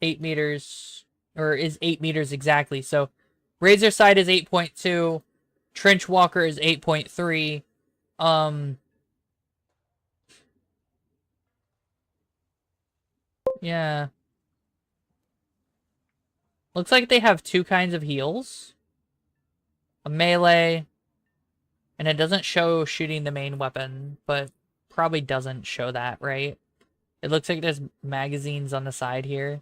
8 meters, or is 8 meters exactly. So, Razorside is 8.2, Trenchwalker is 8.3. Yeah. Looks like they have two kinds of heals. A melee, and it doesn't show shooting the main weapon, but probably doesn't show that, right? It looks like there's magazines on the side here.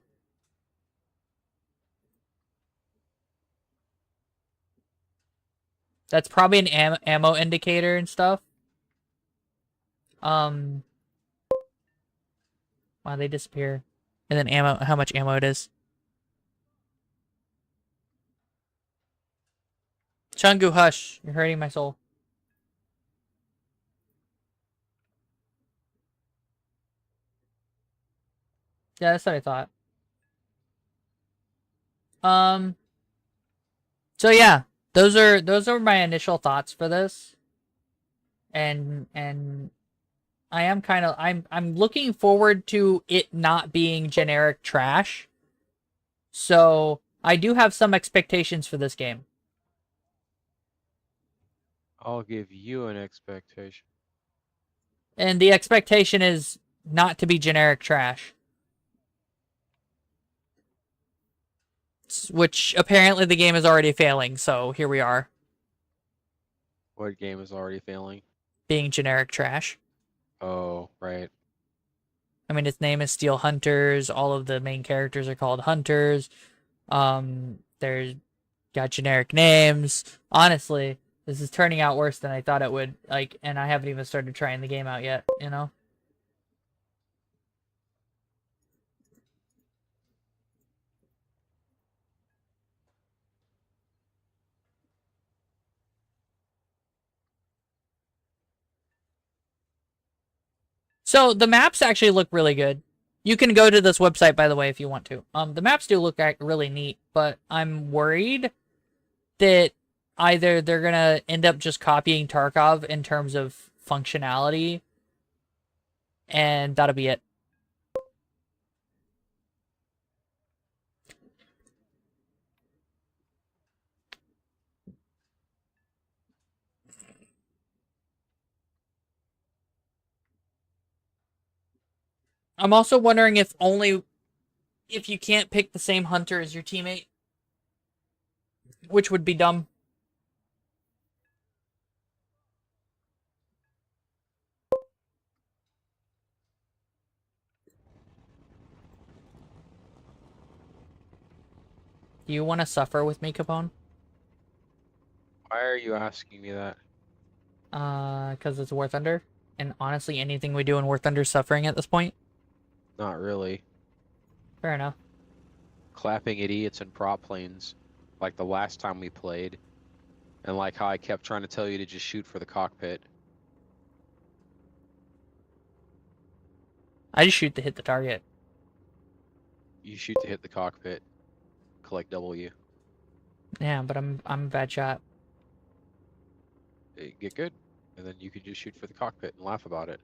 That's probably an ammo indicator and stuff. Wow, they disappear. And then ammo, how much ammo it is. Chungu, hush. You're hurting my soul. Yeah, that's what I thought. So yeah, those are my initial thoughts for this. And I am kind of I'm looking forward to it not being generic trash. So, I do have some expectations for this game. I'll give you an expectation. And the expectation is not to be generic trash. Which apparently the game is already failing, so here we are. What game is already failing? Being generic trash. Oh, right. I mean, its name is Steel Hunters. All of the main characters are called Hunters. There's got generic names. Honestly, this is turning out worse than I thought it would. Like, and I haven't even started trying the game out yet, you know? So the maps actually look really good. You can go to this website, by the way, if you want to. The maps do look really neat, but I'm worried that either they're gonna end up just copying Tarkov in terms of functionality, and that'll be it. I'm also wondering if you can't pick the same hunter as your teammate, which would be dumb. Do you want to suffer with me, Capone? Why are you asking me that? Because it's War Thunder, and honestly, anything we do in War Thunder is suffering at this point. Not really. Fair enough. Clapping idiots in prop planes, like the last time we played, and like how I kept trying to tell you to just shoot for the cockpit. I just shoot to hit the target. You shoot to hit the cockpit. Collect W. Yeah, but I'm a bad shot. Get good, and then you can just shoot for the cockpit and laugh about it.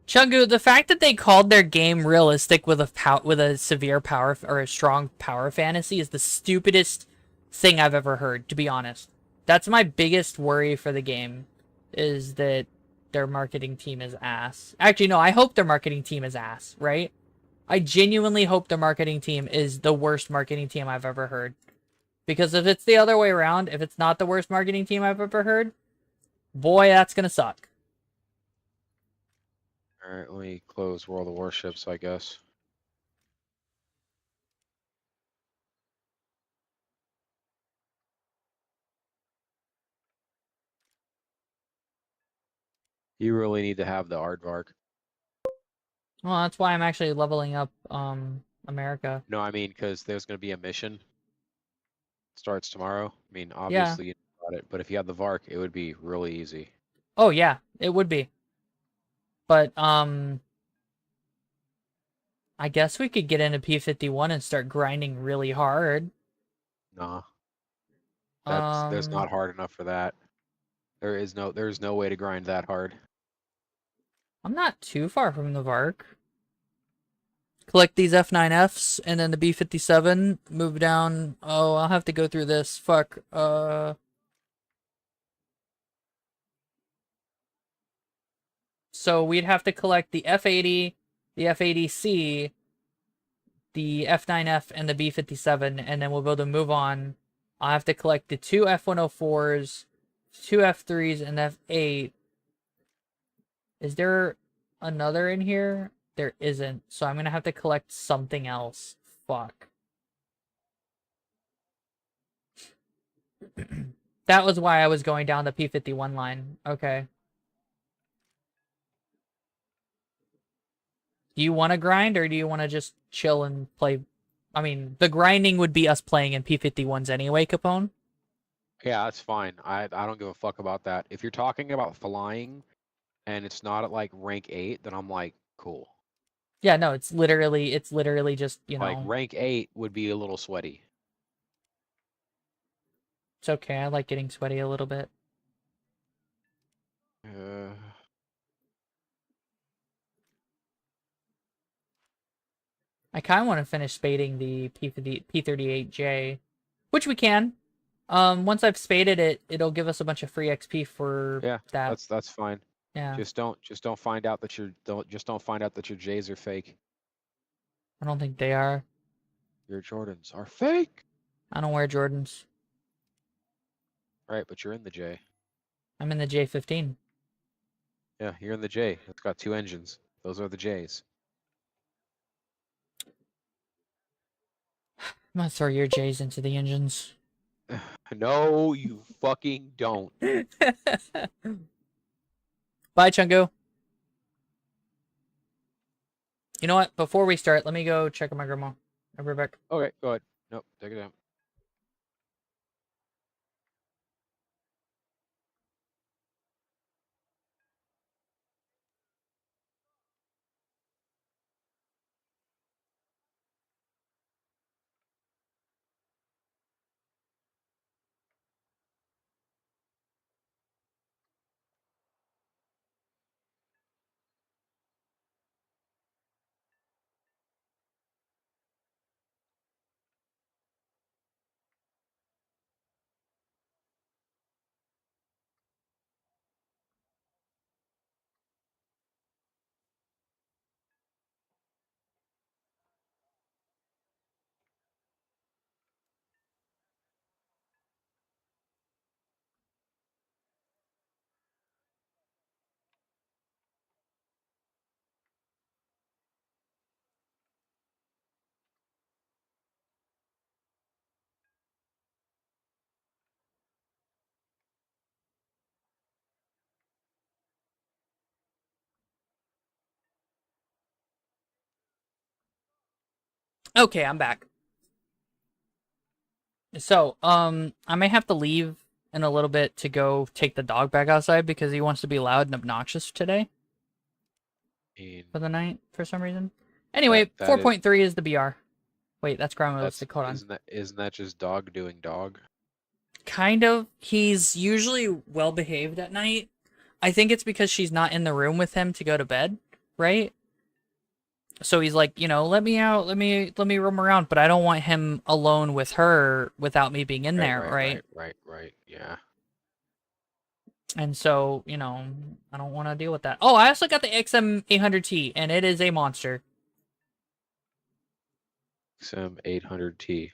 Chungu, the fact that they called their game realistic with a severe power or a strong power fantasy is the stupidest thing I've ever heard, to be honest. That's my biggest worry for the game, is that their marketing team is ass. Actually, no, I hope their marketing team is ass, right? I genuinely hope the marketing team is the worst marketing team I've ever heard. Because if it's the other way around, if it's not the worst marketing team I've ever heard, boy, that's gonna suck. Alright, let me close World of Warships, I guess. You really need to have the aardvark. Well, that's why I'm actually leveling up America. No, I mean, because there's going to be a mission. Starts tomorrow. I mean, Yeah. obviously you know about it, but if you had the Vark, it would be really easy. Oh yeah, it would be. But I guess we could get into P51 and start grinding really hard. Nah, there's Um not hard enough for that. There's no way to grind that hard. I'm not too far from the Vark. Collect these F9Fs and then the B57, move down. Oh, I'll have to go through this. Fuck. So we'd have to collect the F80, the F80C, the F9F, and the B57, and then we'll be able to move on. I'll have to collect the two F104s, two F3s, and F8. Is there another in here? There isn't, so I'm gonna have to collect something else. Fuck. That was why I was going down the P51 line. Okay. Do you want to grind, or do you want to just chill and play? I mean, the grinding would be us playing in P51s anyway, Capone. Yeah, that's fine. I don't give a fuck about that. If you're talking about flying and it's not at like rank 8, then I'm like, cool. Yeah, no, it's literally just, you Like know, rank 8 would be a little sweaty. it's okay. I like getting sweaty a little bit. Uh, I kind of want to finish spading the P38J, which we can. Once I've spaded it, it'll give us a bunch of free XP for yeah, that. that's fine. Yeah, Just don't find out that don't find out that your J's are fake. I don't think they are. Your Jordans are fake. I don't wear Jordans. Right, but you're in the J. I'm in the J15. Yeah, you're in the J. It's got 2 engines. Those are the J's. I'm gonna throw your J's into the engines. No, you fucking don't. Bye, Chungo. You know what? Before we start, let me go check on my grandma. I'll be right back. Okay, go ahead. Nope, take it down. Okay, I'm back. So, I may have to leave in a little bit to go take the dog back outside because he wants to be loud and obnoxious today for the night for some reason. Anyway, That 4.3 is the BR. Wait, that's ground realistic. Hold on. isn't that just dog doing dog? Kind of. He's usually well behaved at night. I think it's because she's not in the room with him to go to bed, right? So he's like, you know, let me out, let me roam around, but I don't want him alone with her without me being in there, right? Right. Yeah. And so, you know, I don't want to deal with that. Oh, I also got the XM800T, and it is a monster. XM800T.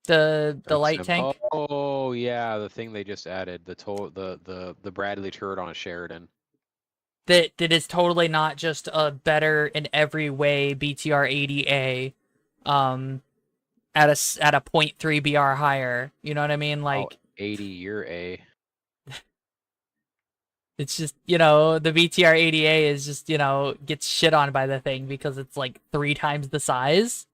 The light tank. Oh yeah, the thing they just added, the Bradley turret on a Sheridan. That is totally not just a better in every way BTR 80A, at a 0.3 BR higher. You know what I mean? Like 80 year A. it's just, you know, the BTR 80A is just, you know, gets shit on by the thing because it's like 3 times the size.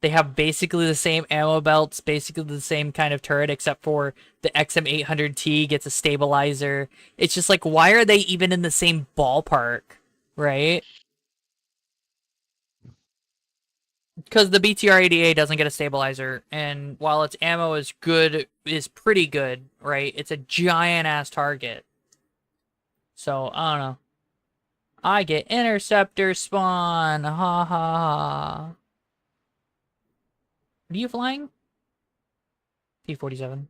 They have basically the same ammo belts, basically the same kind of turret, except for the XM800T gets a stabilizer. It's just like, why are they even in the same ballpark, right? Because the BTR-80A doesn't get a stabilizer, and while its ammo is good, is pretty good, right? It's a giant-ass target. So, I don't know. I get interceptor spawn, ha ha ha. What are you flying? P-47.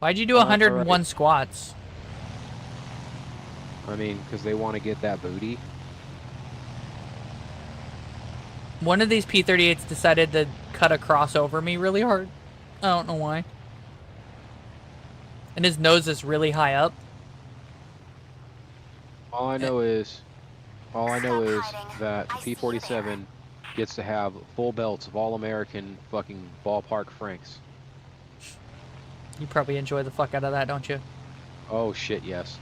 Why'd you do 101 Alright. squats? I mean, because they want to get that booty. One of these P-38s decided to cut across over me really hard. I don't know why. And his nose is really high up. All I know is that the P-47 gets to have full belts of all-American fucking ballpark Franks. You probably enjoy the fuck out of that, don't you? Oh shit, yes.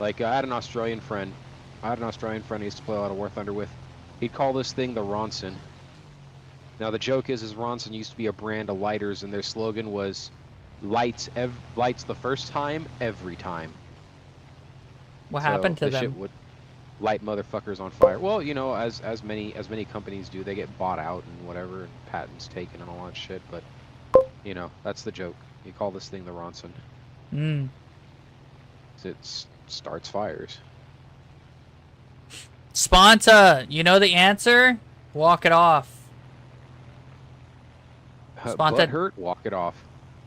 Like I had an Australian friend. I used to play a lot of War Thunder with. He'd call this thing the Ronson. Now the joke is Ronson used to be a brand of lighters, and their slogan was lights the first time, every time. What happened to the them? Shit would light motherfuckers on fire. Well, you know, as many companies do, they get bought out and whatever, and patents taken and all that shit. But you know, that's the joke. You call this thing the Ronson. Hmm. It starts fires. Sponta, you know the answer? Walk it off. Butt hurt? Walk it off.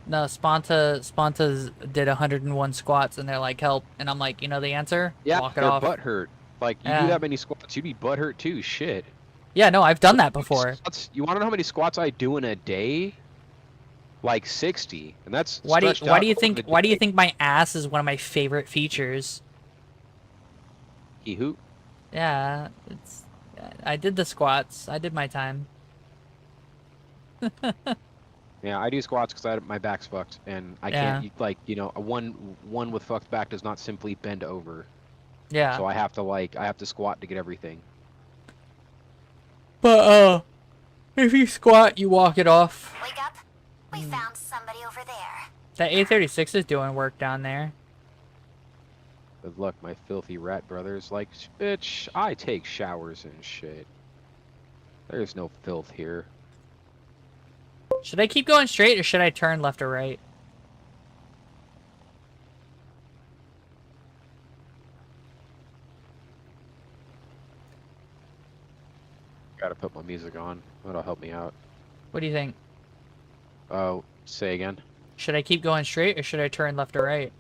No, Sponta's did 101 squats, and they're like, help. And I'm like, you know the answer? Yeah, Walk it their off. butt hurt. Like, you do that many squats, you'd be butt hurt too. Shit. Yeah, no, I've done that before. You want to know how many squats I do in a day? Like 60, and that's why do you think my ass is one of my favorite features? Hoot. Yeah, I did the squats. I did my time. Yeah, I do squats because my back's fucked, and I can't, like, you know, one with fucked back does not simply bend over. Yeah. So I have to squat to get everything. But if you squat, you walk it off. Wake up. We found somebody over there. That A36 is doing work down there. Good luck, my filthy rat brothers. Like, bitch, I take showers and shit. There's no filth here. Should I keep going straight, or should I turn left or right? Gotta put my music on. That'll help me out. What do you think? Oh, say again? Should I keep going straight, or should I turn left or right?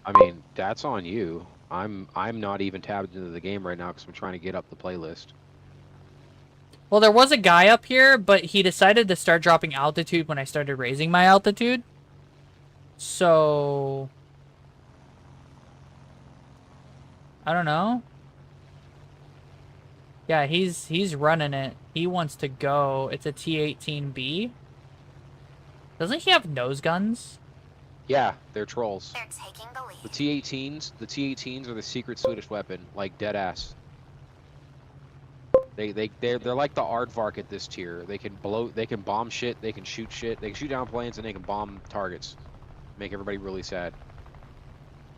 I mean, that's on you. I'm not even tabbed into the game right now because I'm trying to get up the playlist. Well, there was a guy up here, but he decided to start dropping altitude when I started raising my altitude. So I don't know. Yeah, he's running it. He wants to go. It's a T-18B. Doesn't he have nose guns? Yeah, they're trolls. They're taking the lead. The T-18s are the secret Swedish weapon, like dead ass. They're like the aardvark at this tier. They can bomb shit, they can shoot shit, they can shoot down planes, and they can bomb targets. Make everybody really sad.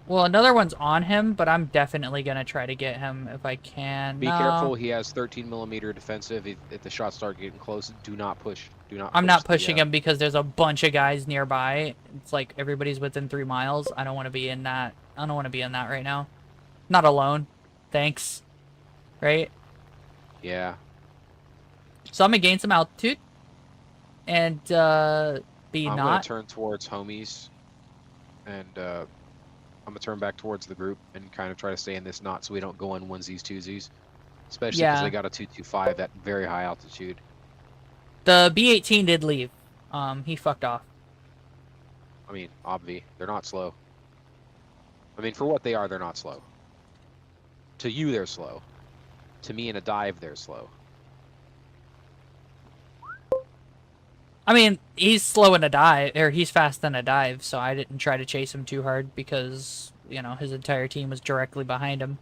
Well, another one's on him, but I'm definitely gonna try to get him if I can. Be careful, he has 13mm defensive. If the shots start getting close, do not push. I'm not pushing him because there's a bunch of guys nearby. It's like everybody's within 3 miles. I don't want to be in that. I don't want to be in that right now. Not alone. Thanks. Right? Yeah. So I'm gonna gain some altitude. And I'm gonna turn towards homies. And I'm gonna turn back towards the group and kind of try to stay in this knot so we don't go in onesies, twosies. Especially because Yeah. they got a 225 at very high altitude. The B-18 did leave. He fucked off. I mean, obvi, they're not slow. I mean, for what they are, they're not slow. To you, they're slow. To me, in a dive, they're slow. I mean, he's slow in a dive, or he's fast in a dive, so I didn't try to chase him too hard because, you know, his entire team was directly behind him.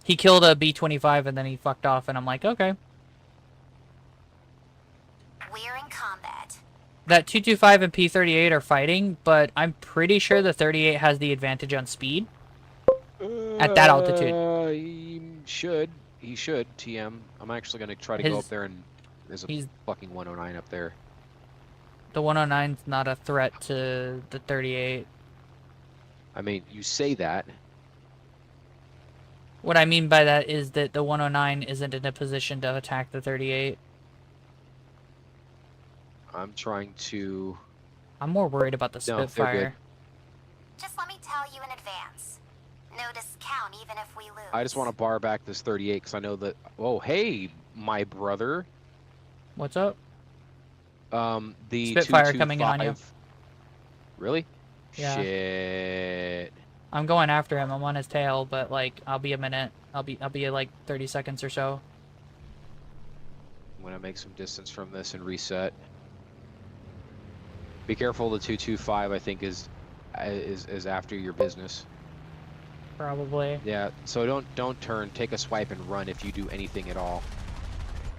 He killed a B-25 and then he fucked off, and I'm like, okay. We're in combat. That 225 and P-38 are fighting, but I'm pretty sure the 38 has the advantage on speed. At that altitude. He should, TM. I'm actually gonna try to go His- up there and there's a he's- fucking 109 up there. The 109's not a threat to the 38. I mean, you say that. What I mean by that is that the 109 isn't in a position to attack the 38. I'm trying to... I'm more worried about the No, they're Spitfire. good. Just let me tell you in advance. No discount even if we lose. I just want to bar back this 38 because I know that... Oh, hey, my brother. What's up? The Spitfire coming in on you. 225 Really? Yeah. Shit. I'm going after him. I'm on his tail, but like I'll be a minute. I'll be like 30 seconds or so. I'm gonna make some distance from this and reset. Be careful. The 225 I think is after your business. Probably. Yeah. So don't turn. Take a swipe and run if you do anything at all.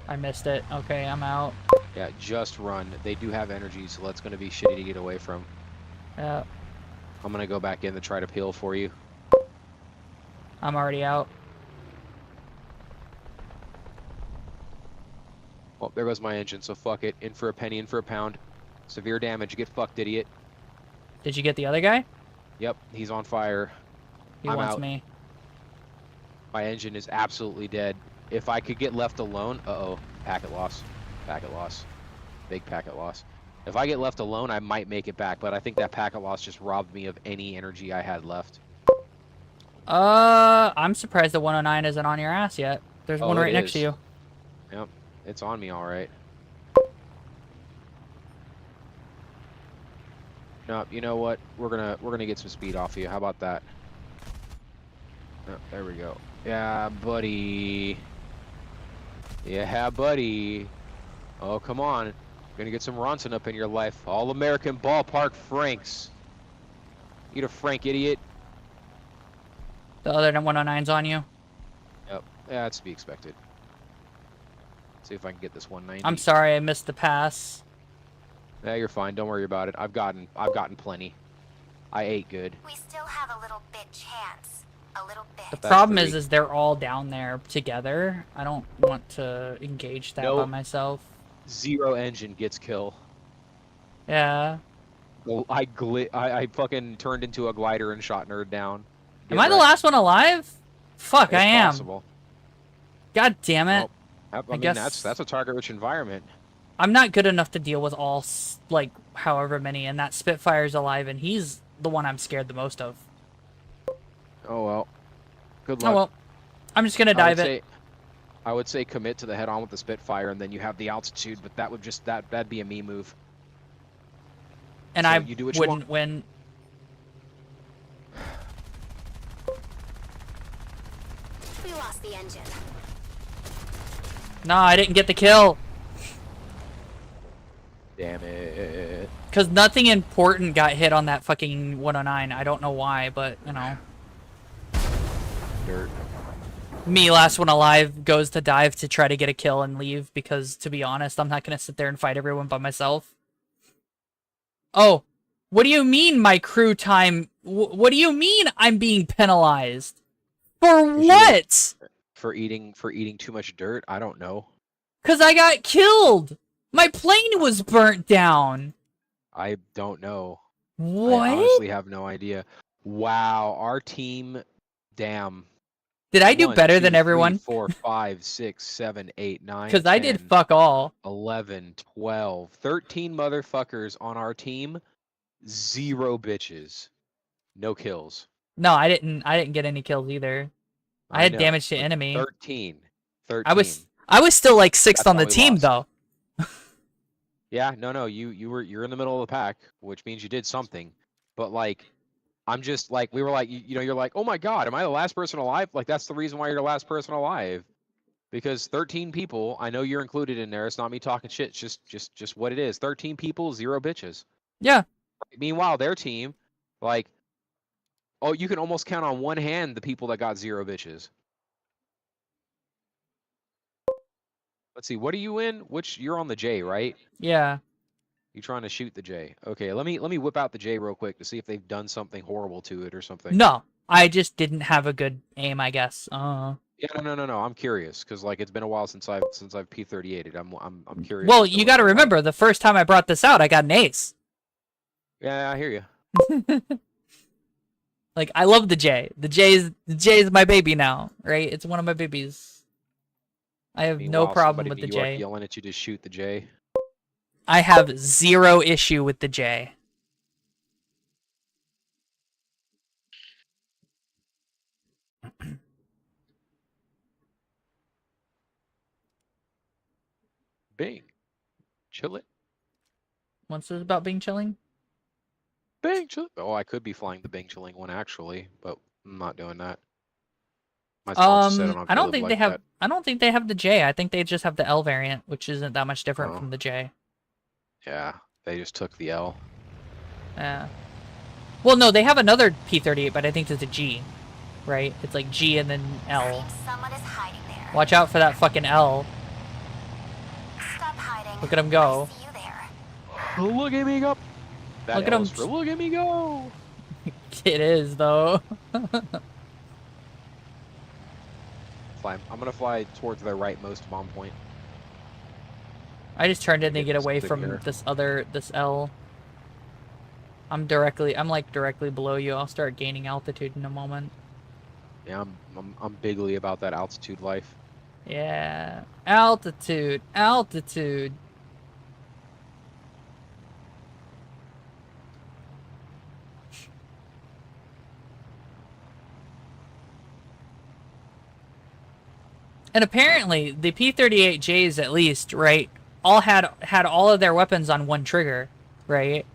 I missed it. Okay, I'm out. Yeah, just run. They do have energy, so that's gonna be shitty to get away from. Yeah, I'm gonna go back in to try to peel for you. I'm already out. Well, there goes my engine, so fuck it. In for a penny, in for a pound. Severe damage. Get fucked, idiot. Did you get the other guy? Yep, he's on fire. He I'm wants out. me. My engine is absolutely dead. If I could get left alone... Uh-oh. Packet loss. Packet loss. Big packet loss. If I get left alone, I might make it back, but I think that packet loss just robbed me of any energy I had left. I'm surprised the 109 isn't on your ass yet. There's Oh, one it right next to is. you. Yep, it's on me all right. No, you know what? We're gonna get some speed off you. How about that? Oh, there we go. Yeah, buddy. Yeah, buddy. Oh, come on. Gonna get some Ronson up in your life. All-American ballpark Franks. Eat a Frank, idiot. The other 109's on you. Yep. Yeah, that's to be expected. See if I can get this 190. I'm sorry, I missed the pass. Yeah, you're fine. Don't worry about it. I've gotten plenty. I ate good. We still have a little bit chance. A little bit. The That's problem three. is they're all down there together. I don't want to engage that by Nope. myself. Zero engine gets kill. Yeah. Well, I fucking turned into a glider and shot nerd down. Am I the last one alive? Fuck, It's I am. possible. God damn it. Well, I mean, guess- that's a target-rich environment. I'm not good enough to deal with all, like, however many, and that Spitfire's alive, and he's the one I'm scared the most of. Oh well. Good luck. Oh well. I'm just gonna dive it. I would say commit to the head-on with the Spitfire, and then you have the altitude, but that would just that'd be a me move. And so I you do what you wouldn't want. win. We lost the engine. No, I didn't get the kill. Damn it. Because nothing important got hit on that fucking 109. I don't know why, but, you know. Dirt. Me, last one alive, goes to dive to try to get a kill and leave, because, to be honest, I'm not going to sit there and fight everyone by myself. Oh, what do you mean my crew time... What do you mean I'm being penalized? For what? For eating too much dirt? I don't know. Because I got killed! My plane was burnt down! I don't know. What? I honestly have no idea. Wow, our team, damn. Did I do 1, better 2, than 3, everyone? 4, 5, 6, 7, 8, 9. Because I did 10, fuck all. 11, 12, 13 motherfuckers on our team. 0 bitches. No kills. No, I didn't get any kills either. I had know, damage to but enemy. 13. 13. I was still like 6th That's on why the we team lost. though. Yeah, no, you're in the middle of the pack, which means you did something. But like, I'm just like, we were like, you know, you're like, oh my God, am I the last person alive? Like, that's the reason why you're the last person alive. Because 13 people, I know you're included in there. It's not me talking shit. It's just what it is. 13 people, 0 bitches. Yeah. Meanwhile, their team, like, oh, you can almost count on one hand the people that got 0 bitches. Let's see, what are you in? Which you're on the J, right? Yeah. You trying to shoot the J? Okay, let me whip out the J real quick to see if they've done something horrible to it or something. No, I just didn't have a good aim, I guess. Yeah, no. I'm curious because like it's been a while since I've P38'd. I'm curious. Well, as to you what got to they're like. remember the first time I brought this out, I got an ace. Yeah, I hear you. Like I love the J. The J is my baby now, right? It's one of my babies. I have no Meanwhile, problem somebody with in the New York J. yelling at you to shoot the J. I have 0 issue with the J. Bing, chill it. What's this about being chilling? Bing, chill. Oh, I could be flying the Bing chilling one actually, but I'm not doing that. My sponsor said I don't I have to don't live think like they have. that. I don't think they have the J. I think they just have the L variant, which isn't that much different Oh. from the J. Yeah, they just took the L. Yeah. Well, no, they have another P38, but I think it's a G, right? It's like G and then L. Seems someone is hiding there. Watch out for that fucking L. Stop hiding. Look at him go. I see you there. Look at me go. That Look at L him. is for look at me go. It is though. Fly. I'm gonna fly towards the rightmost bomb point. I just turned in to Get get this away thing from here. this L. I'm like directly below you. I'll start gaining altitude in a moment. Yeah, I'm bigly about that altitude life. Yeah. Altitude. Altitude. And apparently, the P38Js at least, right, all had all of their weapons on one trigger, right?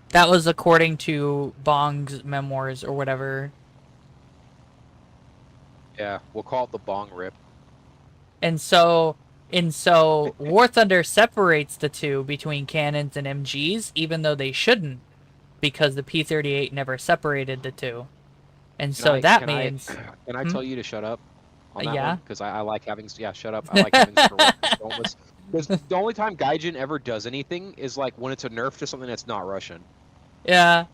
That was according to Bong's memoirs or whatever. Yeah, we'll call it the bong rip. And so War Thunder separates the two between cannons and MGs, even though they shouldn't, because the P38 never separated the two. And so that means... Can I tell you to shut up on that yeah? one? Because I like having... Yeah, shut up. I like having... Because the only time Gaijin ever does anything is like when it's a nerf to something that's not Russian. Yeah.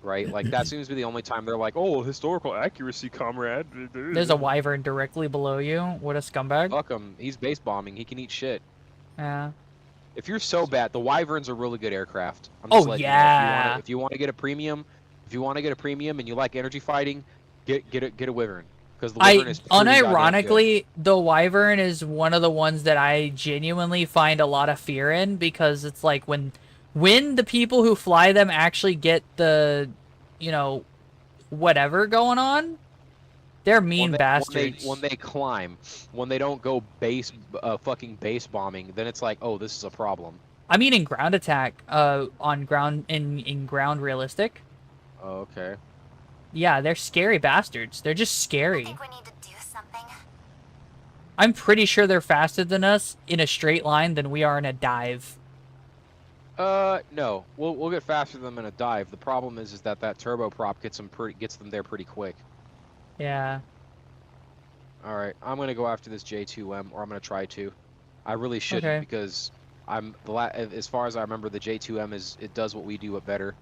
Right? Like that seems to be the only time they're like, oh, historical accuracy, comrade. There's a wyvern directly below you. What a scumbag. Fuck him. He's base bombing. He can eat shit. Yeah. If you're so bad, the wyverns are really good aircraft. I'm Oh, just letting yeah. You know, if you want to get a premium, and you like energy fighting, get a wyvern. Because the wyvern is pretty goddamn unironically, the wyvern is one of the ones that I genuinely find a lot of fear in, because it's like when the people who fly them actually get the, you know, whatever going on, they're mean bastards. When they climb, when they don't go fucking base bombing, then it's like, oh, this is a problem. I mean, in ground attack, on ground, in ground realistic. Oh, okay. Yeah, they're scary bastards. They're just scary. I think we need to do something. I'm pretty sure they're faster than us in a straight line than we are in a dive. No. We'll get faster than them in a dive. The problem is that turboprop gets them there pretty quick. Yeah. All right, I'm gonna go after this J2M, or I'm gonna try to. I really shouldn't because as far as I remember, the J2M it does what we do, but better.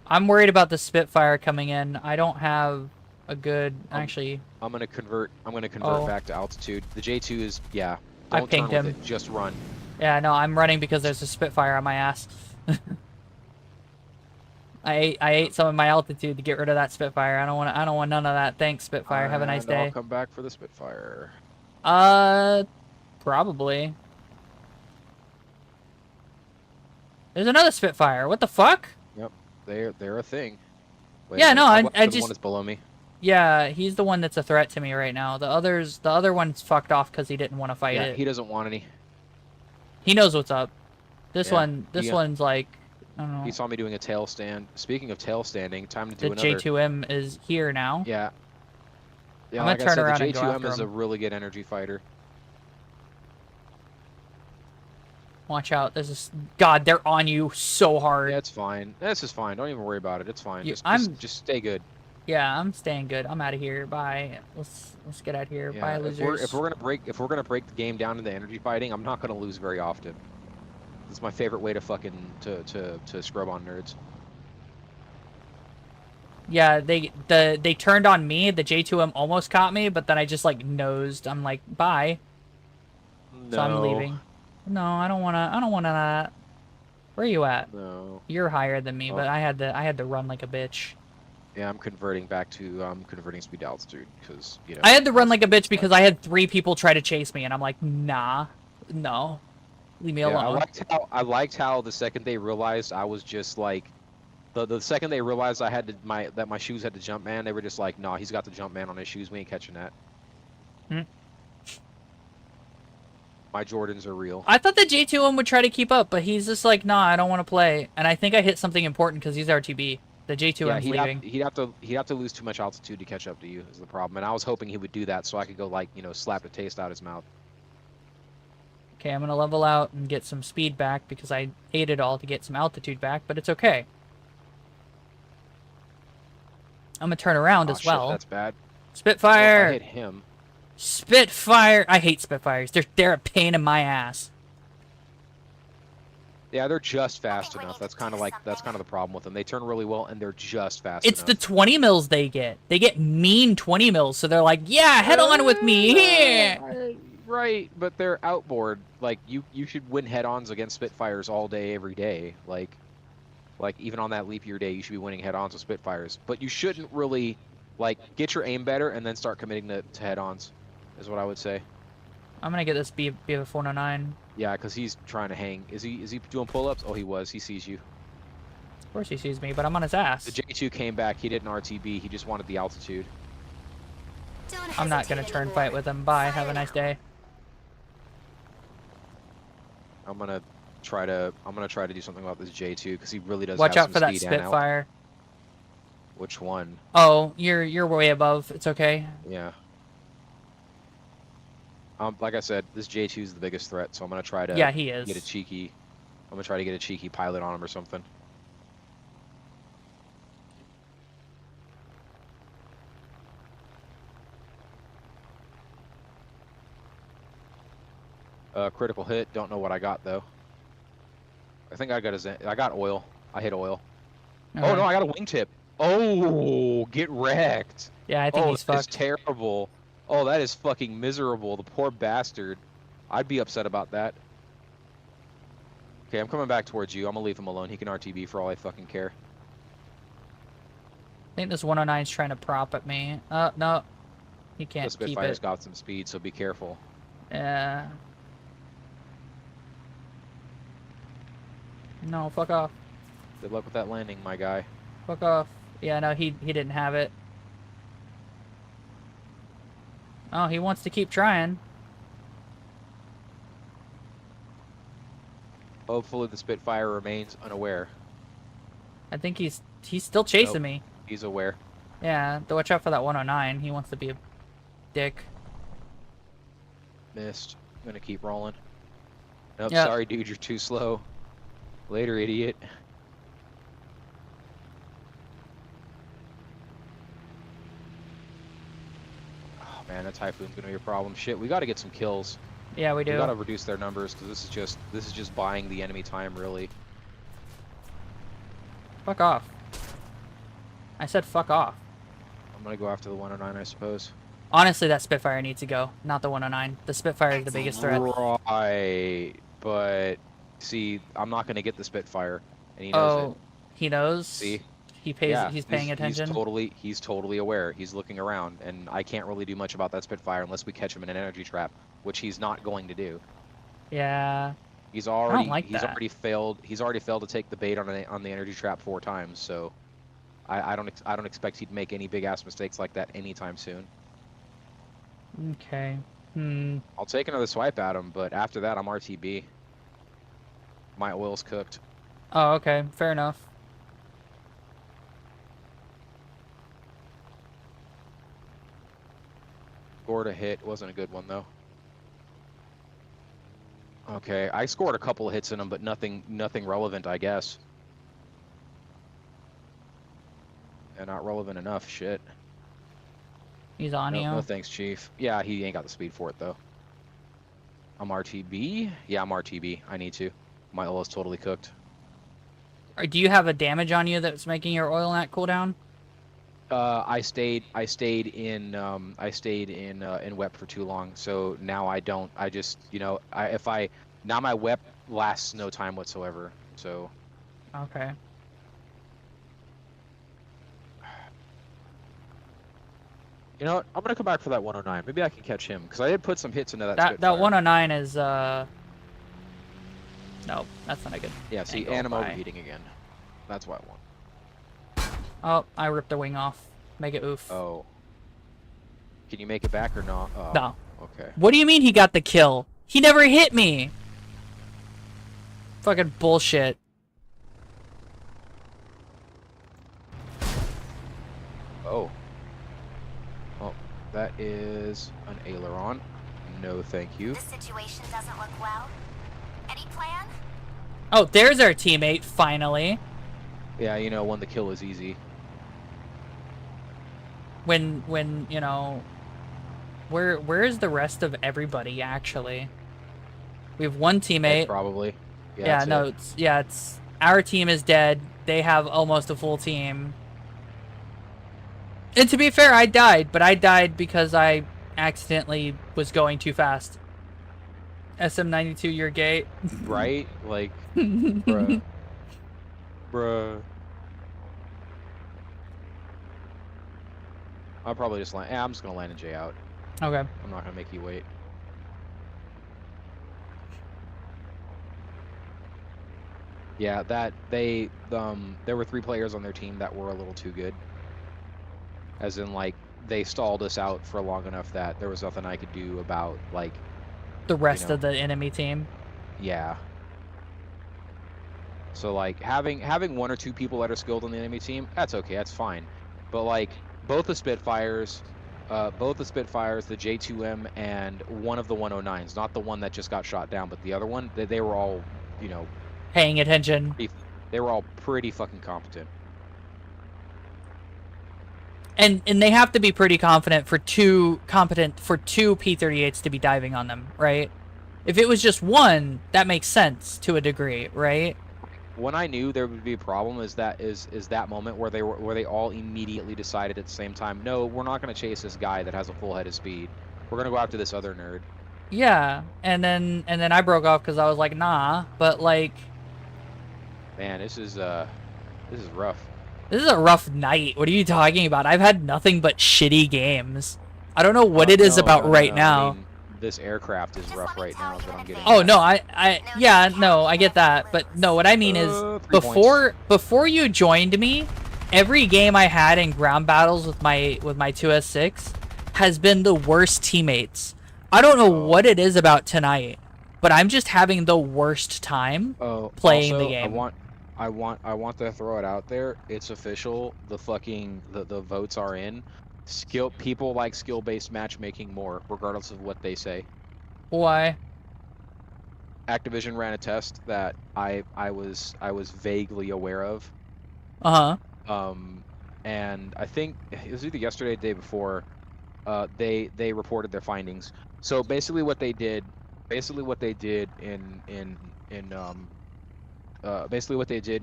I'm worried about the Spitfire coming in. I don't have a good actually. I'm gonna convert Oh. back to altitude. The J2 is I Don't pinged turn with him. it, just run. Yeah, no, I'm running because there's a Spitfire on my ass. I ate some of my altitude to get rid of that Spitfire. I don't want none of that. Thanks, Spitfire. Have a nice And I'll day. come back for the Spitfire. Probably. There's another Spitfire. What the fuck? Yep, they're a thing. Wait Yeah, a no, minute. I The just... one that's below me. Yeah, he's the one that's a threat to me right now. The other one's fucked off because he didn't want to fight Yeah, it. he doesn't want any. He knows what's up. This Yeah, one's like, I don't know. He saw me doing a tail stand. Speaking of tail standing, time to do The another. J2M is here now. Yeah. Yeah, I'm like gonna turn I around said, and the go J2M after is a him. really good energy fighter. Watch out. There's this... God, they're on you so hard. Yeah, it's fine. This is fine. Don't even worry about it. It's fine. You- Just stay good. Yeah, I'm staying good. I'm out of here. Bye. Let's get out of here. Yeah, Bye, losers. if we're gonna break the game down into energy fighting, I'm not gonna lose very often. It's my favorite way to fucking to scrub on nerds. Yeah, they turned on me. The J2M almost caught me, but then I just like nosed. I'm like, bye. No. So I'm leaving. No, I don't wanna. Where are you at? No. You're higher than me, Oh. but I had to run like a bitch. Yeah, I'm converting speed to altitude because you know. I had to run like a bitch because I had 3 people try to chase me, and I'm like, nah, no, leave me Yeah, alone. I liked how the second they realized I was just like, the second they realized I had to that my shoes had the jump man, they were just like, nah, he's got the jump man on his shoes. We ain't catching that. Hmm. My Jordans are real. I thought the J2M would try to keep up, but he's just like, nah, I don't want to play. And I think I hit something important because he's RTB. The J2M's leaving. He'd have to lose too much altitude to catch up to you is the problem. And I was hoping he would do that so I could go like, you know, slap the taste out his mouth. Okay, I'm gonna level out and get some speed back because I ate it all to get some altitude back, but it's okay. I'm gonna turn around Oh, as shit, well. that's bad. Spitfire! Oh, I hit him. Spitfire! I hate Spitfires. They're a pain in my ass. Yeah, they're just fast enough. That's kind of the problem with them. They turn really well and they're just fast It's enough. the 20 mils they get. They get mean 20 mils, so they're like, yeah, head on with me here. Right, but they're outboard. Like you should win head-ons against Spitfires all day, every day. Like even on that leap year day, you should be winning head-ons with Spitfires. But you shouldn't really like get your aim better and then start committing to head-ons. Is what I would say. I'm gonna get this BF 109. Yeah, because he's trying to hang. Is he doing pull-ups? Oh, he was. He sees you. Of course he sees me, but I'm on his ass. The J2 came back. He didn't RTB. He just wanted the altitude. I'm not gonna turn fight with him. Bye. Have a nice day. I'm gonna try to do something about this J2 because he really does. Watch have out some for that speed and out. Spitfire. Which one? Oh, you're way above. It's okay. Yeah. Like I said, this J2 is the biggest threat, so I'm gonna try to Yeah, he is. get a cheeky. I'm gonna try to get a cheeky pilot on him or something. Critical hit. Don't know what I got though. I think I got oil. I hit oil. Oh no, I got a wingtip. Oh, get wrecked. Yeah, I think he's That's fucked. terrible. Oh, that is fucking miserable. The poor bastard. I'd be upset about that. Okay, I'm coming back towards you. I'm gonna leave him alone. He can RTB for all I fucking care. I think this 109 is trying to prop at me. No. He The can't keep Spitfire's it. got some speed, so be careful. Yeah. No, fuck off. Good luck with that landing, my guy. Fuck off. Yeah, no, he didn't have it. Oh, he wants to keep trying. Hopefully the Spitfire remains unaware. I think he's still chasing Nope. me. He's aware. Yeah, watch out for that 109. He wants to be a dick. Missed. I'm gonna keep rolling. Nope, Yeah. sorry dude, you're too slow. Later, idiot. Oh man, that Typhoon's gonna be a problem. Shit, we gotta get some kills. Yeah, we do. We gotta reduce their numbers because this is just buying the enemy time, really. Fuck off. I said fuck off. I'm gonna go after the 109, I suppose. Honestly, that Spitfire needs to go, not the 109. The Spitfire is the biggest threat. Right, but see, I'm not gonna get the Spitfire, and he knows Oh, he knows. See? He pays. Yeah, he's paying attention. He's totally aware. He's looking around, and I can't really do much about that Spitfire unless we catch him in an energy trap, which he's not going to do. Yeah. He's I already don't like he's that. already failed. He's already failed to take the bait on the energy trap 4 times. So I don't expect he'd make any big ass mistakes like that anytime soon. Okay. Hmm. I'll take another swipe at him, but after that I'm RTB. My oil's cooked. Oh, okay. Fair enough. Scored a hit. Wasn't a good one though. Okay, I scored a couple of hits in him, but nothing relevant, I guess. And not relevant enough. Shit. He's on No, you. no thanks, Chief. Yeah, he ain't got the speed for it though. I'm RTB. Yeah, I'm RTB. I need to. My oil is totally cooked. Do you have a damage on you that's making your oil not cool down? I stayed in wep for too long, so now I don't. I just, now my wep lasts no time whatsoever. So Okay. you know what? I'm gonna come back for that 109. Maybe I can catch him because I did put some hits into that That Spitfire. 109 is no, that's not a good. Yeah, see, angle and I'm by. overheating again. That's why I won. Oh, I ripped the wing off. Make it oof. Oh. Can you make it back or not? Oh, No. okay. What do you mean he got the kill? He never hit me. Fucking bullshit. Oh. Oh, that is an aileron. No, thank you. This situation doesn't look well. Any plan? Oh, there's our teammate, finally. Yeah, when the kill is easy. When, you know... Where's the rest of everybody, actually? We have one teammate. Probably. Yeah, no, it's... Our team is dead. They have almost a full team. And to be fair, I died, but I died because I accidentally was going too fast. SM92, you're gay. Right? Like, bruh. Bruh. I'll probably just land. I'm just gonna land and J out. Okay. I'm not gonna make you wait. Yeah, there were 3 players on their team that were a little too good. As in, like, they stalled us out for long enough that there was nothing I could do about, like... The rest of the enemy team. Yeah. So, like, having 1 or 2 people that are skilled on the enemy team, that's okay, that's fine. But, like, both the Spitfires, the J2M, and one of the 109s, not the one that just got shot down, but the other one, they were all, Paying attention. they were all pretty fucking competent. And they have to be pretty competent for two P38s to be diving on them, right? If it was just one, that makes sense to a degree, right? When I knew there would be a problem is that moment where they all immediately decided at the same time, no, we're not going to chase this guy that has a full head of speed. We're going to go after this other nerd. Yeah, and then I broke off because I was like, nah. But like, man, this is rough. This is a rough night. What are you talking about? I've had nothing but shitty games. I don't know what it is about right now. I mean, this aircraft is rough right now is what I'm getting Oh at. no, yeah, no, I get that. But no, what I mean is before you joined me, every game I had in ground battles with my 2S6 has been the worst teammates. I don't know what it is about tonight, but I'm just having the worst time playing the game. I want to throw it out there. It's official. The votes are in. People like skill-based matchmaking more, regardless of what they say. Why? Activision ran a test that I was vaguely aware of. And I think it was either yesterday or the day before. They reported their findings. So basically what they did in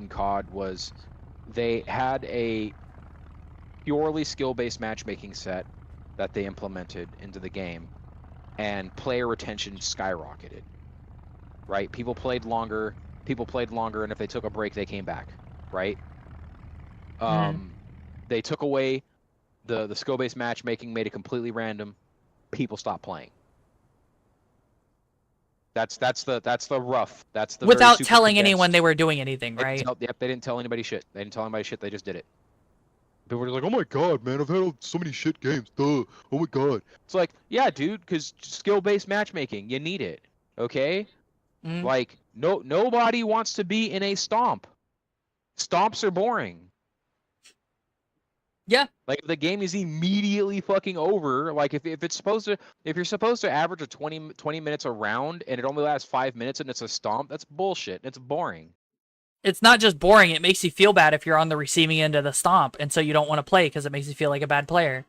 COD was they had a purely skill-based matchmaking set that they implemented into the game, and player retention skyrocketed. Right? People played longer, and if they took a break, they came back. Right? They took away the skill-based matchmaking, made it completely random. People stopped playing. That's the rough. That's the very Without super telling anyone condensed. they were doing anything, They didn't right? tell, yep, they didn't tell anybody shit. They didn't tell anybody shit. They just did it. People were like, "Oh my god, man, I've had so many shit games. Duh. Oh my god." It's like, yeah, dude, because skill-based matchmaking, you need it. Okay. Mm. Like, nobody wants to be in a stomp. Stomps are boring. Yeah. Like, if the game is immediately fucking over, like if you're supposed to average a 20 minutes a round and it only lasts 5 minutes and it's a stomp, that's bullshit. It's boring. It's not just boring, it makes you feel bad if you're on the receiving end of the stomp, and so you don't want to play because it makes you feel like a bad player.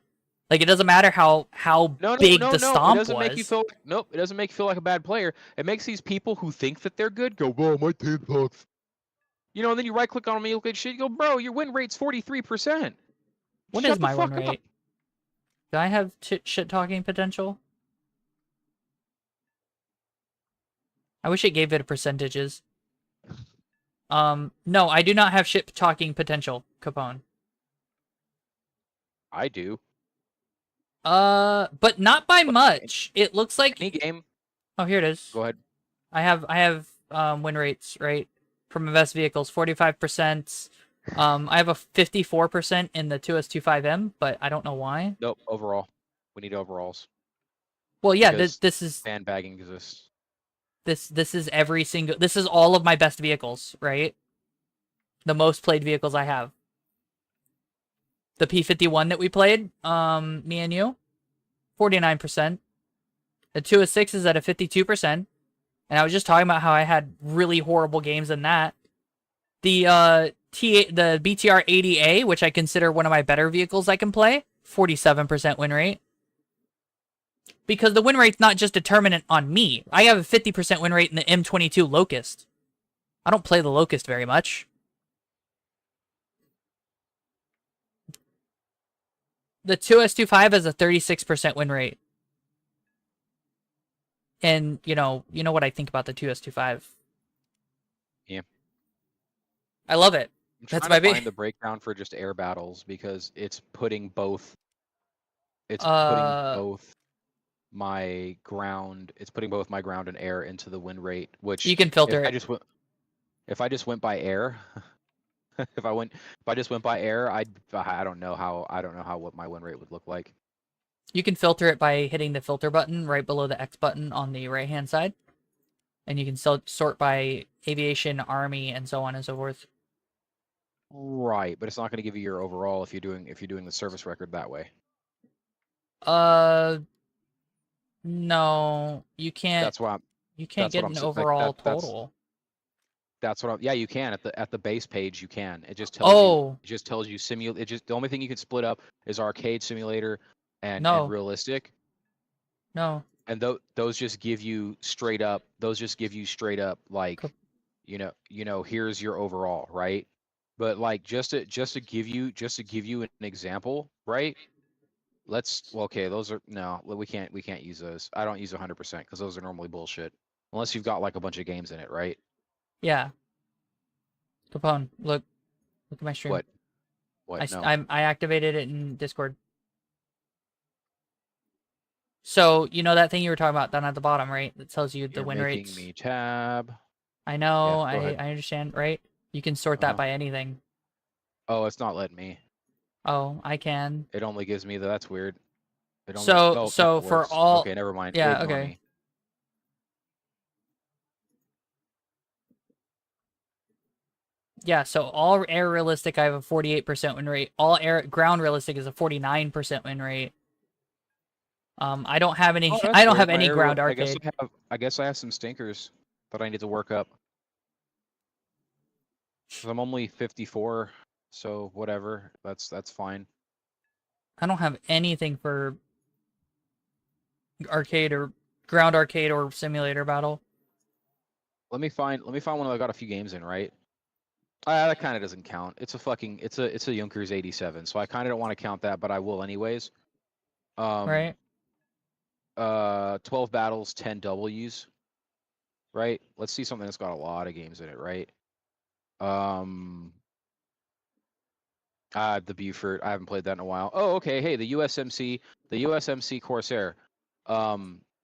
Like, it doesn't matter how big the It stomp doesn't make you was. feel nope, it doesn't make you feel like a bad player. It makes these people who think that they're good go, "Well, my team sucks." You know, and then you right click on them and you look at shit, you go, "Bro, your win rate's 43%. What Shut is the my win fuck up." rate? Do I have shit-talking potential? I wish it gave it percentages. No, I do not have shit-talking potential, Capone. I do. But not by But much. It looks like... any game. Oh, here it is. Go ahead. I have win rates, right? From invest vehicles, 45%. I have a 54% in the 2S25M, but I don't know why. Nope, overall. We need overalls. Well, yeah, Because this is sandbagging exists. this is every single... This is all of my best vehicles, right? The most played vehicles I have. The P51 that we played, me and you, 49%. The 2S6 is at a 52%. And I was just talking about how I had really horrible games in that. The BTR 80A, which I consider one of my better vehicles I can play, 47% win rate. Because the win rate's not just determinant on me. I have a 50% win rate in the M22 Locust. I don't play the Locust very much. The 2S25 has a 36% win rate. And, you know what I think about the 2S25. Yeah. I love it. I'm That's trying my to find the breakdown for just air battles because it's putting both my ground and air into the win rate, which You can filter if I it. just went by air, if I just went by air, I don't know what my win rate would look like. You can filter it by hitting the filter button right below the X button on the right-hand side. And you can sort by aviation, army, and so on and so forth. Right, but it's not going to give you your overall if you're doing the service record that way. No, you can't. That's why you can't get an overall total. That's what yeah, you can at the base page you can. It just tells you the only thing you can split up is arcade simulator and realistic. No. And those just give you straight up like here's your overall, right? But like just to give you an example, right? We can't use those. I don't use 100% because those are normally bullshit. Unless you've got like a bunch of games in it, right? Yeah. Capone, look at my stream. What? No. I activated it in Discord. So, you know that thing you were talking about down at the bottom, right? That tells you the win rates. Making me tab. I know, Yeah, I understand, right? You can sort that by anything. Oh, it's not letting me. Oh, I can. It only gives me that's weird. So for all... Okay, never mind. Yeah, okay. Me. Yeah, so all air realistic, I have a 48% win rate. All air ground realistic is a 49% win rate. I don't have any. I don't have any ground arcade. I guess I have some stinkers that I need to work up. I'm only 54, so whatever. That's fine. I don't have anything for arcade or ground arcade or simulator battle. Let me find one that I got a few games in, right? That kind of doesn't count. It's a Junkers 87, so I kind of don't want to count that, but I will anyways. Right. 12 battles, 10 Ws. Right? Let's see something that's got a lot of games in it, right? The Buford. I haven't played that in a while. Oh, okay. Hey, the USMC Corsair.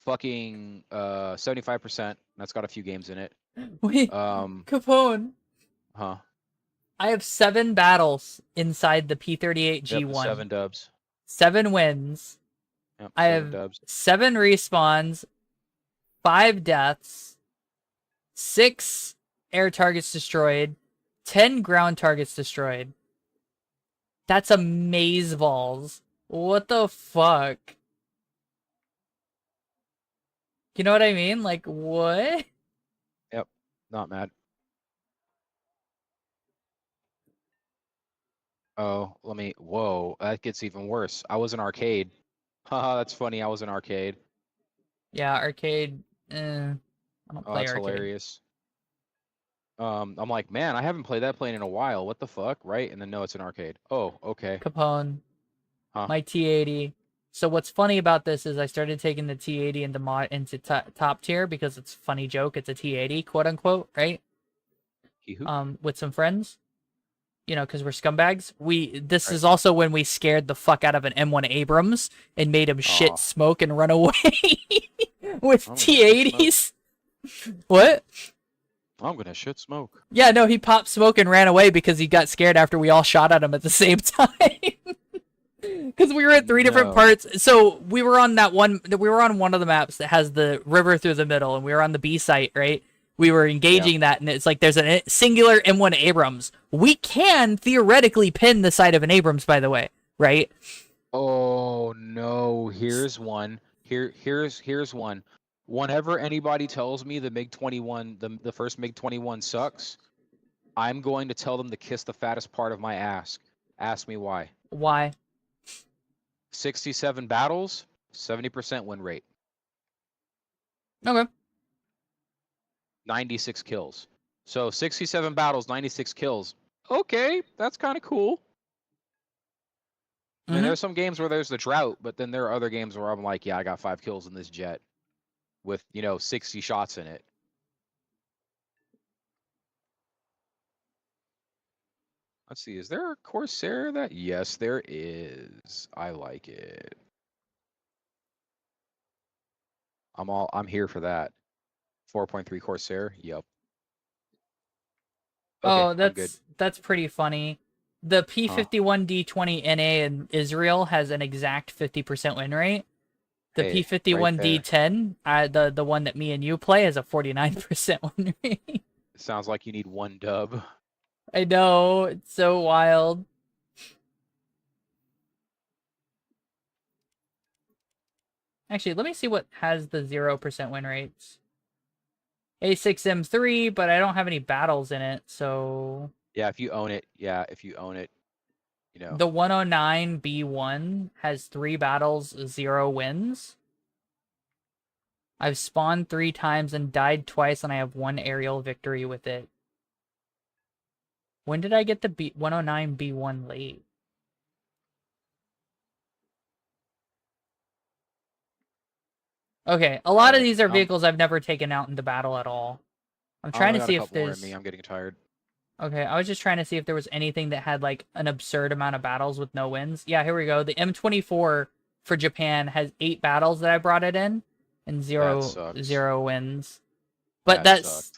fucking 75%. That's got a few games in it. Wait, Capone. Huh? I have 7 battles inside the Yep, P38G1. 7 dubs. 7 wins. Yep, I 7 have dubs. 7 respawns, 5 deaths, 6 air targets destroyed, 10 ground targets destroyed. That's a maze balls. What the fuck? You know what I mean? Like, what? Yep, not mad. Oh, whoa, that gets even worse. I was in arcade. Haha, that's funny. I was in arcade. Yeah, arcade. I don't Oh, play that's arcade. hilarious. I'm like, man, I haven't played that plane in a while. What the fuck, right? And then no, it's an arcade. Oh, okay. Capone. Huh? My T80. So what's funny about this is I started taking the T80 into top tier because it's a funny joke. It's a T80, quote unquote, right? Hee-hoo. With some friends, you know, because we're scumbags. This Right. is also when we scared the fuck out of an M1 Abrams and made him Aw. shit smoke and run away with I'm gonna shit T80s. What? I'm gonna shit smoke. Yeah, no, he popped smoke and ran away because he got scared after we all shot at him at the same time. Because we were at 3 different No. parts. So we were on one of the maps that has the river through the middle, and we were on the B site, right? We were engaging that, and it's like there's a singular M1 Abrams. We can theoretically pin the side of an Abrams, by the way, right? Oh no, here's one. Here's one. Whenever anybody tells me the MiG-21, the first MiG-21 sucks, I'm going to tell them to kiss the fattest part of my ass. Ask me why. Why? 67 battles, 70% win rate, Okay. 96 kills. So 67 battles, 96 kills. Okay, that's kind of cool. I mean, there's some games where there's the drought, but then there are other games where I'm like, yeah, I got 5 kills in this jet with, 60 shots in it. Let's see, is there a Corsair that? Yes, there is. I like it. I'm here for that. 4.3 Corsair. Yep. Okay, Oh, I'm good. that's pretty funny. The P51D20 NA in Israel has an exact 50% win rate. The Hey, P51D10, the one that me and you play, has a 49% win rate. It sounds like you need 1 dub. I know, it's so wild. Actually, let me see what has the 0% win rates. A6M3, but I don't have any battles in it, so... Yeah, if you own it, you know. The 109B1 has 3 battles, 0 wins. I've spawned 3 times and died twice, and I have 1 aerial victory with it. When did I get the 109B1 late? Okay, a lot of these are vehicles I've never taken out into battle at all. I'm trying to see if there's... I'm getting tired. Okay, I was just trying to see if there was anything that had, like, an absurd amount of battles with no wins. Yeah, here we go. The M24 for Japan has 8 battles that I brought it in, and 0 wins. But that's...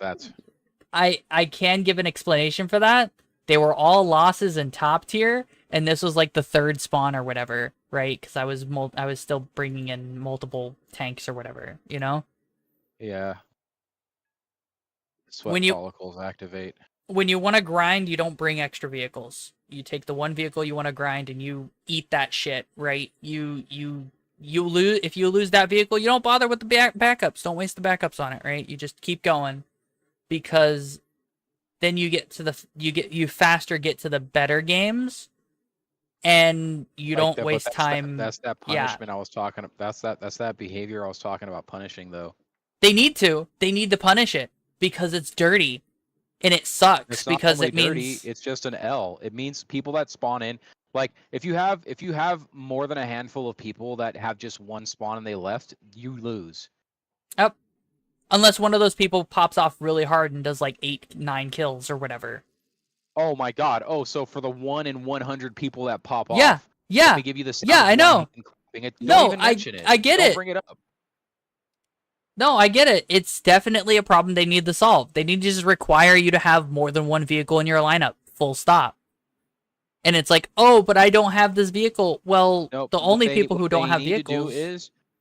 I can give an explanation for that. They were all losses in top tier, and this was, like, the 3rd spawn or whatever, right? Because I was still bringing in multiple tanks or whatever, you know? Yeah. Sweat follicles activate. When you want to grind, you don't bring extra vehicles. You take the one vehicle you want to grind and you eat that shit, right? You lose if you lose that vehicle, you don't bother with the backups. Don't waste the backups on it, right? You just keep going, because then you faster get to the better games, and you don't waste time. That's that punishment I was talking about. That's that behavior I was talking about punishing, though. They need to punish it because it's dirty. And it sucks because it means dirty, it's just an L. It means people that spawn in, like if you have more than a handful of people that have just one spawn and they left, you lose. Yep. Unless one of those people pops off really hard and does like 8-9 kills or whatever. Oh my god. Oh, so for the 1 in 100 people that pop off. Yeah. Let me give you the I know. No, I get it. Bring it up. No, I get it. It's definitely a problem they need to solve. They need to just require you to have more than one vehicle in your lineup. Full stop. And it's like, oh, but I don't have this vehicle. Well, Nope. the only people who don't have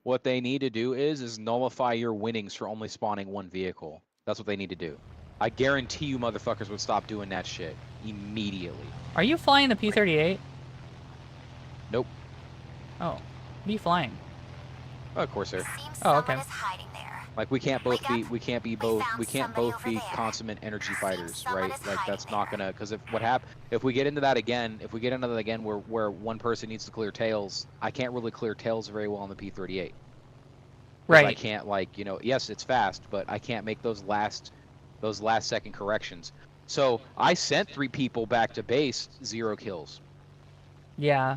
What they need to do is nullify your winnings for only spawning one vehicle. That's what they need to do. I guarantee you motherfuckers would stop doing that shit immediately. Are you flying the P-38? Nope. Oh. What are you flying? Oh, of course, sir. Seems Oh, okay. someone is hiding there. Like we can't both be there. consummate energy Seems fighters, someone right? is Like hiding that's not gonna, because if we get into that again, where one person needs to clear tails, I can't really clear tails very well on the P-38. Right. I can't, like, you know, yes, it's fast, but I can't make those last second corrections. So I sent 3 people back to base, 0 kills. Yeah.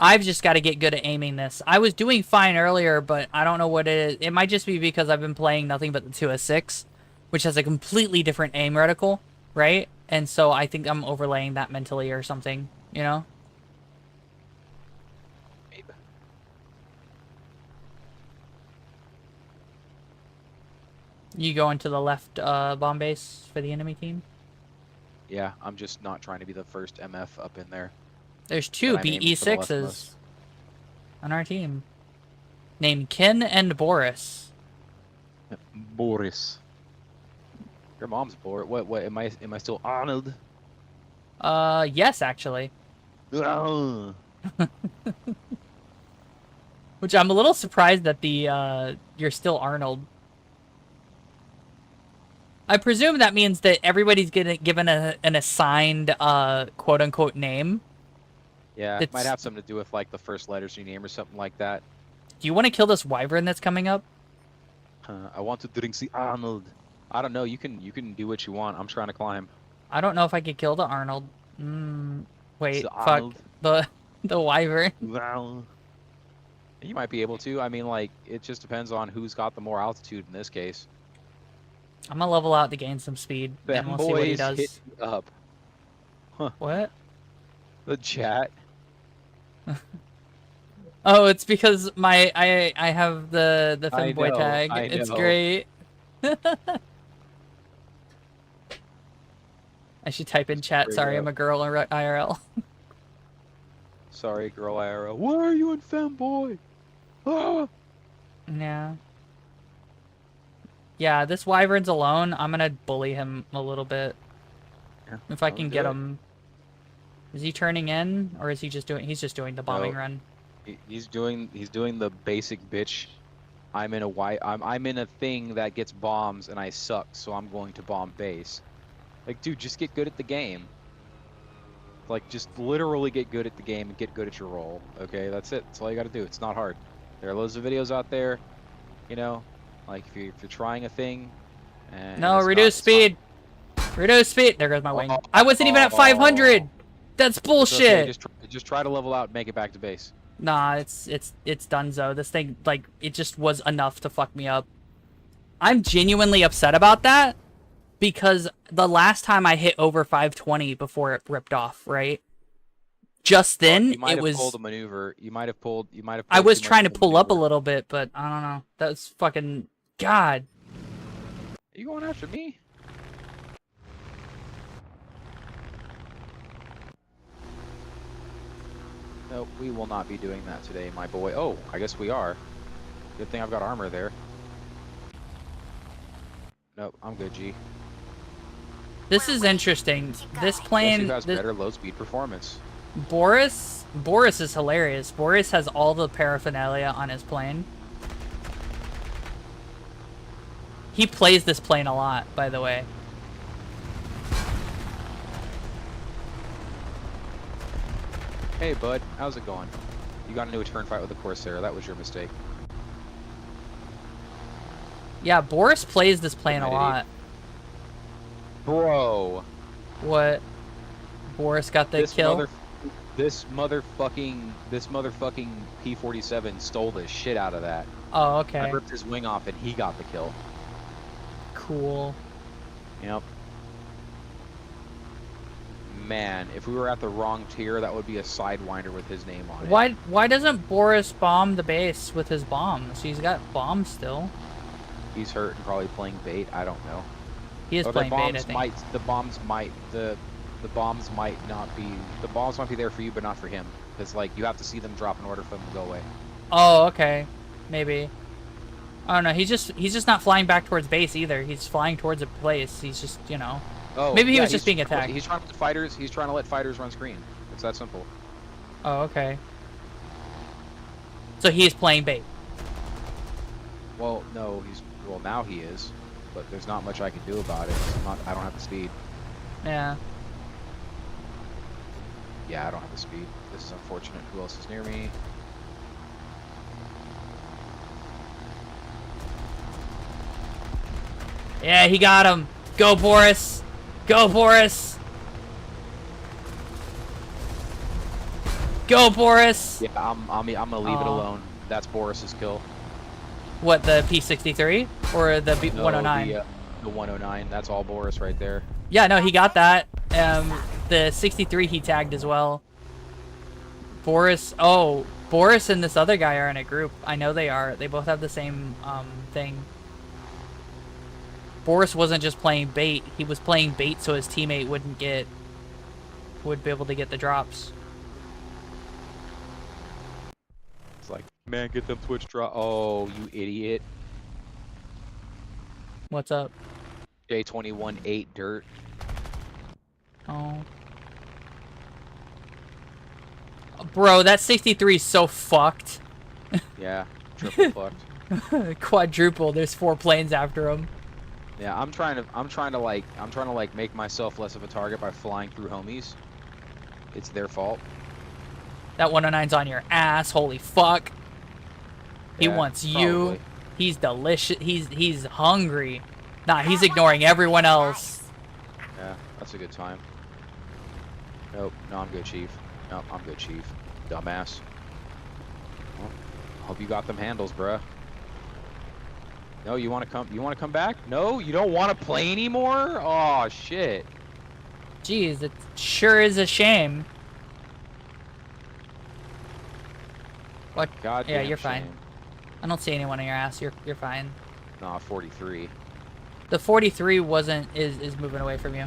I've just got to get good at aiming this. I was doing fine earlier, but I don't know what it is. It might just be because I've been playing nothing but the 2S6, which has a completely different aim reticle, right? And so I think I'm overlaying that mentally or something, you know? Maybe. You go into the left bomb base for the enemy team? Yeah, I'm just not trying to be the first MF up in there. There's 2 But I'm aiming for the leftmost. BE6s on our team. Named Ken and Boris. Boris. Your mom's Boris. What am I still Arnold? Yes, actually. Ugh. Which I'm a little surprised that the you're still Arnold. I presume that means that everybody's given an assigned quote unquote name. Yeah, it might have something to do with like the first letters of your name or something like that. Do you want to kill this wyvern that's coming up? I want to drink the Arnold. I don't know. You can do what you want. I'm trying to climb. I don't know if I could kill the Arnold. Wait, The fuck. Arnold. The wyvern. Well, you might be able to. I mean, like, it just depends on who's got the more altitude in this case. I'm gonna level out to gain some speed, and we'll see what he does. Hit you up. Huh. What? The chat. Oh, it's because I have the femboy tag. It's know. great. I should type in chat. Straight Sorry, up. I'm a girl in IRL. Sorry, girl IRL. Why are you in femboy? Ah! Yeah. Yeah, this wyvern's alone. I'm gonna bully him a little bit. Yeah, If I can sounds get good. him. Is he turning in, or is he just doing? He's just doing the bombing No. run. He's doing the basic bitch. I'm in a thing that gets bombs and I suck, so I'm going to bomb base. Like, dude, just get good at the game. Like, just literally get good at the game and get good at your role. Okay, that's it. That's all you got to do. It's not hard. There are loads of videos out there. You know, like if you're trying a thing. And No, it's reduce speed. Reduce speed. There goes my wing. I wasn't even at 500. That's It's bullshit. okay, just try to level out and make it back to base. Nah, it's donezo. This thing, like, it just was enough to fuck me up. I'm genuinely upset about that because the last time I hit over 520 before it ripped off, right? Just then You might it have was. pulled a maneuver. You might have pulled. I was too much trying to of a pull up a maneuver. little bit, but I don't know. That was fucking God. Are you going after me? Nope, we will not be doing that today, my boy. Oh, I guess we are. Good thing I've got armor there. Nope, I'm good, G. This is interesting. This Guess who plane, has this, better low speed performance? Boris is hilarious. Boris has all the paraphernalia on his plane. He plays this plane a lot, by the way. Hey, bud, how's it going? You got into a turn fight with the Corsair. That was your mistake. Yeah, Boris plays this plane a Idiot. lot. Bro, What? Boris got the kill? This motherfucking P-47 stole the shit out of that. Oh, I okay. ripped his wing off and he got the kill. Cool. Yep. man, if we were at the wrong tier, that would be a Sidewinder with his name on it. Why doesn't Boris bomb the base with his bombs? He's got bombs still. He's hurt and probably playing bait. I don't know. He is Or playing the bait, I bombs think. might. The bombs might. The bombs might not be. The bombs might be there for you, but not for him. Because like you have to see them drop in order for them to go away. Oh, okay. Maybe. I don't know. He's just not flying back towards base either. He's flying towards a place. He's just, you know. Oh, Maybe he yeah, was just being attacked. He's trying to let fighters. He's trying to let fighters run screen. It's that simple. Oh, okay. So he is playing bait. Well, no, he's. Well, now he is. But there's not much I can do about it. I don't have the speed. Yeah. Yeah, I don't have the speed. This is unfortunate. Who else is near me? Yeah, he got him. Go, Boris. Go, Boris. Go, Boris. Yeah, I'm gonna leave it alone. That's Boris's kill. What, the P63 or the No, 109? The 109. That's all Boris right there. Yeah, no, he got that. The 63 he tagged as well. Boris. Oh, Boris and this other guy are in a group. I know they are. They both have the same thing. Boris wasn't just playing bait. He was playing bait so his teammate would be able to get the drops. It's like, man, get them Twitch drop. Oh, you idiot. What's up? J21-8 dirt. Oh. Bro, that 63 is so fucked. Yeah, triple fucked. Quadruple. There's 4 planes after him. Yeah, I'm trying to make myself less of a target by flying through homies. It's their fault. That 109's on your ass. Holy fuck. He Yeah, wants you. probably. He's delicious. He's hungry. Nah, he's ignoring everyone else. Yeah, that's a good time. Nope, no, I'm good, Chief. Nope, I'm good, Chief. Dumbass. Well, hope you got them handles, bruh. No, you wanna come back? No, you don't wanna play anymore? Oh shit. Jeez, it sure is a shame. What? God Yeah, damn you're fine. shame. I don't see anyone on your ass. You're fine. Nah, 43. The 43 is moving away from you.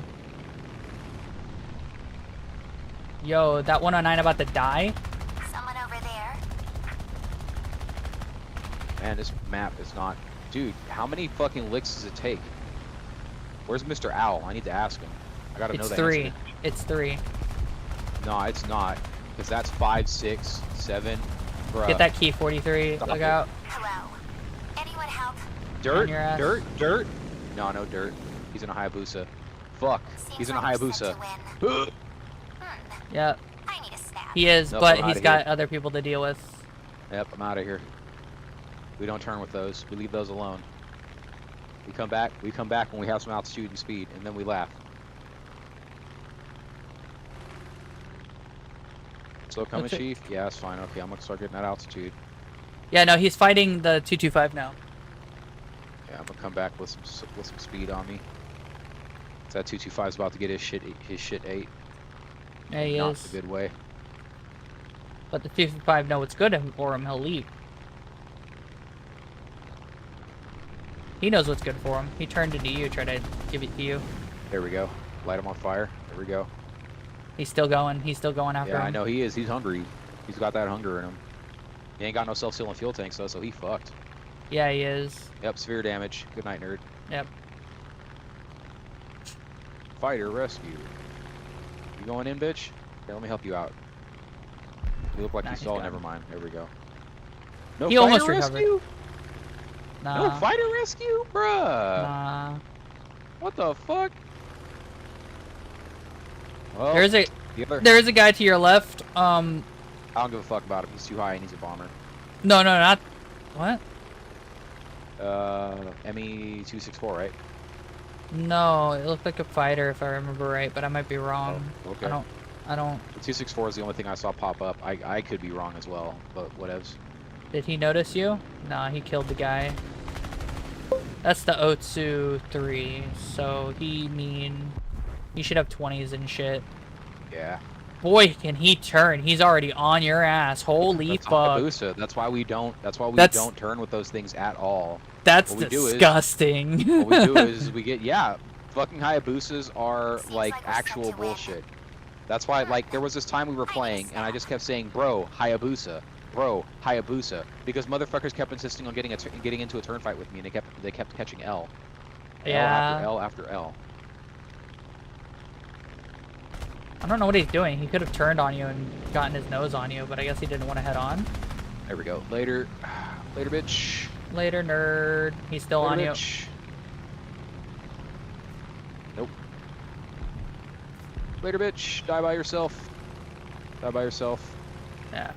Yo, that 109 about to die? Someone over there. Man, this map is not. Dude, how many fucking licks does it take? Where's Mr. Owl? I need to ask him. I gotta know It's that 3. answer. It's 3. No, it's not. Because that's 5, 6, 7. Bruh. Get that key, 43. Stop Look it. out. Hello. Anyone help? Dirt, on your ass. dirt. No, no dirt. He's in a Hayabusa. Fuck. Seems He's in a like we're Hayabusa. set to win. Yep, I need a snack. he is, Nope, but I'm he's outta got here. other people to deal with. Yep, I'm out of here. We don't turn with those. We leave those alone. We come back when we have some altitude and speed, and then we laugh. Slow coming, What's it? Chief? Yeah, that's fine. Okay, I'm gonna start getting that altitude. Yeah, no, he's fighting the 225 now. Yeah, I'm gonna come back with some speed on me. That 225 is about to get his shit ate. Yeah, he Not is. the good way. But the 225 know what's good for him. He'll leave. He knows what's good for him. He turned into you, tried to give it to you. There we go. Light him on fire. There we go. He's still going. He's still going after Yeah, him. I know he is. He's hungry. He's got that hunger in him. He ain't got no self-sealing fuel tanks though, so he fucked. Yeah, he is. Yep, severe damage. Good night, nerd. Yep. Fighter rescue. You going in, bitch? Here, let me help you out. You look like Nah, you he's saw. gone. Never mind. There we go. No He fighter almost recovered. rescue? Nah. No fighter rescue, bruh. Nah. What the fuck? Well, There's a the other. there's a guy to your left. I don't give a fuck about him. He's too high and he's a bomber. No, not. What? ME-264, right? No, it looked like a fighter if I remember right, but I might be wrong. Oh, okay. I don't. The 264 is the only thing I saw pop up. I could be wrong as well, but whatevs. Did he notice you? Nah, he killed the guy. That's the Otsu 3, so he should have 20s and shit. Yeah. Boy, can he turn. He's already on your ass. Holy That's fuck. Hayabusa. That's why we don't. That's why we That's- don't turn with those things at all. That's What we do is disgusting. what we do is we get fucking Hayabusas are Seems like like we're set actual to win. bullshit. That's why like there was this time we were playing and I just kept saying bro Hayabusa, because motherfuckers kept insisting on getting into a turn fight with me and they kept catching L. Yeah. L after L after L. I don't know what he's doing. He could have turned on you and gotten his nose on you, but I guess he didn't want to head on. There we go. Later, bitch. Later, nerd. He's still on you. Bitch. Nope. Later, bitch. Die by yourself. Die by yourself. Yeah.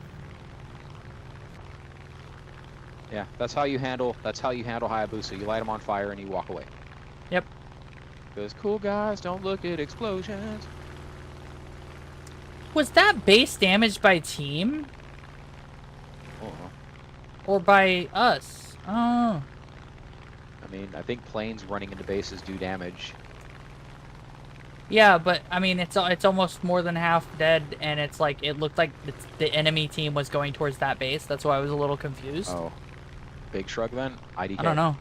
Yeah, that's how you handle Hayabusa. You light them on fire and you walk away. Yep. Because cool guys don't look at explosions. Was that base damaged by team? Or by us? Oh. I mean, I think planes running into bases do damage. Yeah, but I mean, it's almost more than half dead, and it's like it looked like the enemy team was going towards that base. That's why I was a little confused. Oh, big shrug then. IDK. I don't know.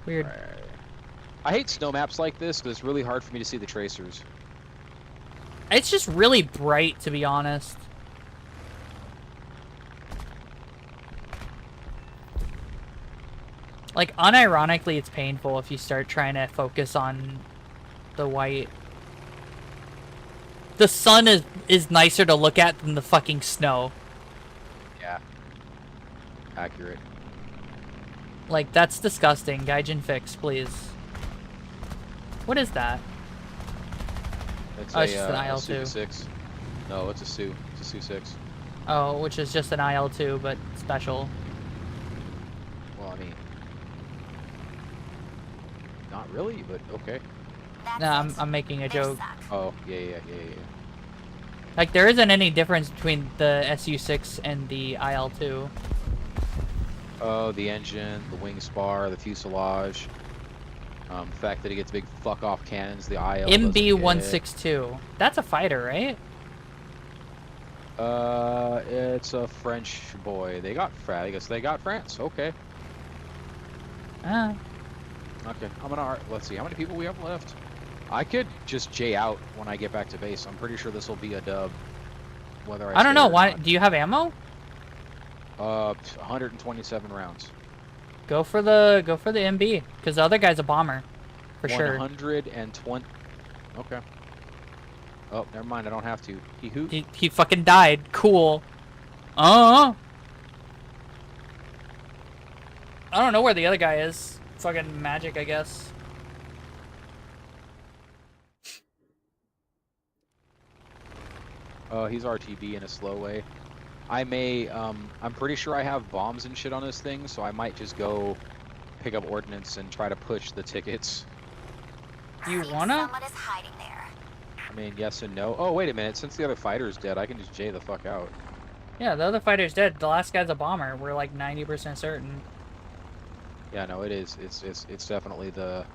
Weird. Right. I hate snow maps like this because it's really hard for me to see the tracers. It's just really bright, to be honest. Like, unironically, it's painful if you start trying to focus on the white. The sun is nicer to look at than the fucking snow. Yeah. Accurate. Like, that's disgusting. Gaijin fix, please. What is that? It's it's just an IL-2. Su 6. No, it's a Su. It's a Su 6. Oh, which is just an IL-2, but special. Well, I mean, not really, but okay. No, I'm making a joke. Oh, yeah. Like, there isn't any difference between the SU-6 and the IL-2. Oh, the engine, the wing spar, the fuselage. The fact that it gets big fuck-off cannons, the IL MB-162. That's a fighter, right? It's a French boy. I guess they got France. Okay. Ah. Okay. Let's see how many people we have left. I could just J out when I get back to base. I'm pretty sure this will be a dub. Whether I don't stay know. or Why? not. Do you have ammo? 127 rounds. Go for the MB, because the other guy's a bomber, for sure. 120. Okay. Oh, never mind. I don't have to. He fucking died. Cool. I don't know where the other guy is. Fucking magic, I guess. He's RTB in a slow way. I may, I'm pretty sure I have bombs and shit on this thing, so I might just go pick up ordnance and try to push the tickets. Do you wanna? Someone is hiding there. I mean, yes and no. Oh, wait a minute. Since the other fighter's dead, I can just J the fuck out. Yeah, the other fighter's dead. The last guy's a bomber. We're like 90% certain. Yeah, no, it is. It's definitely the,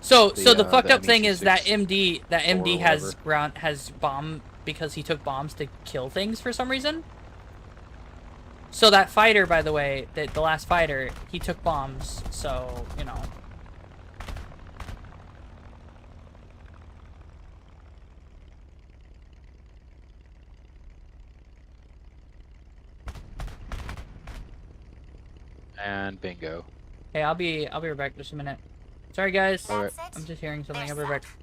So the fucked the up thing is that ME26 MD or has bomb because he took bombs to kill things for some reason. So that fighter, by the way, the last fighter, he took bombs. So you know. and bingo. Hey, I'll be right back just a minute. Sorry guys. Alright. That's it. I'm just hearing something. I'll There's be right back. that.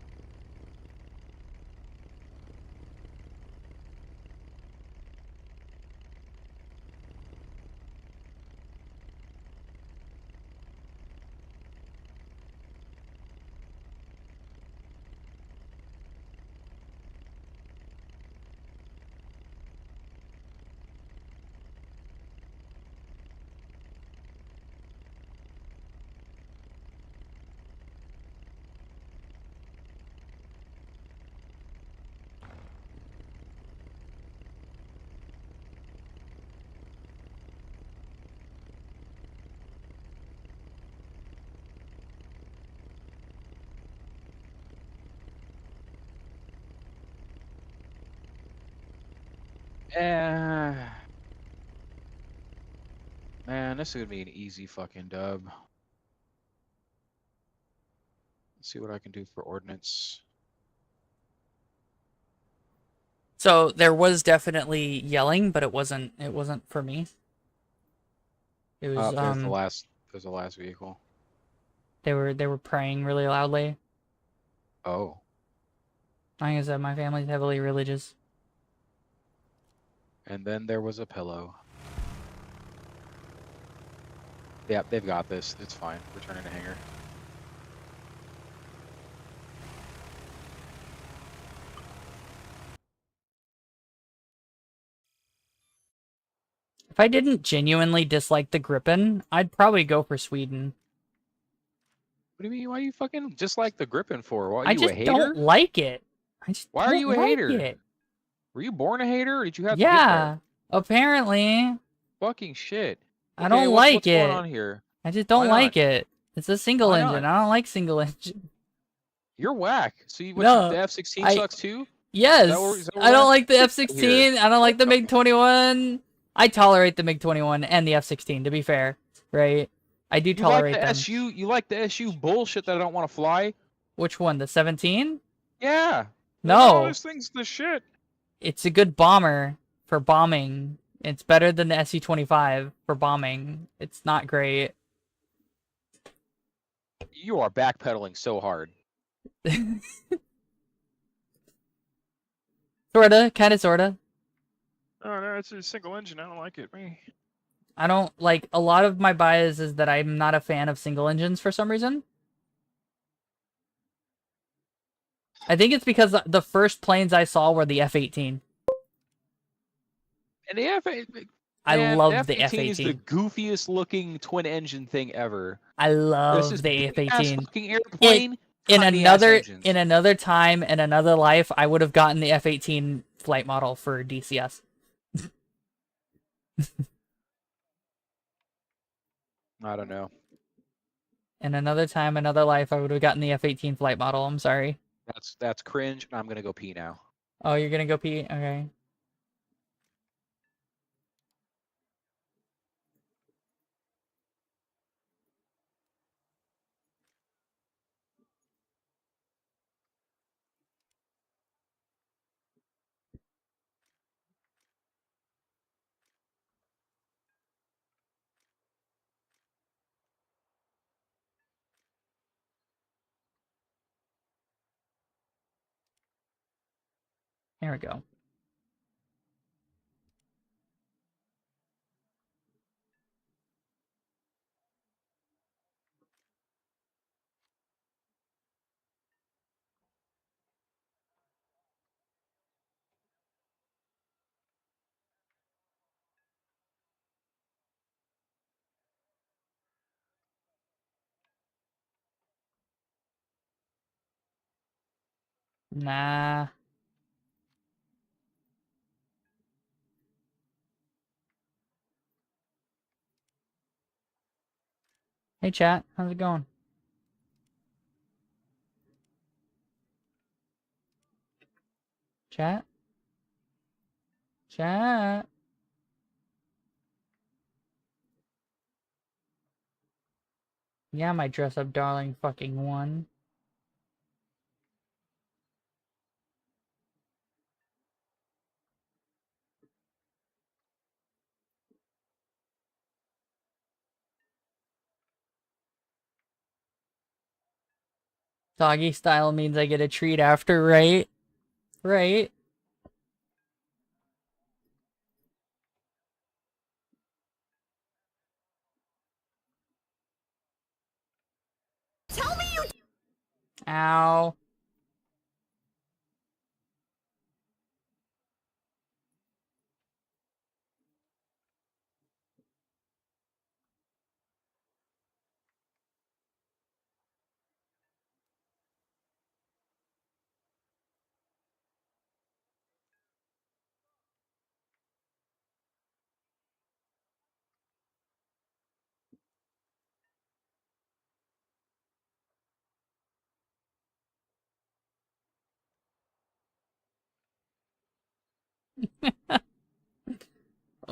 Man, this is gonna be an easy fucking dub. Let's see what I can do for ordnance. So there was definitely yelling, but it wasn't for me. It was There's the last vehicle. they were praying really loudly. Oh. Like I said, my family's heavily religious. And then there was a pillow. Yeah, they've got this. It's fine. Returning to hangar. If I didn't genuinely dislike the Gripen, I'd probably go for Sweden. What do you mean? Why are you fucking just like the Gripen for? Why are I you just a hater? don't like it. I just Why are don't you a like hater? it. Were you born a hater, or did you have to get Yeah, there? Fucking Fucking shit. I Okay, don't what's like going it. on here? I just Why don't not? like it. It's a single Why engine. not? I don't like single engine. You're whack. So you, No, the F-16 I- sucks too? Yes, is that what I we're don't at? like the Here. F-16. I don't like the MiG-21. I tolerate the MiG-21 and the F-16. To be fair, right? I do You like tolerate the them. SU? You like the SU bullshit that I don't want to fly? Which one? The 17? Yeah. No. Oh, this thing's the shit. It's a good bomber for bombing. It's better than the SU-25 for bombing. It's not great. You are backpedaling so hard. Sorta, kinda, sorta. Oh no, it's a single engine. I don't like it. Me. I don't like a lot of my bias is that I'm not a fan of single engines for some reason. I think it's because the first planes I saw were the F-18. And the F, I man, love the the F-18 is the F-18. goofiest looking twin engine thing ever. I This love is the big ass F-18. fucking airplane. In tiny ass engines. another time in another life, I would have gotten the F-18 flight model for DCS. I don't know. In another time, another life, I would have gotten the F-18 flight model. I'm sorry. That's cringe. I'm gonna go pee now. Oh, you're gonna go pee? Okay. Here we go. Nah. Hey, chat. How's it going? Chat? Chat? Yeah, my dress up darling fucking one. Doggy style means I get a treat after, right? Right? Tell me you. Ow.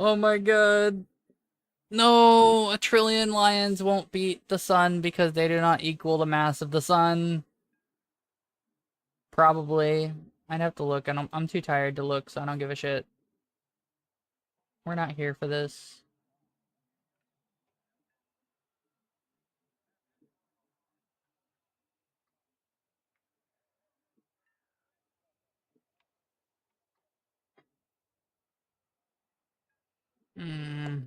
Oh my god. No, a trillion lions won't beat the sun because they do not equal the mass of the sun. Probably. I'd have to look, and I'm too tired to look, so I don't give a shit. We're not here for this. Hmm.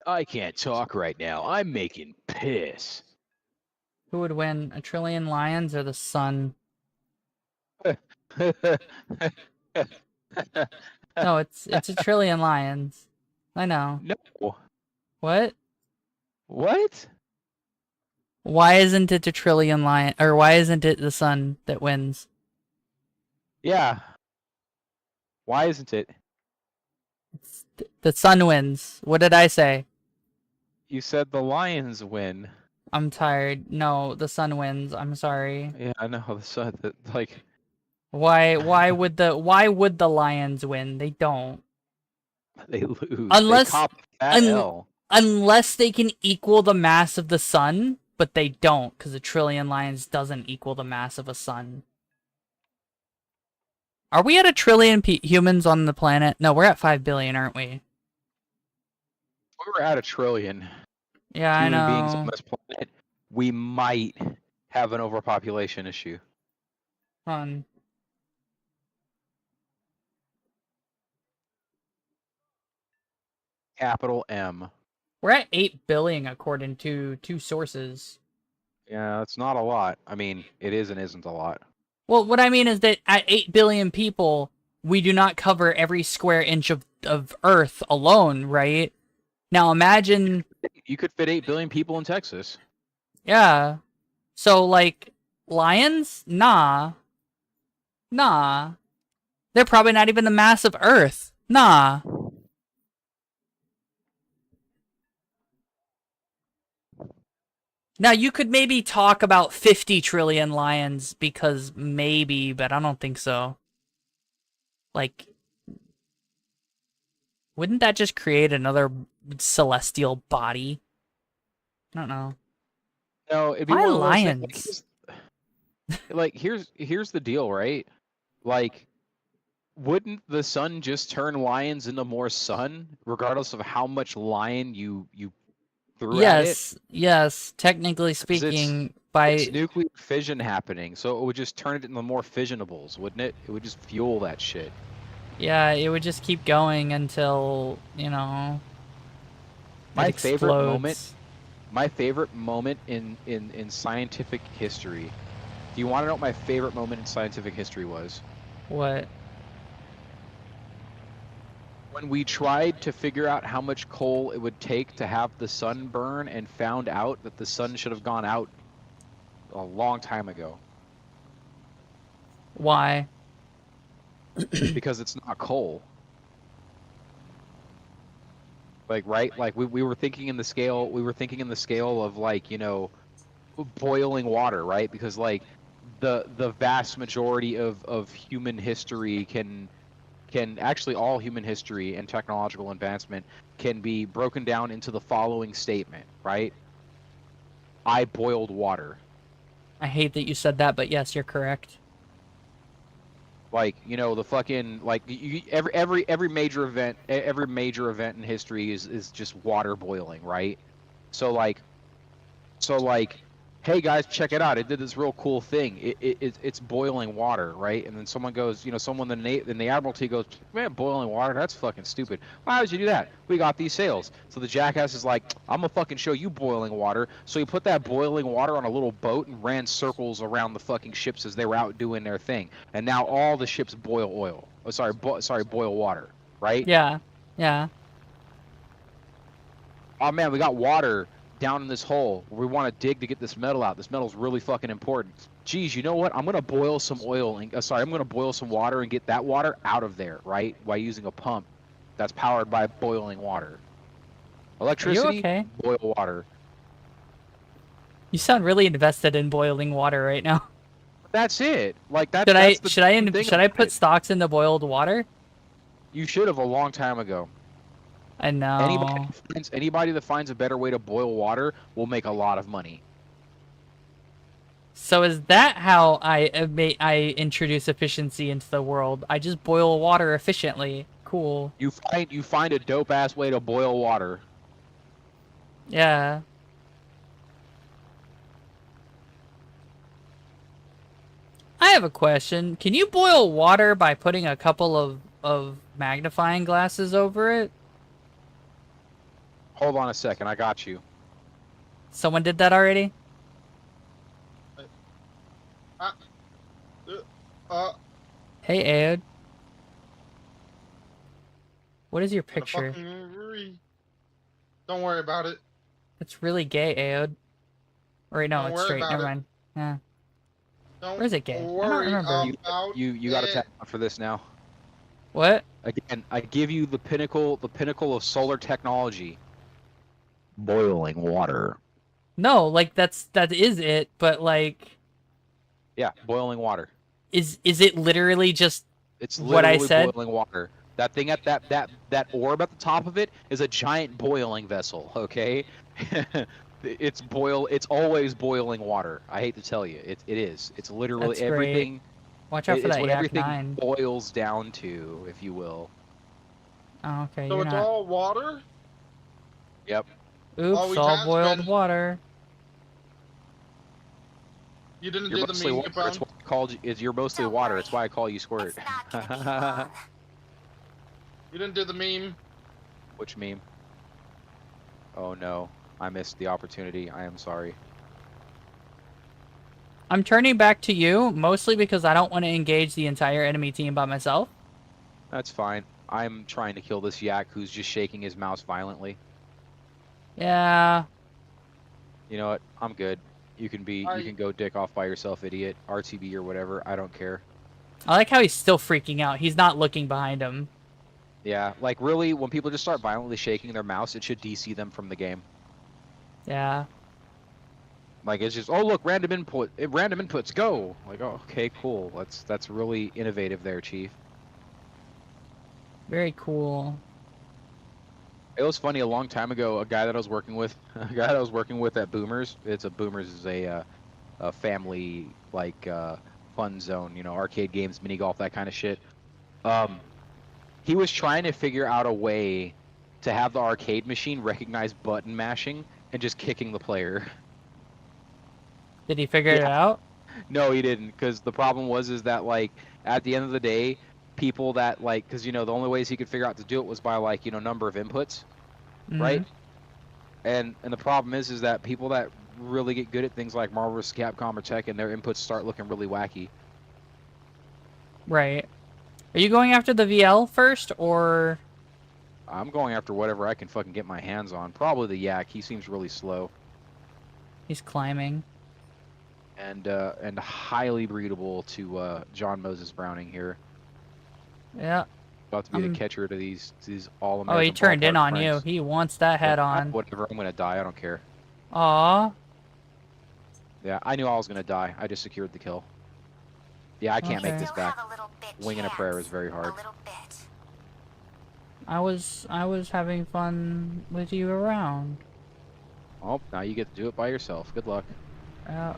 I can't talk right now. I'm making piss. Who would win, a trillion lions or the sun? No, it's a trillion lions. I know. No. What? What? Why isn't it a trillion lion, or why isn't it the sun that wins? Yeah. Why isn't it? The sun wins. What did I say? You said the Lions win. I'm tired. No, the sun wins. I'm sorry. Yeah, I know the sun. That like Why would the lions win? They don't. they lose. Unless- they cop that un- L. Unless they can equal the mass of the sun, but they don't, because a trillion lions doesn't equal the mass of a sun. Are we at a trillion humans on the planet? No, we're at 5 billion, aren't we? If we were at a trillion Yeah, I human beings on know. this planet, we might have an overpopulation issue. Fun. Capital M. We're at 8 billion according to 2 sources. Yeah, that's not a lot. I mean, it is and isn't a lot. Well, what I mean is that at 8 billion people, we do not cover every square inch of Earth alone, right? Now imagine... You could fit 8 billion people in Texas. Yeah. So, like, lions? Nah. Nah. They're probably not even the mass of Earth. Nah. Now, you could maybe talk about 50 trillion lions, because maybe, but I don't think so. Like, wouldn't that just create another celestial body? I don't know. No, it'd be Why one of those lions? things, like here's the deal, right? Like, wouldn't the sun just turn lions into more sun, regardless of how much lion you threw at it? Yes. Technically It's speaking, nuclear fission happening, so it would just turn it into more fissionables, wouldn't it? It would just fuel that shit. yeah, it would just keep going until, you know, My it favorite explodes. moment in scientific history. Do you want to know what my favorite moment in scientific history was? What? When we tried to figure out how much coal it would take to have the sun burn and found out that the sun should have gone out a long time ago. Why? Because it's not coal. Like, right? Like, we were thinking in the scale, of, like, you know, boiling water, right? Because, like, the vast majority of human history can actually, all human history and technological advancement can be broken down into the following statement, right? I boiled water. I hate that you said that, but yes, you're correct. Like, you know, the fucking, like, every major event in history is just water boiling, right? So like, hey guys, check it out! It did this real cool thing. It's boiling water, right? And then someone goes, you know, someone in the Admiralty goes, man, boiling water? That's fucking stupid. Why would you do that? We got these sails. So the jackass is like, I'm gonna fucking show you boiling water. So he put that boiling water on a little boat and ran circles around the fucking ships as they were out doing their thing. And now all the ships boil oil. Oh, sorry, boil water, right? Yeah. Oh man, we got water down in this hole where we want to dig to get this metal out. This metal's really fucking important. Geez, you know what? I'm gonna boil some oil and I'm gonna boil some water and get that water out of there, right? By using a pump that's powered by boiling water. Electricity, okay? boil water. You sound really invested in boiling water right now. That's it. Like that. Should I That's the should I thing should I about put it. stocks into boiled water? You should have a long time ago. I know. Anybody that finds a better way to boil water will make a lot of money. So is that how I introduce efficiency into the world? I just boil water efficiently. Cool. You find a dope ass way to boil water. Yeah. I have a question. Can you boil water by putting a couple of magnifying glasses over it? Hold on a second, I got you. Someone did that already? Hey, Ed. What is your picture? Don't worry about it. It's really gay, Aod. Or wait, no, Don't it's worry straight. about Never it. mind. Yeah. Don't Where is it gay? I don't worry remember. You got to tap out for this now. What? Again, I give you the pinnacle of solar technology. Boiling water. No, like that is it, but like Yeah, boiling water. is it literally just It's what I literally said? boiling water. That thing at that orb at the top of it is a giant boiling vessel, okay? It's always boiling water. I hate to tell you. It is. It's literally That's great. everything. Watch out for It's that what Yak everything 9. boils down to, if you will. Oh, okay, So you're it's not. all water? Yep. Oops, all we all have boiled been- water. You didn't You're do the mostly meme, water. It's Capone? what I called you. You're mostly Don't water. worry. It's why I call you Squirt. It's not gonna be long. You didn't do the meme? Which meme? Oh no, I missed the opportunity. I am sorry. I'm turning back to you, mostly because I don't want to engage the entire enemy team by myself. That's fine. I'm trying to kill this yak who's just shaking his mouse violently. Yeah. You know what? I'm good. You can go dick off by yourself, idiot. RTB or whatever. I don't care. I like how he's still freaking out. He's not looking behind him. Yeah, like really, when people just start violently shaking their mouse, it should DC them from the game. Yeah. Like it's just, oh look, random inputs, go. Like, oh, okay, cool. That's really innovative there, Chief. Very cool. It was funny a long time ago. A guy that I was working with at Boomers. Boomers is a family like fun zone. You know, arcade games, mini golf, that kind of shit. He was trying to figure out a way to have the arcade machine recognize button mashing and just kicking the player. Did he figure it out? No, he didn't, because the problem is that like at the end of the day, people that like, because you know the only ways he could figure out to do it was by like number of inputs, right? And the problem is that people that really get good at things like Marvel vs. Capcom or Tekken, their inputs start looking really wacky. Right. Are you going after the VL first, or? I'm going after whatever I can fucking get my hands on. Probably the yak. He seems really slow. He's climbing. And highly breedable to John Moses Browning here. Yeah. About to be the catcher to these all American. Oh, he turned in ballpark on pranks. you. He wants that head on. Whatever, I'm gonna die. I don't care. Aw. Yeah, I knew I was gonna die. I just secured the kill. Yeah, I can't make Okay. this Still back. have a little bit Winging a prayer chance. is very hard. A little bit. I was having fun with you around. Oh, now you get to do it by yourself. Good luck. Yeah.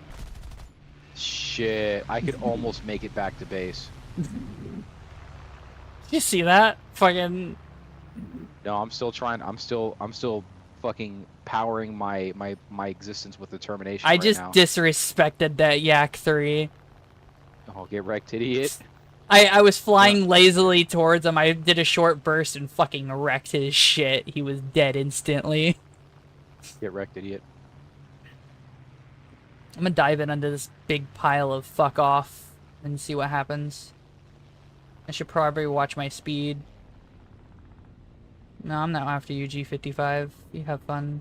Shit, I could almost make it back to base. You see that? Fucking. No, I'm still trying. I'm still fucking powering my existence with determination. I right just now. disrespected that Yak 3. Oh, get wrecked, idiot. I was flying lazily towards him. I did a short burst and fucking wrecked his shit. He was dead instantly. Get wrecked, idiot. I'm gonna dive in under this big pile of fuck off and see what happens. I should probably watch my speed. No, I'm not after you, G55. You have fun.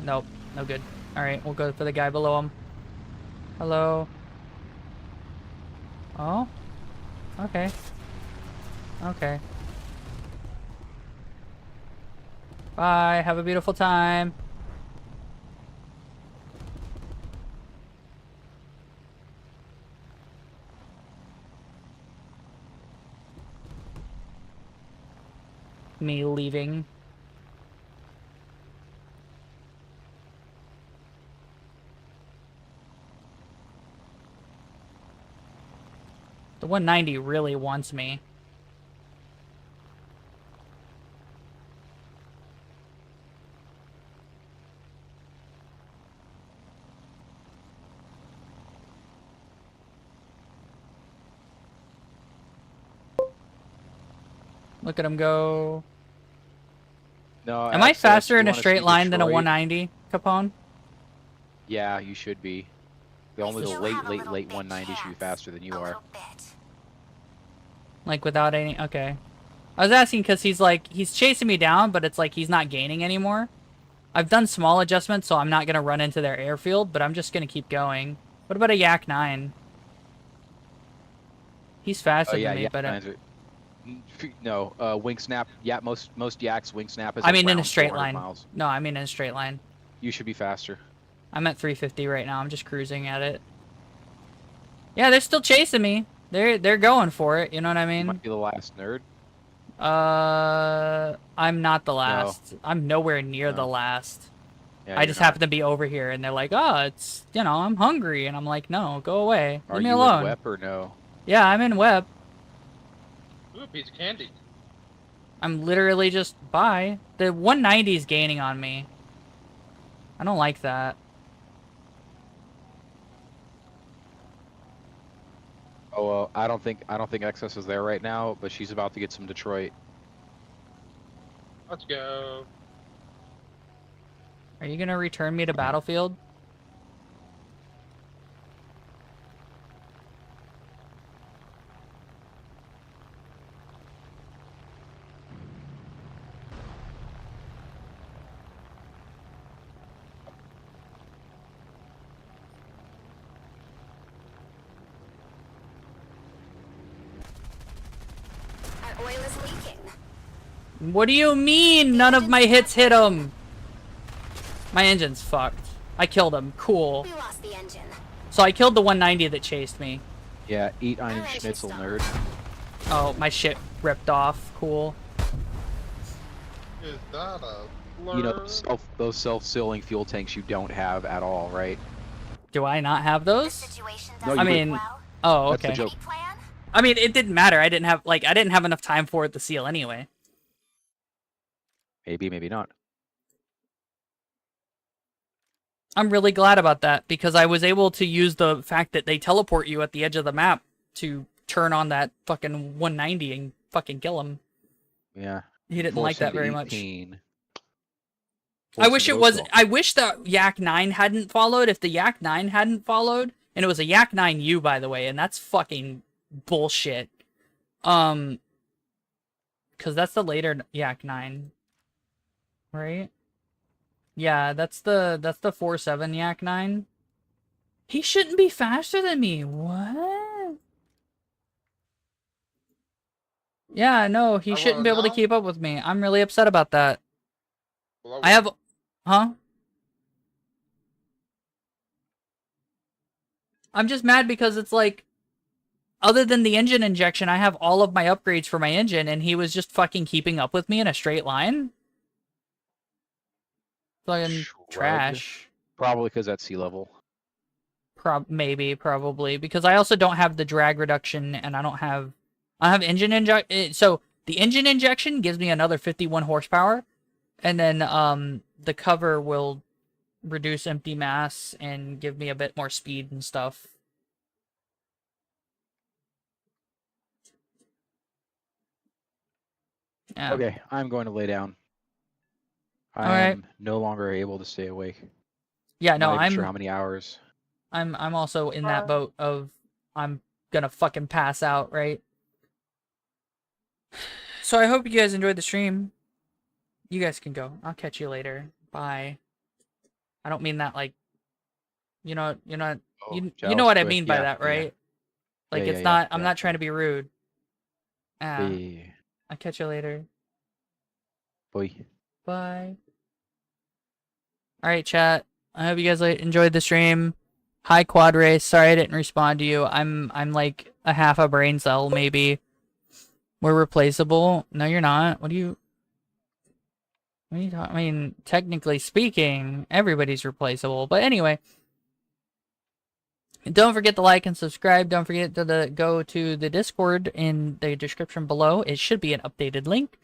Nope. No good. Alright, we'll go for the guy below him. Hello. Oh? Okay. Okay. Bye. Have a beautiful time. me leaving. The 190 really wants me. Look at him go. No. Am I access, faster you in a wanna see straight line than a Detroit? 190, Capone? Yeah, you should be. Only the still late have a little bit 190 should be chance. faster than you A are. little bit. Like without any... Okay. I was asking because he's like... He's chasing me down, but it's like he's not gaining anymore. I've done small adjustments, so I'm not going to run into their airfield, but I'm just going to keep going. What about a Yak 9? He's faster Yeah, than me, yeah. but... No, wing snap. Yeah, most yaks wing snap is. I mean in a around straight 400 line. miles. No, I mean in a straight line. You should be faster. I'm at 350 right now. I'm just cruising at it. Yeah, they're still chasing me. They're going for it. You know what I You mean? might be the last nerd. I'm not the last. I'm nowhere near the No. last. Yeah, I you're just not. happen to be over here, and they're like, "Oh, it's I'm hungry," and I'm like, "No, go away. Are Leave me you alone." in WEP or no? Yeah, I'm in web. Ooh, a piece of candy. I'm literally just bye. The 190 is gaining on me. I don't like that. Oh well, I don't think Excess is there right now, but she's about to get some Detroit. Let's go. Are you gonna return me to battlefield? Our oil is leaking. What do you mean none of my hits hit him? My engine's fucked. I killed him. Cool. We lost the engine. So I killed the 190 that chased me. Yeah, eat Ein Our engine's Schnitzel, done. nerd. Oh, my shit ripped off. Cool. Is that a blur? You know, those self-sealing fuel tanks you don't have at all, right? Do I not have The those? situation No, doesn't I you mean, look well. oh, That's the okay. joke. Any plan? I mean, it didn't matter. I didn't have enough time for it to seal anyway. Maybe, maybe not. I'm really glad about that because I was able to use the fact that they teleport you at the edge of the map to turn on that fucking 190 and fucking kill him. Yeah. He didn't Force like him that to very much. 18. I Force wish him it to was. go I wish that Yak 9 hadn't followed. If the Yak 9 hadn't followed, and it was a Yak 9U, by the way, and that's fucking bullshit. Because that's the later Yak 9, right? Yeah, that's the 4.7 Yak 9. He shouldn't be faster than me. What? Yeah, no, he I shouldn't will be able to now- keep up with me. I'm really upset about that. Well, I have, huh? I'm just mad because it's like, other than the engine injection, I have all of my upgrades for my engine, and he was just fucking keeping up with me in a straight line. Fucking Shrug. trash. Probably because at sea level. Maybe, probably, because I also don't have the drag reduction, and I have engine inject. So the engine injection gives me another 51 horsepower, and then the cover will reduce empty mass and give me a bit more speed and stuff. Yeah. Okay, I'm going to lay down. I Alright. am no longer able to stay awake. Yeah, no, Not even I'm sure how many hours. I'm also in that boat of I'm gonna fucking pass out, right? So I hope you guys enjoyed the stream. You guys can go. I'll catch you later. Bye. I don't mean that like you know you know what I quick. mean by Yeah, that, yeah. right? Like Yeah, it's yeah, not yeah, I'm yeah, not trying to be rude. Yeah. I'll catch you later. Boy. Bye. Alright, chat. I hope you guys enjoyed the stream. Hi, Quad Race. Sorry I didn't respond to you. I'm like a half a brain cell, maybe. We're replaceable. No, you're not. What do you... What are you talking? I mean, technically speaking, everybody's replaceable. But anyway, don't forget to like and subscribe. Don't forget to go to the Discord in the description below. It should be an updated link.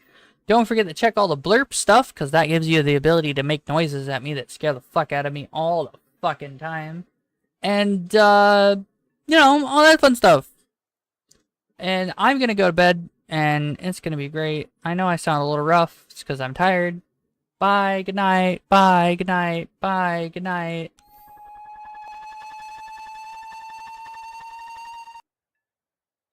Don't forget to check all the Blerp stuff, because that gives you the ability to make noises at me that scare the fuck out of me all the fucking time. And, you know, all that fun stuff. And I'm going to go to bed, and it's going to be great. I know I sound a little rough. It's because I'm tired. Bye, good night, bye, good night, bye, good night.